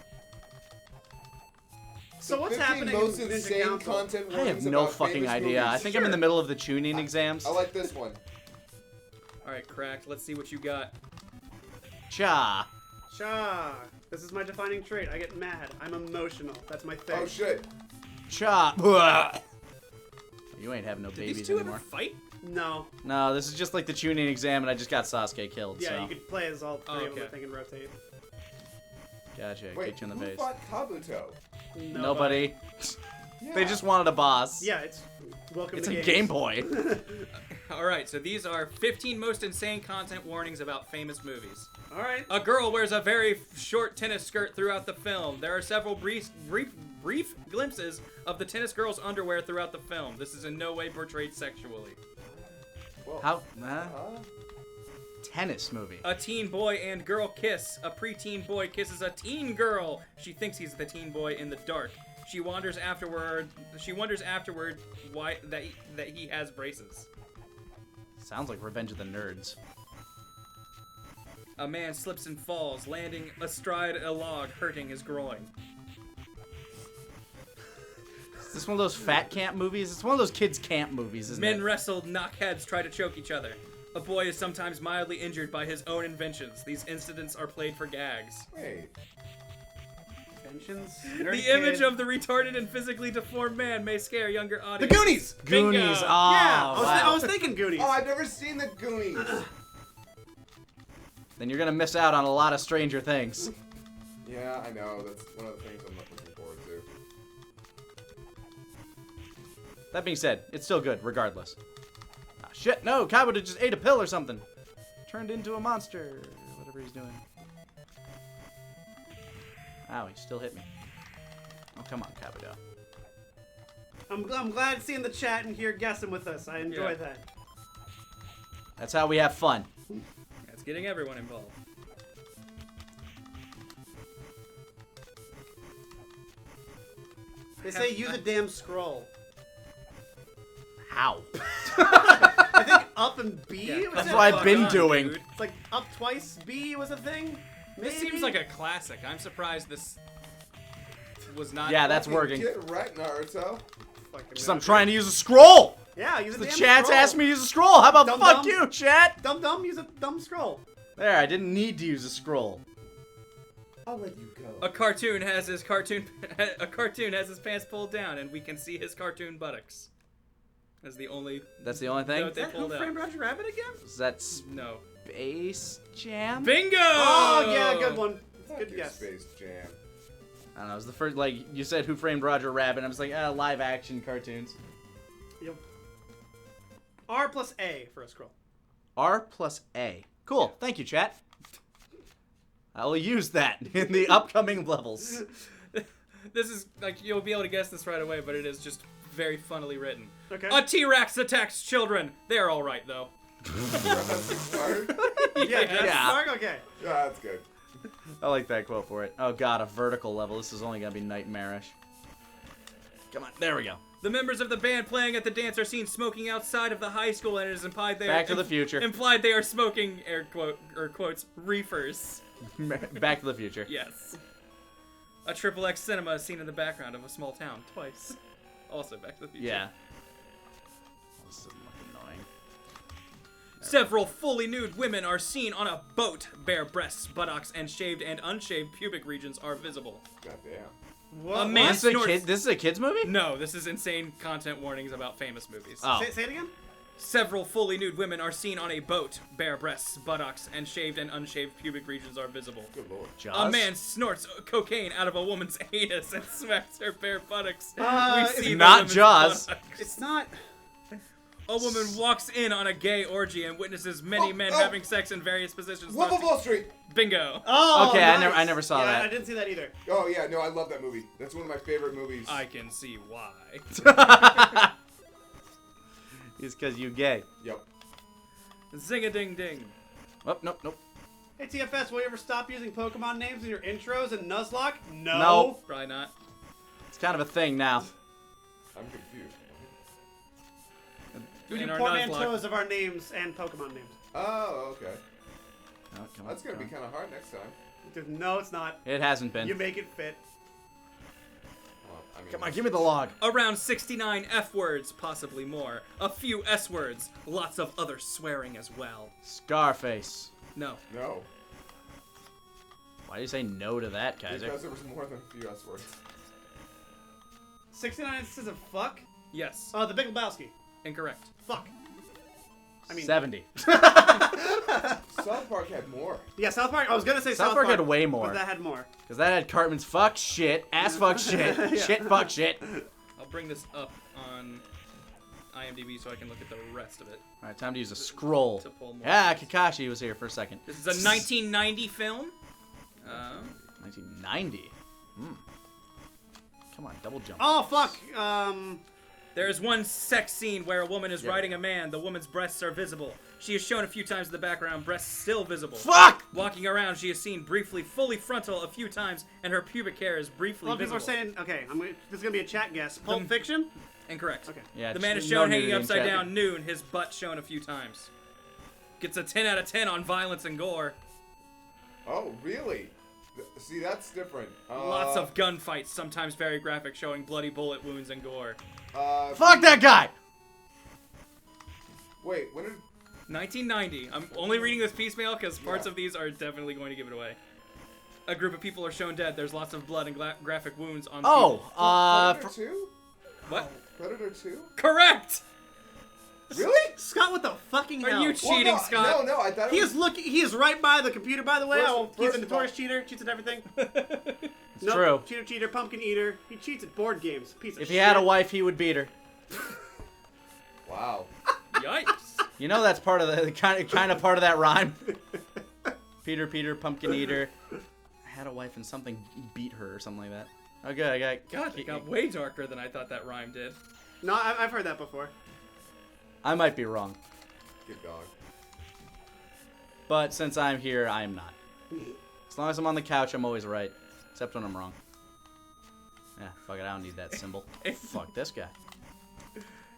So what's 15 happening in most Ninja insane Council? content I have warnings no about fucking famous idea. movies. I think I'm in the middle of the tuning exams. I like this one. All right, Cracked. Let's see what you got. Cha. Cha. This is my defining trait. I get mad. I'm emotional. That's my thing. Oh shit. Cha. Blah. You ain't having no Did babies these two anymore. ever fight? No. No, this is just like the tuning exam, and I just got Sasuke killed. Yeah, so. you could play as all three of them. okay. I think, and rotate. Gotcha. Wait, Kicked you in the who face. fought Kabuto? Nobody. Yeah. They just wanted a boss. Yeah, it's welcome It's to a games. Game Boy. All right, so these are 15 most insane content warnings about famous movies. All right. A girl wears a very short tennis skirt throughout the film. There are several brief glimpses of the tennis girl's underwear throughout the film. This is in no way portrayed sexually. Well, How? Tennis movie. A teen boy and girl kiss. A preteen boy kisses a teen girl. She thinks he's the teen boy in the dark. She wonders afterward why that he has braces. Sounds like Revenge of the Nerds. A man slips and falls, landing astride a log, hurting his groin. Is this one of those fat camp movies? It's one of those kids camp movies, isn't Men it? wrestle, knock heads, try to choke each other. A boy is sometimes mildly injured by his own inventions. These incidents are played for gags. wait. Inventions. The image of the retarded and physically deformed man may scare younger The audiences. Goonies. Bingo. Goonies. Oh, Yeah, I wow. was thinking Goonies. Oh, I've never seen the Goonies. Then you're gonna miss out on a lot of Stranger Things. Yeah, I know. That's one of the things I'm not looking forward to. That being said, it's still good, regardless. Ah, shit, no! Kabuto just ate a pill or something. Turned into a monster. Whatever he's doing. Ow, he still hit me. Oh, come on, Kabuto. I'm glad seeing the chat and here guessing with us. I enjoy Yeah. that. That's how we have fun. That's getting everyone involved. They say use a damn scroll. How? I think up and B. Yeah, was That's it? what I've Fuck been on, doing. dude. It's like up twice B was a thing. This Maybe? seems like a classic. I'm surprised this was not. Yeah, that's Fucking working. Get right, Naruto. Fucking Just I'm no. trying to use a scroll! Yeah, use a The damn chat's scroll. asked me to use a scroll! How about Dum fuck dum. you, chat? Dumb, use a dumb scroll. There, I didn't need to use a scroll. I'll let you go. A cartoon has his pants pulled down, and we can see his cartoon buttocks. That's the only. That's the only thing? note they Who pulled out. Framed Roger Rabbit again? Is that No. Space Jam? Bingo! Oh, yeah, good one. Good Your guess. Space Jam. I don't know. It was the first, like, you said Who Framed Roger Rabbit, and I was like, live action cartoons. Yep. R plus A for a scroll. R plus A. Cool. Thank you, chat. I will use that in the upcoming levels. This is, like, you'll be able to guess this right away, but it is just very funnily written. Okay. A T-Rex attacks children. They're all right, though. Yeah, that's Yeah. Mark? Okay. Yeah, that's good. I like that quote for it. Oh god, a vertical level. This is only gonna be nightmarish. Come on, there we go. The members of the band playing at the dance are seen smoking outside of the high school, and it is implied they Back to the Future. Implied they are smoking quotes reefers. Back to the Future. Yes. A XXX cinema is seen in the background of a small town twice. Also Back to the Future. Yeah. This is fucking annoying. Several fully nude women are seen on a boat. Bare breasts, buttocks, and shaved and unshaved pubic regions are visible. Goddamn. What? A man This is a snorts. kid. This is a kids movie? No, this is insane content warnings about famous movies. Oh. Say it again? Several fully nude women are seen on a boat. Bare breasts, buttocks, and shaved and unshaved pubic regions are visible. Good lord. Jaws? A man snorts cocaine out of a woman's anus and smacks her bare buttocks. It's We see the not woman's Jaws. buttocks. It's not. A woman walks in on a gay orgy and witnesses many men having sex in various positions. Wolf of Wall Street. Bingo. Oh, Okay, nice. I never saw yeah, that. I didn't see that either. Oh yeah, no, I love that movie. That's one of my favorite movies. I can see why. It's because you gay. Yep. Zing-a-ding-ding. Oh, nope, nope. Hey, TFS, will you ever stop using Pokemon names in your intros and Nuzlocke? No. No. Probably not. It's kind of a thing now. I'm confused. We do In our portmanteaus of our names and Pokemon names. Oh, okay. Oh, come on, That's gonna come be on. kind of hard next time. Dude, no, it's not. It hasn't been. You make it fit. Well, I mean, Come on, give me the log. Around 69 F words, possibly more. A few S words. Lots of other swearing as well. Scarface. No. No, Why do you say no to that, Kaiser? because there was more than a few S words. 69 instances of fuck? Yes. Oh, the Big Lebowski. Incorrect. Fuck. I mean, 70. South Park had more. Yeah, South Park. I was gonna say South Park had way more. But that had more. Because that had Cartman's fuck shit, ass fuck shit, shit fuck shit. I'll bring this up on IMDb so I can look at the rest of it. Alright, time to use a scroll. To pull more. Yeah, Kakashi was here for a second. This is a 1990 film. 1990. Come on, double jump. Oh, fuck. There is one sex scene where a woman is riding a man. The woman's breasts are visible. She is shown a few times in the background, breasts still visible. Fuck! Walking around, she is seen briefly, fully frontal a few times, and her pubic hair is A briefly lot of people visible. are saying, okay, this is gonna be a chat guess. Pulp Fiction? Incorrect. Okay. Yeah, The man is no shown nudity hanging in upside chat. down, nude, his butt shown a few times. Gets a 10 out of 10 on violence and gore. Oh, really? See, that's different. Lots of gunfights, sometimes very graphic, showing bloody bullet wounds and gore. Fuck that guy! Wait, when did? 1990. I'm only reading this piecemeal because parts of these are definitely going to give it away. A group of people are shown dead. There's lots of blood and graphic wounds on people. Predator 2? What? Predator 2? Correct! Really? Scott, what the fucking hell? Are you cheating, no, Scott? No, I thought it He was... is looking. He is right by the computer, by the way. He's a first notorious of all- cheater. Cheats at everything. It's true. Cheater, pumpkin eater. He cheats at board games. Piece of If shit. he had a wife, he would beat her. Wow. Yikes. You know that's part of the kind of part of that rhyme. Peter, pumpkin eater. I had a wife and something beat her or something like that. Oh, good. I got. God, it got way darker than I thought that rhyme did. No, I've heard that before. I might be wrong, Good dog. but since I'm here, I'm not. As long as I'm on the couch, I'm always right, except when I'm wrong. Yeah, fuck it. I don't need that symbol. Fuck this guy.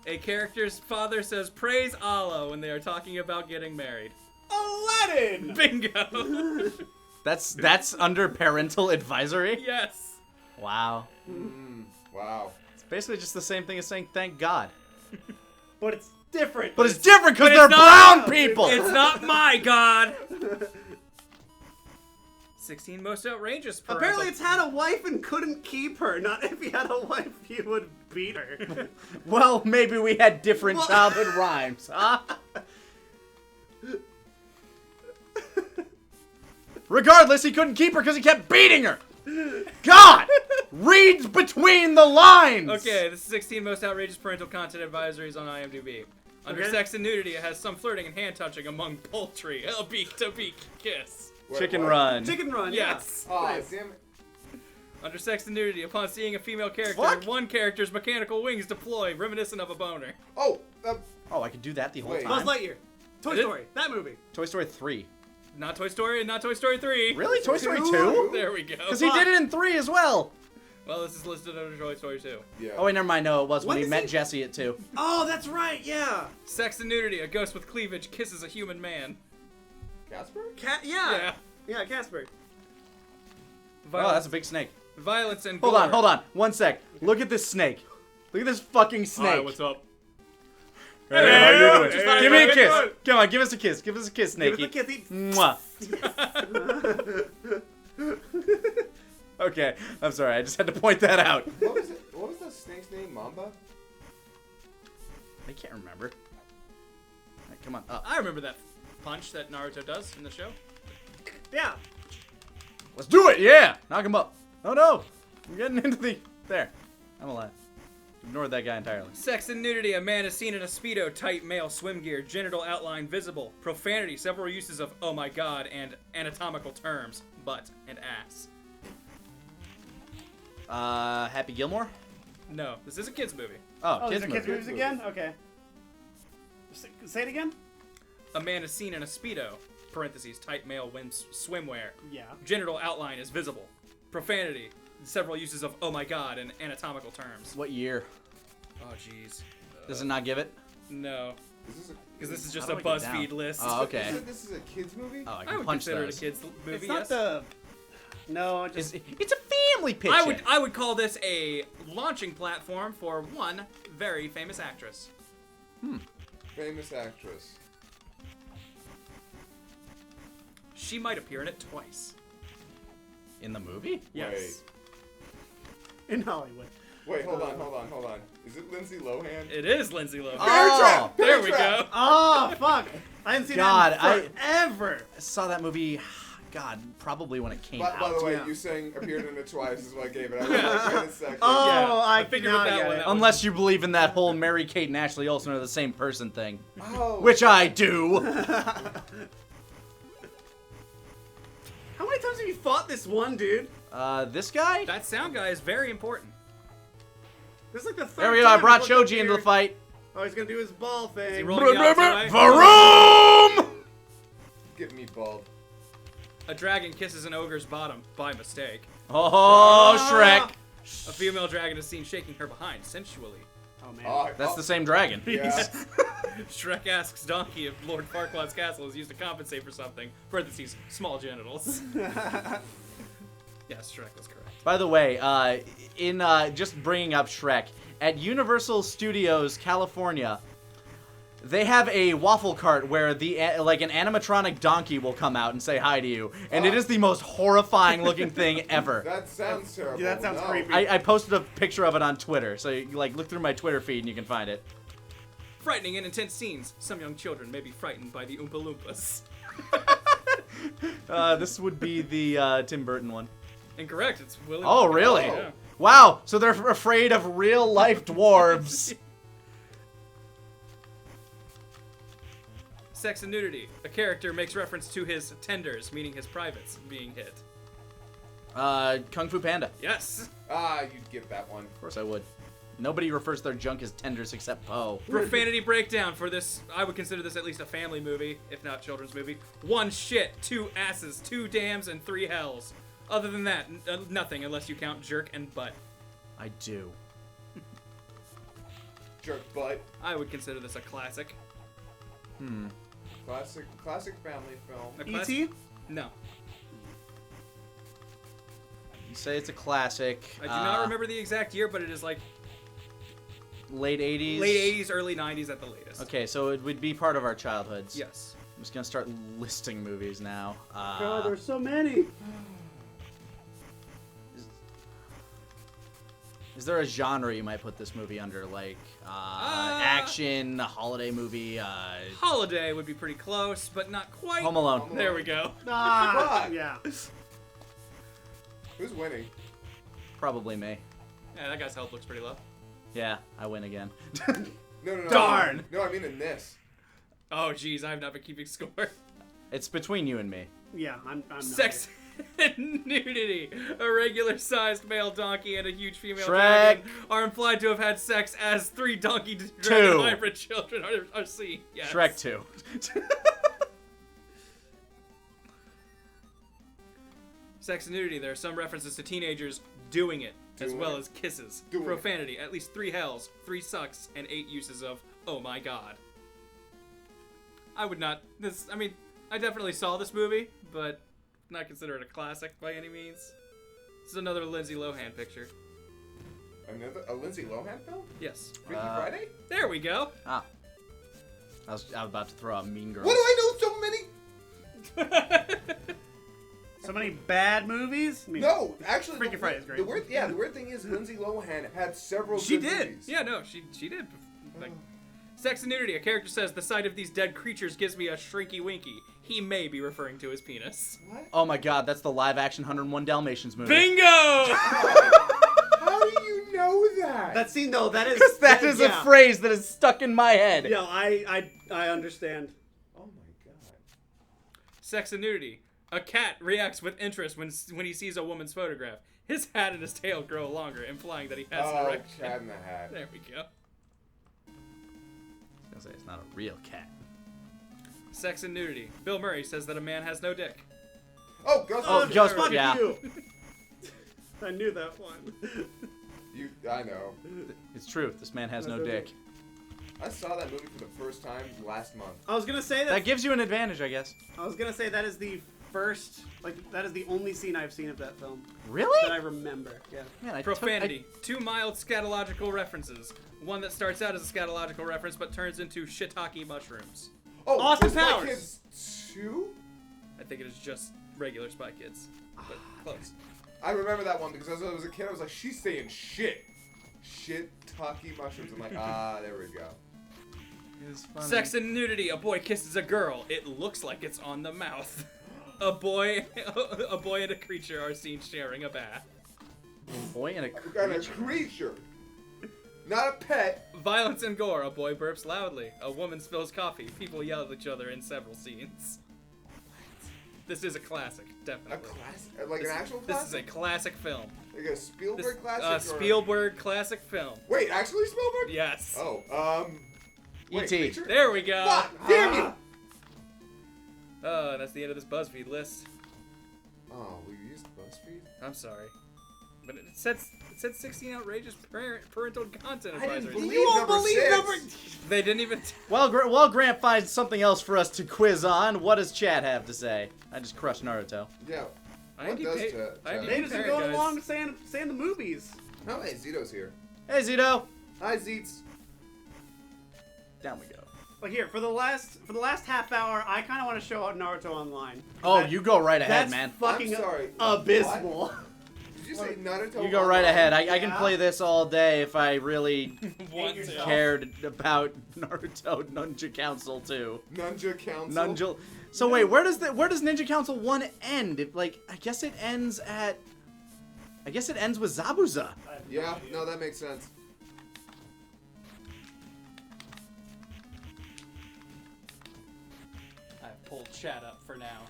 A character's father says, "Praise Allah," when they are talking about getting married. Aladdin! Bingo! That's under parental advisory. Yes. Wow. Wow. It's basically just the same thing as saying thank God. But it's different. But it's different because but they're it's not- brown people. It's not my God. 16 most outrageous parental... Apparently, it's had a wife and couldn't keep her. Not if he had a wife, he would beat her. Well, maybe we had different childhood rhymes, huh? Regardless, he couldn't keep her because he kept beating her. God! Read between the lines! Okay, the 16 most outrageous parental content advisories on IMDb. Under sex and nudity, it has some flirting and hand touching among poultry. A beak-to-beak kiss. Chicken Run. Chicken Run, Yes. Oh, Nice. damn it. Under sex and nudity, upon seeing a female character, Fuck. one character's mechanical wings deploy, reminiscent of a boner. Oh, Oh, I could do that the whole Wait. Buzz time. Lightyear. Toy Is it? Story. That movie. Toy Story 3. Not Toy Story and not Toy Story 3. Really? Toy Story 2? Two? There we go. Because he did it in 3 as well. Well, this is listed under Toy Story 2. yeah. Oh, wait, never mind. No, it was when What he is met he- Jessie at 2. Oh, that's right. Yeah. Sex and nudity, a ghost with cleavage kisses a human man. Casper? Yeah. Yeah, Casper. Oh, that's a big snake. Violence and Hold gore. on, hold on. 1 sec. Look at this snake. Look at this fucking snake. Hi, what's up? Hey, how you doing? Just thought Give me I'd a kiss. do it. Come on, give us a kiss. Give us a kiss, Give Snakey. us a kiss. Mwah. Okay, I'm sorry. I just had to point that out. What was it? What was the snake's name? Mamba? I can't remember. All right, come on up. I remember that punch that Naruto does in the show. Yeah. Let's do it. Yeah, knock him up. Oh no, we're getting into the. There, I'm alive. Ignored that guy entirely. Sex and nudity, a man is seen in a Speedo, tight male swim gear, genital outline visible. Profanity, several uses of oh my god, and anatomical terms, butt and ass. Happy Gilmore. No, this is a kid's movie. Oh, Oh, these kids are movie. kids movies again? Okay. Say it again? A man is seen in a Speedo, parentheses, tight male swimwear. Yeah. Genital outline is visible. Profanity, several uses of oh my god, and anatomical terms. What year? Oh jeez. Does it not give it? No, Is this a, because this is How just do a I get down? BuzzFeed list. Oh, okay. You said this is a kids movie? Oh, I I can would punch consider those. it a kid's movie. It's not yes. the. No, it just. It's a family picture. I would call this a launching platform for one very famous actress. Famous actress. She might appear in it twice. In the movie? Yes. In Hollywood. Wait, hold on. Is it Lindsay Lohan? It is Lindsay Lohan. Oh, There we go. Oh, fuck. I haven't seen God, that in forever. I saw that movie. God, probably when it came By out. the way, yeah. you saying appeared in it twice is what I gave it. I was like, wait a second. Oh, Yeah, I I figured now with that I get one, it. that one- Unless you believe in that whole Mary Kate and Ashley Olsen are the same person thing, Oh. which I do. How many times have you fought this one, dude? This guy? That sound guy is very important. This is like the third There we go. I time brought I've looked up Shoji into here. the fight. Oh, he's gonna do his ball thing. he rolling the opposite way? Varoom! Get me bald. A dragon kisses an ogre's bottom by mistake. Oh, Shrek. A female dragon is seen shaking her behind sensually. Oh man. Oh, That's the same dragon. Yeah. Shrek asks Donkey if Lord Farquaad's castle is used to compensate for something. Parentheses, small genitals. Yes, Shrek was correct. By the way, in just bringing up Shrek, at Universal Studios California, they have a waffle cart where like an animatronic donkey will come out and say hi to you, and it is the most horrifying looking thing ever. That sounds terrible. Yeah, that sounds No. creepy. I posted a picture of it on Twitter, so you, like look through my Twitter feed and you can find it. Frightening and intense scenes. Some young children may be frightened by the Oompa Loompas. This would be the Tim Burton one. Incorrect. It's Willy Oh, Wonka. really? Yeah. Wow, so they're afraid of real life dwarves. Sex and nudity. A character makes reference to his tenders, meaning his privates, being hit. Kung Fu Panda. Yes. Ah, you'd get that one. Of course I would. Nobody refers to their junk as tenders except Poe. Profanity breakdown for this. I would consider this at least a family movie, if not children's movie. 1 shit, 2 asses, 2 dams, and 3 hells. Other than that, nothing unless you count jerk and butt. I do. Jerk butt. I would consider this a classic. Classic family film. A class- E.T.? No. You say it's a classic. I do not remember the exact year, but it is like Late 80s? late 80s, early 90s at the latest. Okay, so it would be part of our childhoods. Yes. I'm just gonna start listing movies now. God, there's so many. Is there a genre you might put this movie under, like action, a holiday movie? Holiday would be pretty close, but not quite. Home Alone. There we go. Yeah. Who's winning? Probably me. Yeah, that guy's health looks pretty low. Yeah, I win again. No. Darn! No, I mean in this. Oh, geez, I've not been keeping score. It's between you and me. Yeah, I'm not. Sex and nudity. A regular-sized male donkey and a huge female Shrek. dragon are implied to have had sex as 3 donkey dragon hybrid children are seen. Yes. Shrek 2. Sex and nudity. There are some references to teenagers doing it, as well as kisses. Doing it. Profanity. At least 3 hells, 3 sucks, and 8 uses of "oh my god." I would not. I mean, I definitely saw this movie, but not consider it a classic by any means. This is another Lindsay Lohan picture. A Lindsay Lohan film? Yes. Freaky Friday? There we go. Ah. I was about to throw out Mean Girls. What do I know so many? So many bad movies? I mean, No, actually, Freaky Friday is great. The weird thing is Lindsay Lohan had several. She good did. movies. Yeah, no, she did. Like, sex and nudity. A character says, "The sight of these dead creatures gives me a shrinky winky." He may be referring to his penis. What? Oh my god, that's the live-action 101 Dalmatians movie. Bingo! How do you know that? that scene though, that is Because that is a phrase that is stuck in my head. Yeah, I understand. Oh my god. Sex and nudity. A cat reacts with interest when he sees a woman's photograph. His hat and his tail grow longer, implying that he has an erection. Cat in the Hat. There we go. I was gonna say it's not a real cat. Sex and nudity. Bill Murray says that a man has no dick. Oh, Ghostbusters. Oh, Ghostbusters. Fuck Yeah. you. I knew that one. I know. It's true. This man has no dick. I saw that movie for the first time last month. I was gonna say That gives you an advantage, I guess. I was gonna say that is the first, that is the only scene I've seen of that film Really? that I remember. Yeah. Man, I Profanity. 2 mild scatological references. One that starts out as a scatological reference but turns into shiitake mushrooms. Oh, Austin was Spy Powers. Kids 2? I think it is just regular Spy Kids, but close. I remember that one because as I was a kid, I was like, she's saying shit. Shit-taki mushrooms. I'm like, there we go. Sex and nudity. A boy kisses a girl. It looks like it's on the mouth. A boy and a creature are seen sharing a bath. Boy and a And a creature. Not a pet. Violence and gore. A boy burps loudly. A woman spills coffee. People yell at each other in several scenes. This is a classic, A definitely. classic? Like an actual This is classic? a classic film. Like a Spielberg This, classic? or- Spielberg classic film. Wait, actually Spielberg? Yes. Oh, wait, E.T.. creature? There we go. Fuck, damn you! Oh, that's the end of this BuzzFeed list. Oh, we used BuzzFeed? I'm sorry. But it said 16 outrageous parental content I didn't advisories. believe You won't number believe 6. They didn't even. While Grant finds something else for us to quiz on, what does Chad have to say? I just crushed Naruto. Yeah. I What does IMDb Chad- They IMDb just parent go guys. along saying the movies. Oh, hey, Zito's here. Hey, Zito. Hi, Zeets. Down we go. Like here for the last half hour, I kind of want to show out Naruto Online. Oh, That- you go right ahead, That's man. fucking I'm sorry. abysmal. Did you say Naruto? You go right ahead. I can Yeah. play this all day if I really Want to. yourself. cared about Naruto Ninja Council 2. Ninja Council. Ninja. So wait, where does Ninja Council 1 end? I guess it ends with Zabuza. Yeah, no, that makes sense. I pulled chat up for now.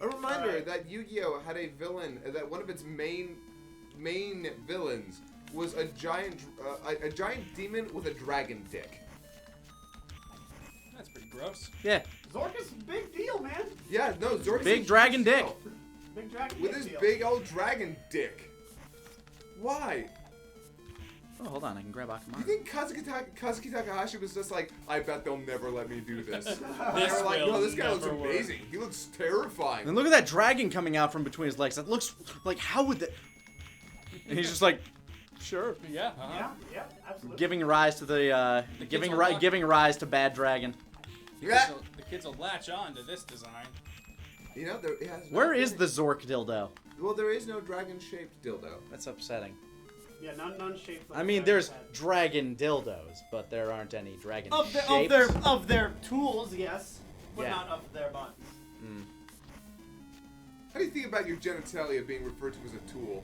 A reminder that Yu-Gi-Oh had a villain that one of its main villains was a giant demon with a dragon dick. That's pretty gross. Yeah, Zork is a big deal, man. Yeah, no, Zork is a big huge dragon dick. deal. Big dragon. With big his deal. big old dragon dick. Why? Oh, hold on, I can grab You Akamai. think Kazuki Takahashi was just like, I bet they'll never let me do this. They This were like, will no, this guy looks never work." amazing. He looks terrifying. And look at that dragon coming out from between his legs. That looks like, how would that? And he's just like, sure. Yeah. Yeah, absolutely. Giving rise to the giving rise to bad dragon. Yeah. The kids will latch on to this design. You know, Where is the Zork dildo? Well, there is no dragon-shaped dildo. That's upsetting. Yeah, none shaped like I mean, a there's head. dragon dildos, but there aren't any dragon Of shapes. their tools, yes, but Yeah. not of their bodies. How do you think about your genitalia being referred to as a tool?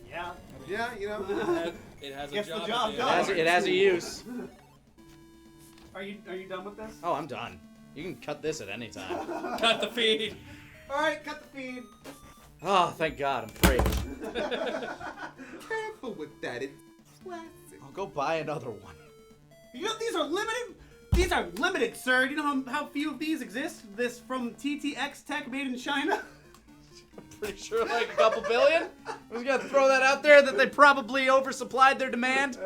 Yeah. Yeah, you know. It has a Gets the job. job at the done. end. It has a use. Are you done with this? Oh, I'm done. You can cut this at any time. Cut the feed. All right, cut the feed. Oh, thank God, I'm free. Careful with that. It's plastic. I'll go buy another one. You know these are limited. These are limited, sir. You know how few of these exist? This from TTX Tech, made in China. Pretty sure like a couple billion. I was gonna throw that out there that they probably oversupplied their demand.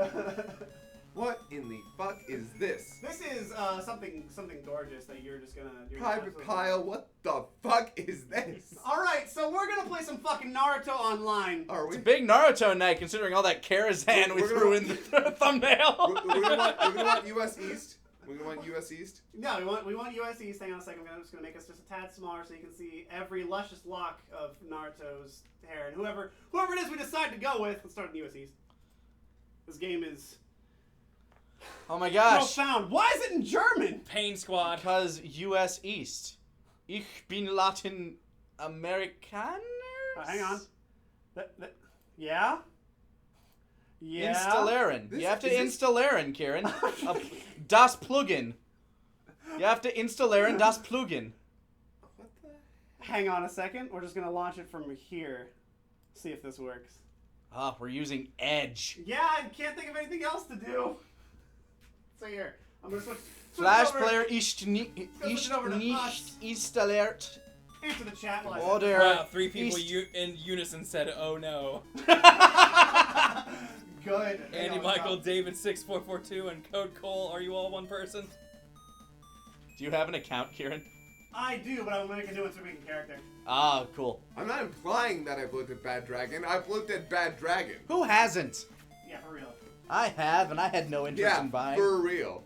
What in the fuck is this? This is something gorgeous that you're just gonna. Private Pile, what the fuck is this? All right, so we're gonna play some fucking Naruto online. Are we? Big Naruto night, considering all that Karazhan we We're threw gonna- in the thumbnail. We're gonna want US East. We're gonna want US East. No, we want US East. Hang on a second. I'm just gonna make us just a tad smaller so you can see every luscious lock of Naruto's hair. And whoever it is we decide to go with, let's start in US East. This game is Oh my gosh. profound. Why is it in German? Pain Squad. Because US East. Ich bin Latin Amerikaner? Hang on. Yeah? Yeah? Installieren. This- You have to is this- installieren, Kieran. Das Plugin. You have to installieren das Plugin. What the? Hang on a second. We're just gonna launch it from here. See if this works. Ah, we're using Edge. Yeah, I can't think of anything else to do. So here, I'm gonna switch Flash over player ist switch it over to nicht us. installiert. Answer the chat while I Order. Wow, 3 people ist- in unison said, "Oh no." Good. Andy, Hang on, Michael, stop. David, 6442, and Code Cole. Are you all one person? Do you have an account, Kieran? I do, but I'm gonna make a new one so we can character. Ah, cool. I'm not implying that I've looked at Bad Dragon. I've looked at Bad Dragon. Who hasn't? Yeah, for real. I have, and I had no interest Yeah, in buying. for real.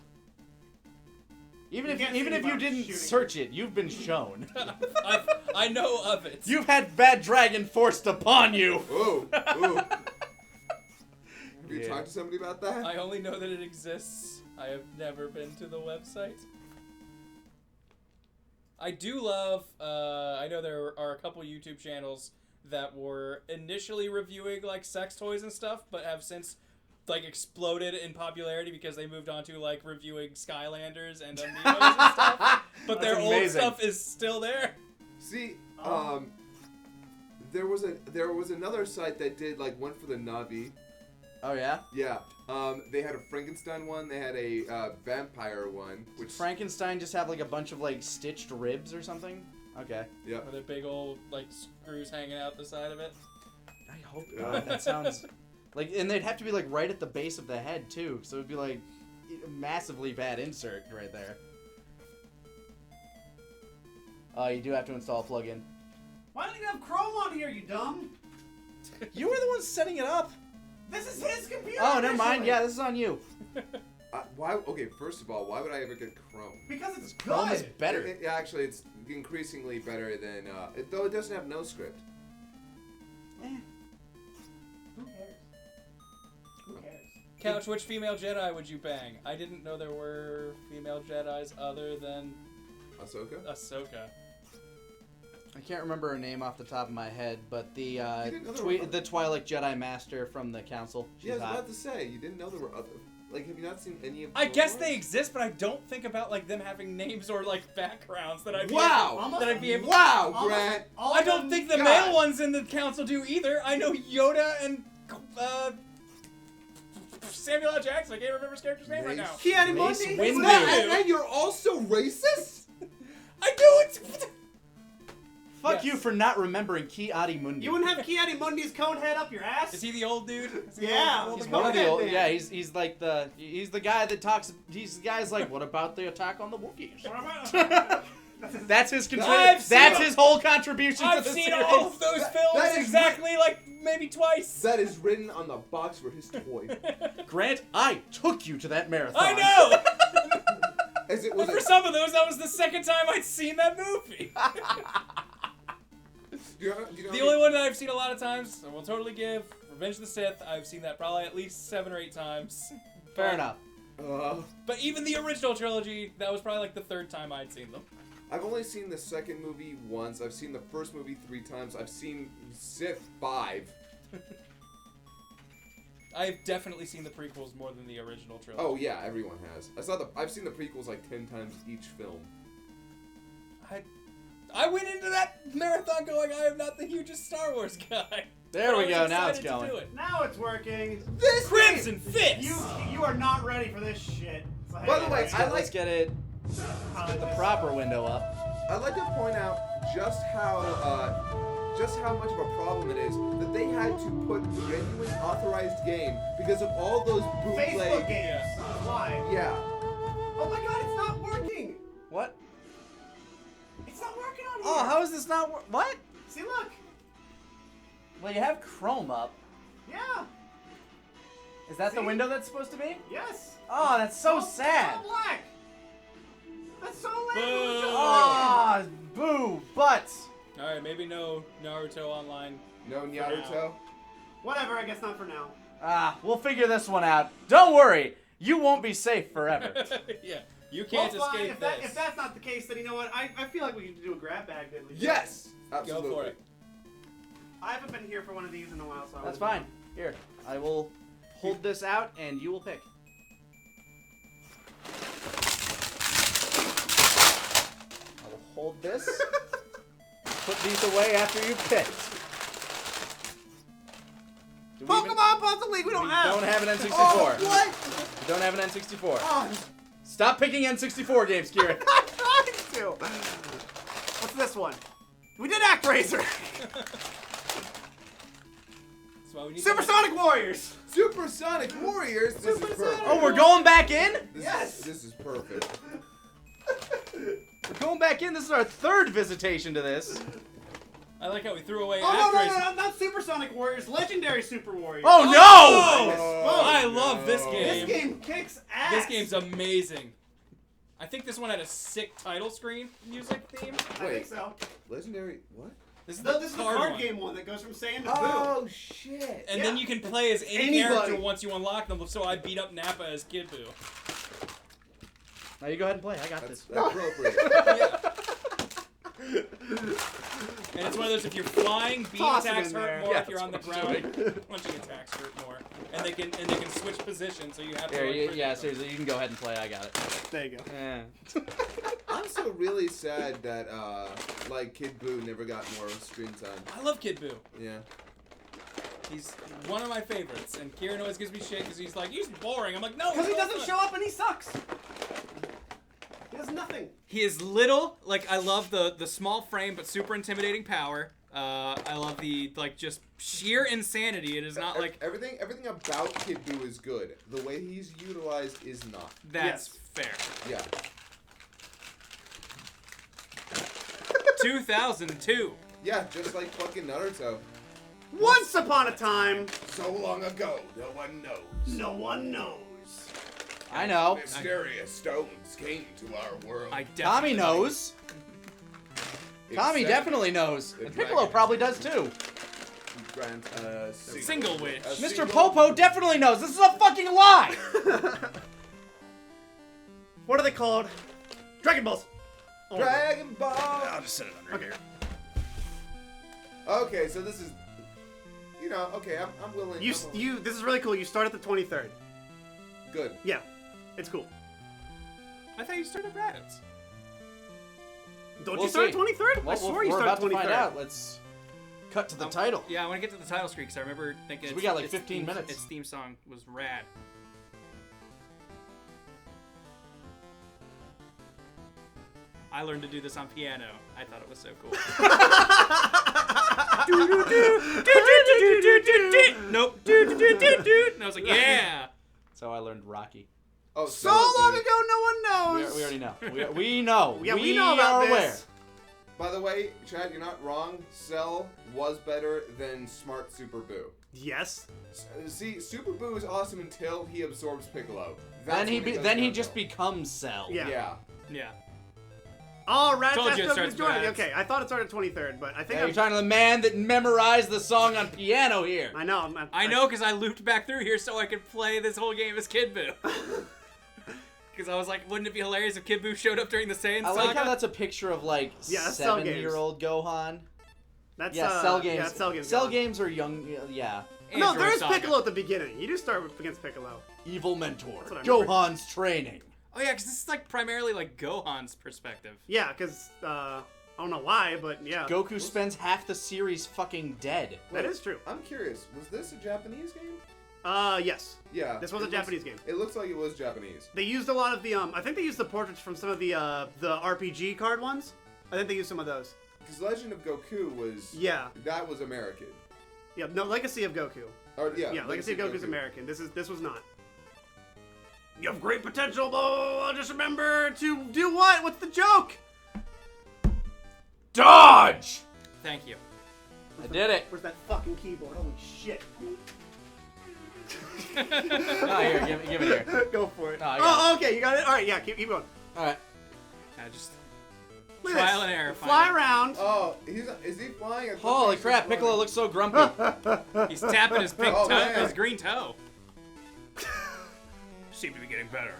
Even You if can't even see if you without didn't shooting. search it, you've been shown. I know of it. You've had Bad Dragon forced upon you. Ooh, ooh. Have you Yeah. talked to somebody about that? I only know that it exists. I have never been to the website. I do love, I know there are a couple YouTube channels that were initially reviewing, like, sex toys and stuff, but have since, like, exploded in popularity because they moved on to, like, reviewing Skylanders and Amiibos and stuff. But their That's old amazing. stuff is still there. See, there was another site that did like one for the Navi. Oh yeah. Yeah. They had a Frankenstein one. They had a vampire one. Which Frankenstein just have like a bunch of like stitched ribs or something. Okay. yeah. With their big old, like, screws hanging out the side of it. I hope not. That sounds like, and they'd have to be like right at the base of the head too, so it'd be like a massively bad insert right there. You do have to install a plugin. Why don't you have Chrome on here, you dumb? You were the one setting it up. This is his computer. Oh, never mind. initially. Yeah, this is on you. Why? Okay, first of all, why would I ever get Chrome? Because it's good. Chrome is better. Actually, it's increasingly better than. Though it doesn't have no script. Who cares? Who cares? Couch, which female Jedi would you bang? I didn't know there were female Jedis other than Ahsoka. Ahsoka. I can't remember her name off the top of my head, but the didn't know there were the Twilight Jedi Master from the Council. She's Yeah, I was hot. about to say you didn't know there were other. Like, have you not seen any of? I Clone guess Wars? they exist, but I don't think about like them having names or like backgrounds that I'd be Wow! able, that I'd be able. Wow, Almost Grant. all I of don't them- think the God. male ones in the council do either. I know Yoda and Samuel L. Jackson. I can't remember his character's name right now. Kiadi Mace Mundi. Windu. And you're also racist. I do it. Fuck Yes. you for not remembering Ki Adi Mundi. You wouldn't have Kiadi Mundi's cone head up your ass? Is he the old dude? Is he Yeah, the old he's One of the Conehead old, Man. yeah, he's like he's the guy that talks. He's the guy's like, what about the attack on the Wookiees? That's his I've seen That's it. his whole contribution I've to the seen series. all of those films That is exactly like maybe twice. That is written on the box for his toy. Grant, I took you to that marathon. I know. As it was. For some of those, that was the second time I'd seen that movie. Do you know The only one that I've seen a lot of times, I will totally give Revenge of the Sith, I've seen that probably at least 7 or 8 times. Fair enough. But even the original trilogy, that was probably like the 3rd time I'd seen them. I've only seen the second movie once. I've seen the first movie 3 times. I've seen Sith 5. I've definitely seen the prequels more than the original trilogy. Oh yeah, everyone has. I've seen the prequels like 10 times each film. I went into that marathon going, I am not the hugest Star Wars guy. There we I was go. Now it's excited to going. do it. Now it's working. This Crimson Fist! You are not ready for this shit. So By the way, Let's get it. Let's get the proper window up. I'd like to point out just how much of a problem it is that they had to put genuine authorized game because of all those bootleg. Facebook games. Why? Yeah. Oh my god, it's not working. What? It's not working on here. Oh, how is this not what? See, look. Well, you have Chrome up. Yeah. Is that the See? window that's supposed to be? Yes. Oh, that's so It's sad. all black. That's so lame. Boo. Ah, boo, butts. Alright, maybe no Naruto Online. No Naruto. Whatever, I guess not for now. Ah, we'll figure this one out. Don't worry, you won't be safe forever. Yeah, you can't Well, fine. escape If this. that's not the case, then you know what? I feel like we need to do a grab bag then. Yes. Absolutely. Go for it. I haven't been here for one of these in a while, so I That's was- fine. Here, I will hold this out and you will pick. I will hold this. Put these away after you picked. Do we even- Pokemon Puzzle League, we don't have. Don't have an N64. Oh, what? We don't have an N64. Oh, Stop picking N64 games, Kieran. I'm trying to. What's this one? We did ActRaiser. That's why we need Supersonic Warriors. Supersonic Warriors. This is perfect. Oh, we're going back in? This is perfect. We're going back in. This is our 3rd visitation to this. I like how we threw away Oh, ActRaiser. no, not Supersonic Warriors. Legendary Super Warriors. Oh, no! Oh, I love this game. This game kicks ass. This game's amazing. I think this one had a sick title screen music theme. I think so. Legendary. What? This is This is the card one. game one that goes from Saiyan to Boo. Oh shit. And then you can play as any Anybody. character once you unlock them. So I beat up Nappa as Kid Boo. Now you go ahead and play. I got That's this. appropriate. And it's one of those, if you're flying, beam Toss it attacks in hurt there. more. Yeah, if you're on the that's what I'm ground, punching attacks hurt more. And they can switch positions, so you have to. Here, like, yeah, seriously, you can go ahead and play. I got it. There you go. Yeah. I'm so really sad that like Kid Boo never got more screen time. I love Kid Boo. Yeah. He's one of my favorites, and Kieran always gives me shit because he's like, he's boring. I'm like, no, Because he he's doesn't fun. show up and he sucks. He does nothing. He is little. Like, I love the small frame but super intimidating power. I love the just sheer insanity. It is not like everything about Kid Boo is good. The way he's utilized is not. that's fair. Yeah. 2002. Yeah, just like fucking Naruto. Once upon a time, So long ago, no one knows. no one knows. I know. Mysterious stones came to our world. I Tommy definitely knows. Tommy Except definitely knows. the And Piccolo dragon. probably does too. Grant Single wish. Mr. Popo definitely knows. This is a fucking lie. What are they called? Dragon Balls. Oh, Dragon Ball. I'll just sit it under Okay. here. Okay, so this is, okay, I'm willing. I'm willing. This is really cool. You start at the 23rd. Good. Yeah, it's cool. I thought you started Raditz. Don't We'll you start see. at 23rd? I swore you we're started about to 23rd. find out. Let's cut to the title. Yeah, I want to get to the title screen because I remember thinking So we got like its 15 theme- minutes. Its theme song was rad. I learned to do this on piano. I thought it was so cool. Nope. And I was like, yeah. That's how I learned Rocky. Oh, So long ago, no one knows. We already know. We know. Yeah, we know about are this. aware. By the way, Chad, you're not wrong. Cell was better than Smart Super Boo. Yes. See, Super Boo is awesome until he absorbs Piccolo. Then That's he when it goes then he downhill. just becomes Cell. Yeah. Yeah. Yeah. Oh, Rat Told Fest you it Goku's starts joining. with rats. Okay, I thought it started 23rd, but I think You're talking to the man that memorized the song on piano here. I know. I know because I looped back through here so I could play this whole game as Kid Buu. Because I was like, wouldn't it be hilarious if Kid Buu showed up during the Saiyan I Saga? like how that's a picture of like that's Cell Games. 7-year-old Gohan. That's Cell games. Yeah, Cell Games. Cell Gohan. games are young. Yeah. No, Android there is Saga. Piccolo at the beginning. You do start against Piccolo. Evil mentor. what I remember. Gohan's training. Oh yeah, because this is like primarily like Gohan's perspective. Yeah, because I don't know why, but yeah. Goku spends half the series fucking dead. That is true. I'm curious. Was this a Japanese game? Yes. Yeah. This was a Japanese game. It looks like it was Japanese. They used a lot of the I think they used the portraits from some of the RPG card ones. I think they used some of those. Because Legend of Goku was. Yeah. That was American. Yeah. No, Legacy of Goku. Or, yeah. Yeah, Legacy of Goku's American. This was not. You have great potential, though. Just remember to do what? What's the joke? Dodge! Thank you. I did it. Where's that fucking keyboard? Holy shit. Oh, here, give it here. Go for it. No, I got Oh, okay, you got it. All right, yeah, keep going. All right. Just Look at trial this. and error. Fly find around. Oh, is he flying? I thought Holy he was crap! just Piccolo flying. looks so grumpy. it. He's tapping his pink Oh, toe, man. his green toe. Seem to be getting better.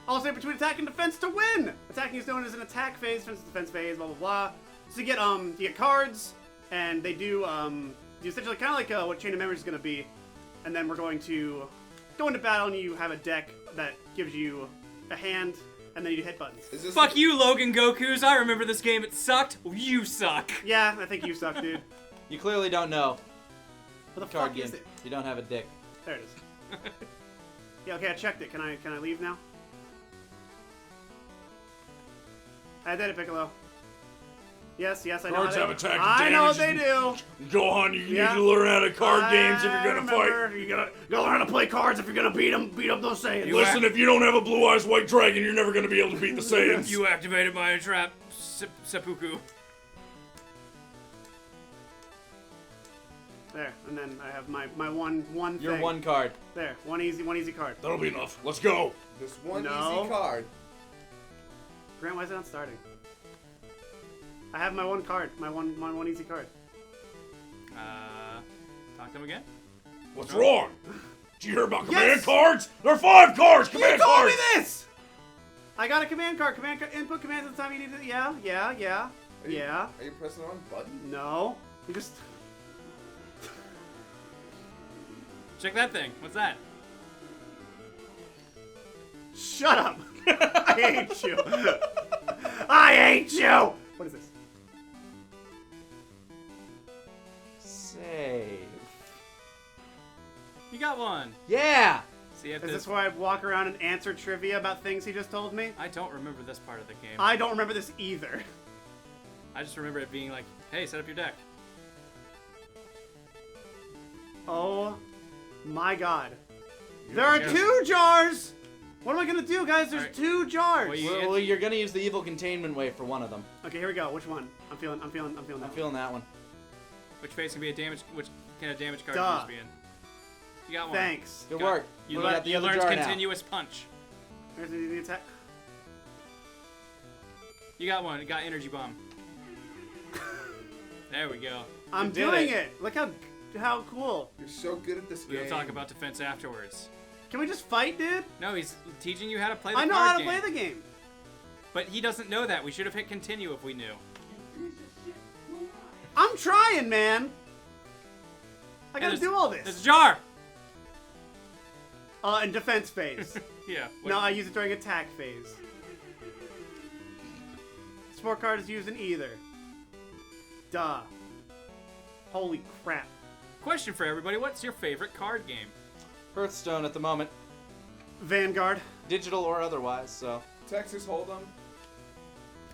Also, between attack and defense to win. Attacking is known as an attack phase, defense phase, blah blah blah. So you get cards, and they do essentially kind of like what Chain of Memories is going to be, and then we're going to go into battle, and you have a deck that gives you a hand, and then you hit buttons. Is this Fuck you, Logan Gokus. I remember this game. It sucked. You suck. Yeah, I think you suck, dude. You clearly don't know. What the Card fuck game. is it? You don't have a dick. There it is. Yeah, okay, I checked it. Can I leave now? I did it, Piccolo. Yes, I know. Cards how have they, attack I know what they damage. do. Gohan, you Yeah. need to learn how to card games if you're gonna fight. Remember, you gotta learn how to play cards if you're gonna beat up those Saiyans. Listen, if you don't have a blue eyes white dragon, you're never gonna be able to beat the Saiyans. You activated my trap, seppuku. There, and then I have my one Your thing. one card. There, one easy card. That'll be enough. Let's go. this one No. easy card? Grant, why is it not starting? I have my one card, my one easy card. Talk to him again. What's wrong? Did you hear about command Yes! cards? There are 5 cards. You Command told cards. me this. I got a command card. Input commands at the time you need it. Yeah. Are you pressing the wrong button? No. You just. Check that thing. What's that? Shut up! I hate you. I hate you. What is this? Save. You got one. Yeah. See if Is this. this where I walk around and answer trivia about things he just told me? I don't remember this part of the game. I don't remember this either. I just remember it being like, hey, set up your deck. Oh my god. You're There are gonna- 2 jars! What am I gonna do, guys? There's Alright. 2 jars! Well, you- Well, you're gonna use the evil containment wave for one of them. Okay, here we go. Which one? I'm feeling that. I'm feeling that one. Which phase can be a damage? Which can a damage card Duh. use be in? You got one. Thanks. Good Got- work. You, What learned, about the you other learned jar now? continuous punch. There's the attack. You got one. You got energy bomb. There we go. I'm did doing it. it. Look how cool. You're so good at this We'll game. talk about defense afterwards. Can we just fight, dude? No, he's teaching you how to play the I know card how to game. play the game. But he doesn't know that. We should have hit continue if we knew. I'm trying, man. I gotta There's- do all There's a this. jar! In defense phase. Yeah. No, I use it during attack phase. Sport card is used in either. Duh. Holy crap. Question for everybody. What's your favorite card game? Hearthstone at the moment, Vanguard. digital or otherwise. So Texas Hold'em.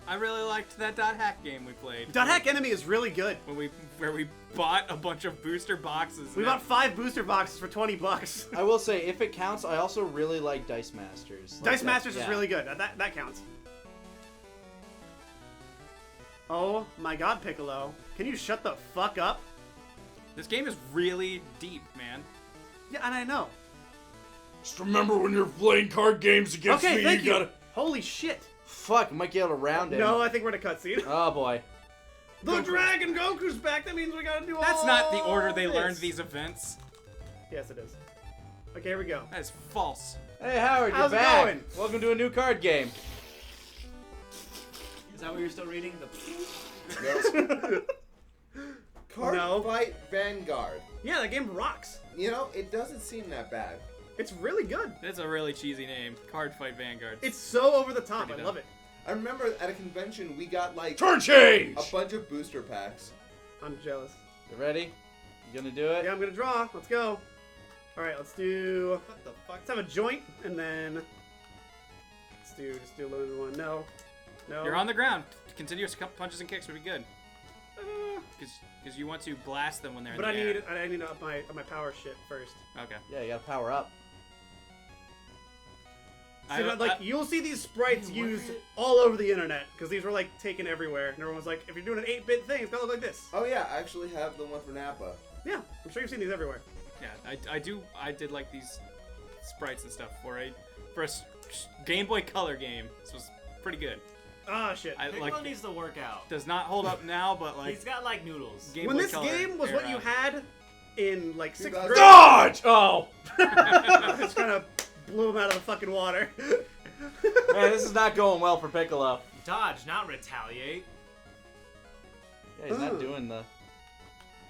I really liked that dot hack game we played. Dot Hack Enemy is really good. Where we bought a bunch of booster boxes. We and bought 5 booster boxes for $20. I will say, if it counts, I also really like Dice Masters. Like Dice that- Masters yeah. is really good. That counts. Oh my god, Piccolo. Can you shut the fuck up? This game is really deep, man. Yeah, and I know. Just remember when you're playing card games against Okay, me, thank you you. gotta. Holy shit. Fuck, might get able to round him. No, I think we're in a cutscene. Oh boy. The Dragon Goku's back. That means we gotta do all That's not the order they this. learned these events. Yes, it is. Okay, here we go. That is false. Hey Howard, How's it you're back. going? Welcome to a new card game. Is that what you're still reading? Card No. Fight Vanguard. Yeah, that game rocks. You know, it doesn't seem that bad. It's really good. That's a really cheesy name. Card Fight Vanguard. It's so over the top. Pretty I love it. I remember at a convention we got like Turn change! a bunch of booster packs. I'm jealous. You ready? You gonna do it? Yeah, I'm gonna draw. Let's go. All right, let's do. What the fuck? Let's have a joint, and then just do a limited one. No. You're on the ground. Continuous punches and kicks would be good. Because you want to blast them when they're But in the air. I need to up my power shit first. Okay. Yeah, you gotta power up. So, you'll see these sprites used all over the internet because these were like taken everywhere, and everyone was like, if you're doing an 8-bit thing, it's gotta look like this. Oh yeah, I actually have the one for Nappa. Yeah, I'm sure you've seen these everywhere. Yeah, I did like these sprites and stuff for a Game Boy Color game. This was pretty good. Ah, shit. I Piccolo like. needs to work out. Does not hold up now, but like He's got like noodles. Game when Boy this Color game was what era. you had in like 6th 2000. grade, Dodge! Oh! just kind of blew him out of the fucking water. Man, this is not going well for Piccolo. Dodge, not retaliate. Yeah, he's not Ooh. doing the.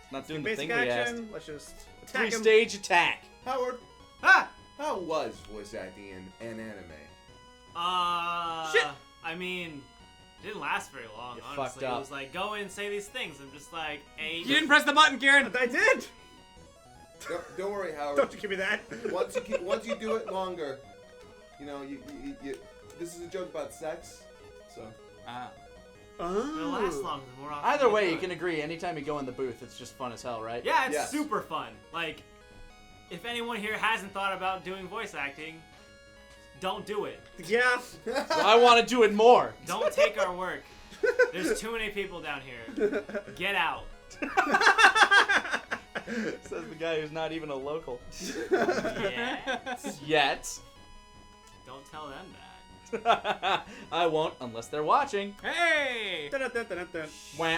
He's not doing the Basic thing we asked. action. Let's just attack him. 3-stage attack. Howard, Ah! how was voice acting in an anime? Shit! I mean, it didn't last very long, You honestly. fucked It up. was like, go in and say these things. I'm just like, You didn't press the button, Kieran. I did. Don't worry, Howard. Don't you give me that. once you do it longer, you know, you this is a joke about sex, so. It'll last Oh. longer the more often Either way, do you it. can agree. Anytime you go in the booth, it's just fun as hell, right? Yeah, it's Yes. super fun. Like, if anyone here hasn't thought about doing voice acting, don't do it. Yeah. Well, I want to do it more. Don't take our work. There's too many people down here. Get out. Says the guy who's not even a local. Yeah. Yet. Don't tell them that. I won't unless they're watching. Hey! Dun-dun-dun-dun-dun. Wah.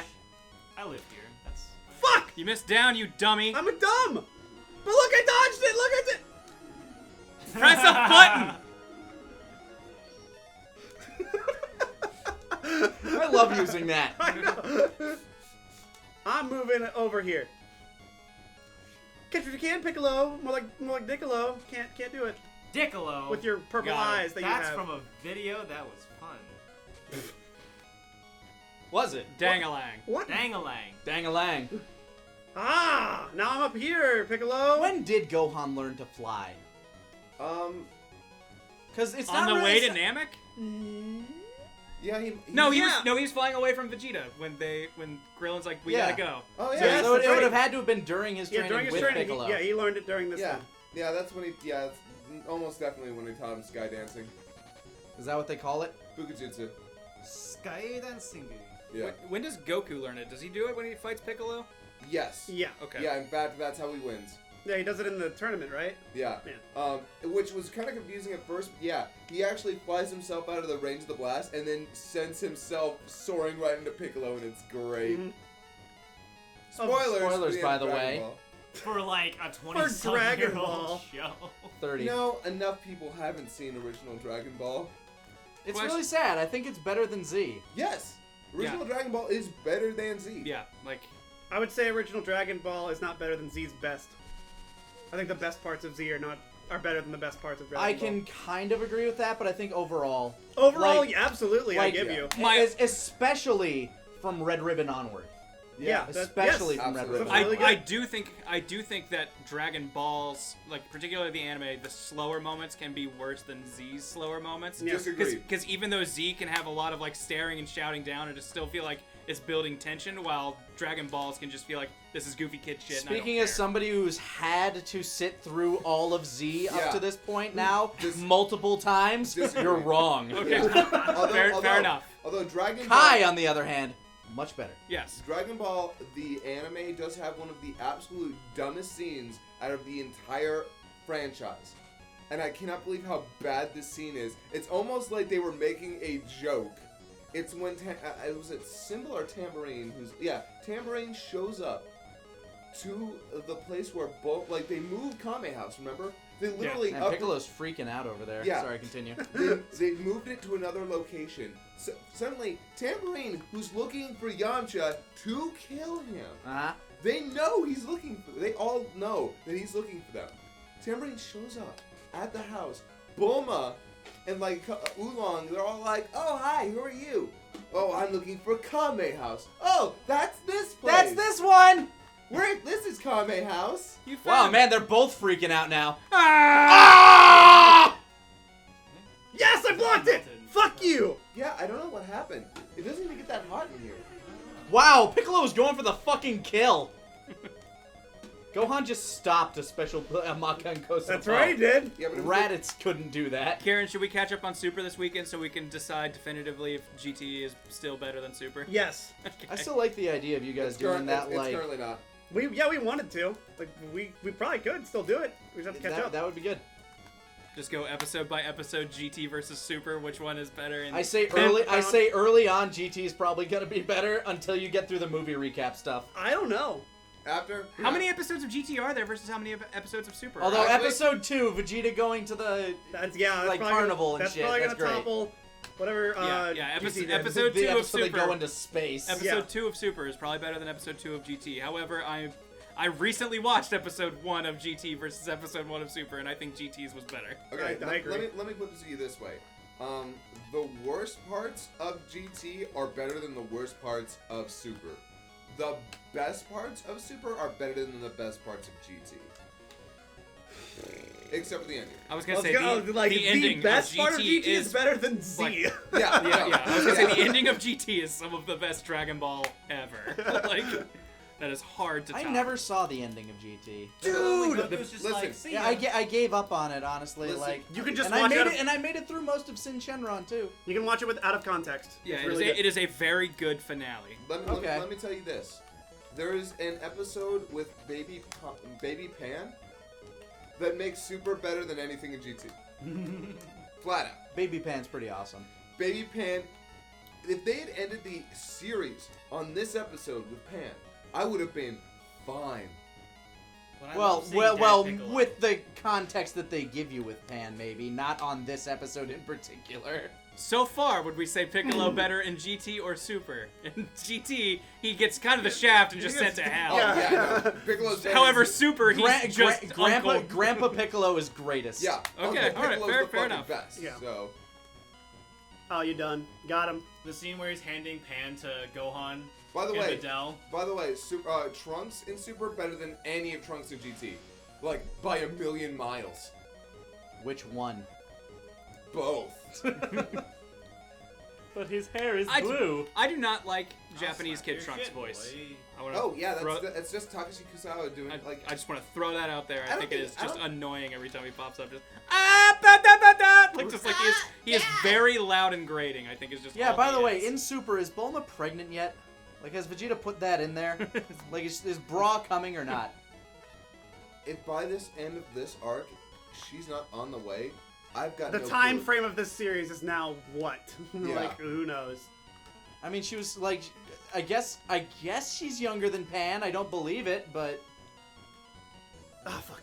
I live here. That's Fuck! You missed down, you dummy. I'm a dumb. But look, I dodged it. Look at it. Press a button. I love using that. I know. I'm moving over here. Catch what you can, Piccolo. More like Diccolo. Can't do it Diccolo. with your purple Got it. eyes that That's you have. from a video that was fun. Was it? Dang-a-lang. What? Dang-a-lang. Dang-a-lang. Ah! Now I'm up here, Piccolo. When did Gohan learn to fly? Because it's On not the really way to Namek? Yeah, he No, he Yeah. was flying away from Vegeta when Krillin's like, we Yeah. gotta go. Oh yeah. So, Yes, so it that's would right. have had to have been during his Yeah, training during his with training. Piccolo. He learned it during this Yeah. one. Yeah, that's when he. Yeah, it's almost definitely when he taught him sky dancing. Is that what they call it? Bukujutsu. Sky dancing. Yeah. When does Goku learn it? Does he do it when he fights Piccolo? Yes. Yeah. Okay. Yeah, in fact, that's how he wins. Yeah, he does it in the tournament, right? Yeah. Which was kind of confusing at first. But yeah, he actually flies himself out of the range of the blast and then sends himself soaring right into Piccolo, and it's great. Mhm. Spoilers. Spoilers, for by end of the Dragon way. Ball. For like a Dragon Ball. 20-something-year-old show. 30. You know, enough people haven't seen original Dragon Ball. It's Question- really sad. I think it's better than Z. Yes, original Yeah. Dragon Ball is better than Z. Yeah, like, I would say original Dragon Ball is not better than Z's best. I think the best parts of Z are better than the best parts of Dragon I Ball. can kind of agree with that, but I think overall, Overall, like- yeah, absolutely, I like, give you. especially from Red Ribbon onward. Yeah, Especially yes. from Red Absolutely. Ribbon. Really good. I do think that Dragon Ball's, like, particularly the anime, the slower moments can be worse than Z's slower moments. Yeah. Disagree. Because even though Z can have a lot of, like, staring and shouting down and just still feel like it's building tension, while Dragon Balls can just feel like this is goofy kid shit. Speaking and I as don't care. somebody who's had to sit through all of Z up Yeah. to this point now, Dis- multiple times, Disagree. you're wrong. Okay. Although, fair enough. Although Dragon Kai, Ball, on the other hand, much better. Yes. Dragon Ball, the anime, does have one of the absolute dumbest scenes out of the entire franchise. and I cannot believe how bad this scene is. It's almost like they were making a joke. It's when it was it Symbol or Tambourine Tambourine shows up to the place where both they moved Kame House. Remember? They literally Man, Piccolo's freaking out over there. Yeah. Sorry, continue. they moved it to another location. So suddenly, Tambourine, who's looking for Yamcha to kill him, they know he's looking for. They all know that he's looking for them. Tambourine shows up at the house. Bulma and Oolong, they're all like, "Oh hi, who are you?" "Oh, I'm looking for Kame House." "Oh, that's this place." That's this one! This is Kame House. Wow, man, they're both freaking out now. Yes, I blocked it! Fuck you! Yeah, I don't know what happened. It doesn't even get that hot in here. Wow, Piccolo was going for the fucking kill. Gohan just stopped a special Maka and Kosovo. That's right, he did. Yeah, but Raditz couldn't do that. Karen, should we catch up on Super this weekend so we can decide definitively if GT is still better than Super? Yes. Okay. I still like the idea of you guys doing that. It's currently not. We wanted to. We probably could still do it. We just have to catch up. That would be good. Just go episode by episode, GT versus Super. Which one is better? And I say early on, GT is probably gonna be better until you get through the movie recap stuff. I don't know. After how many episodes of GT are there versus how many episodes of Super? Although episode 2, Vegeta going to the carnival and shit. That's great. Topple whatever. Episode 2 of Super. They go into space. Episode 2 of Super is probably better than episode 2 of GT. However, I recently watched episode 1 of GT versus episode 1 of Super, and I think GT's was better. Okay, I agree. Let me put this to you this way. The worst parts of GT are better than the worst parts of Super. The best parts of Super are better than the best parts of GT. Except for the ending. I was gonna say the ending best of part of GT is is better than Z. Yeah. I was gonna say the ending of GT is some of the best Dragon Ball ever. That is hard to top. I never saw the ending of GT. Dude, It was just listen, Yeah, I gave up on it, honestly. Listen, you can just and watch I made it through most of Sin Shenron too. You can watch it out of context. Yeah, It's it, really is good. it is a very good finale. Let me tell you this. There is an episode with Baby Pan that makes Super better than anything in GT. Flat out. Baby Pan's pretty awesome. Baby Pan, if they had ended the series on this episode with Pan, I would have been fine. Well, with the context that they give you with Pan, maybe not on this episode in particular. So far, would we say Piccolo better in GT or Super? In GT, he gets kind of the shaft and just sent to hell. Yeah. Piccolo's However, Super, he's just Grandpa Piccolo is greatest. Yeah. Okay, Uncle all right, Piccolo's the fair fucking enough. Best, Yeah. So. Oh, you done? Got him. The scene where he's handing Pan to Gohan By the in way, the Dell. Trunks in Super better than any of Trunks in GT, like by a million miles. Which one? Both. But his hair is I blue. I do not like Japanese slap Kid your Trunks shit, voice. boy. I wanna Oh yeah, throw- that's just Takashi Kusawa doing I just want to throw that out there. I don't think it is think- I just don't- annoying every time he pops up. Just like just like he is very loud and grating. I think is just Yeah, all by he the way, is. in Super, is Bulma pregnant yet? Like, has Vegeta put that in there? Like, is bra coming or not? If by this end of this arc, she's not on the way, I've got The no time clue. frame of this series is now what? Yeah. Like, who knows? I mean, she was like, I guess she's younger than Pan. I don't believe it, but Oh fuck.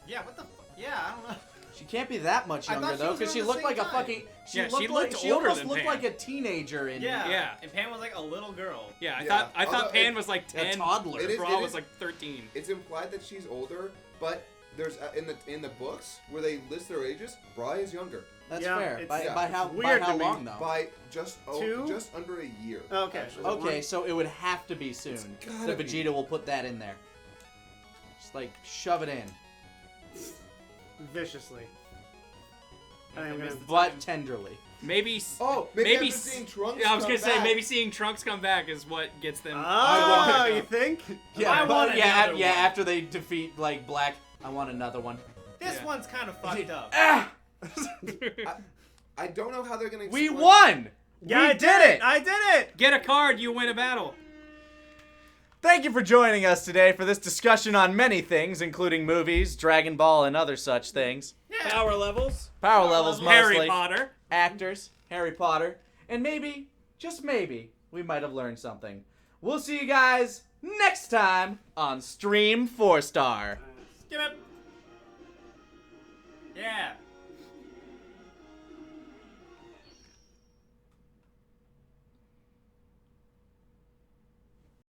Yeah, what the yeah, I don't know. she can't be that much I thought younger she though, was because she around the looked like same a time. fucking. Yeah, she looked looked like she older almost than looked Pan. like a teenager in. Yeah. And Pan was like a little girl. Yeah, I Yeah. thought Although Pan it- was like a 10. toddler. It is- Bra was like 13. It's implied that she's older, but there's in the books where they list their ages, Bra is younger That's Yeah, fair. it's- By, yeah, by it's how weird by how to me. long though? by just Two? just under a year. Okay. actually. Okay, so it would have to be soon. It's So gotta be. Vegeta will put that in there. Just like shove it in, Viciously. I think I'm gonna. but tenderly. Maybe. Oh, maybe after seeing Trunks Yeah, I was come gonna say back. maybe seeing Trunks come back is what gets them. Oh, you think? I want another one. After they defeat like Black, I want another one. This Yeah. one's kind of fucked up. Ah! I don't know how they're gonna. We explain- won! Yeah, We I did it! I did it. Get a card, you win a battle. Thank you for joining us today for this discussion on many things, including movies, Dragon Ball, and other such things. Power levels. Power levels mostly. Harry Potter. Actors, Harry Potter, and maybe, just maybe, we might have learned something. We'll see you guys next time on Stream 4-Star. Skip it. Yeah.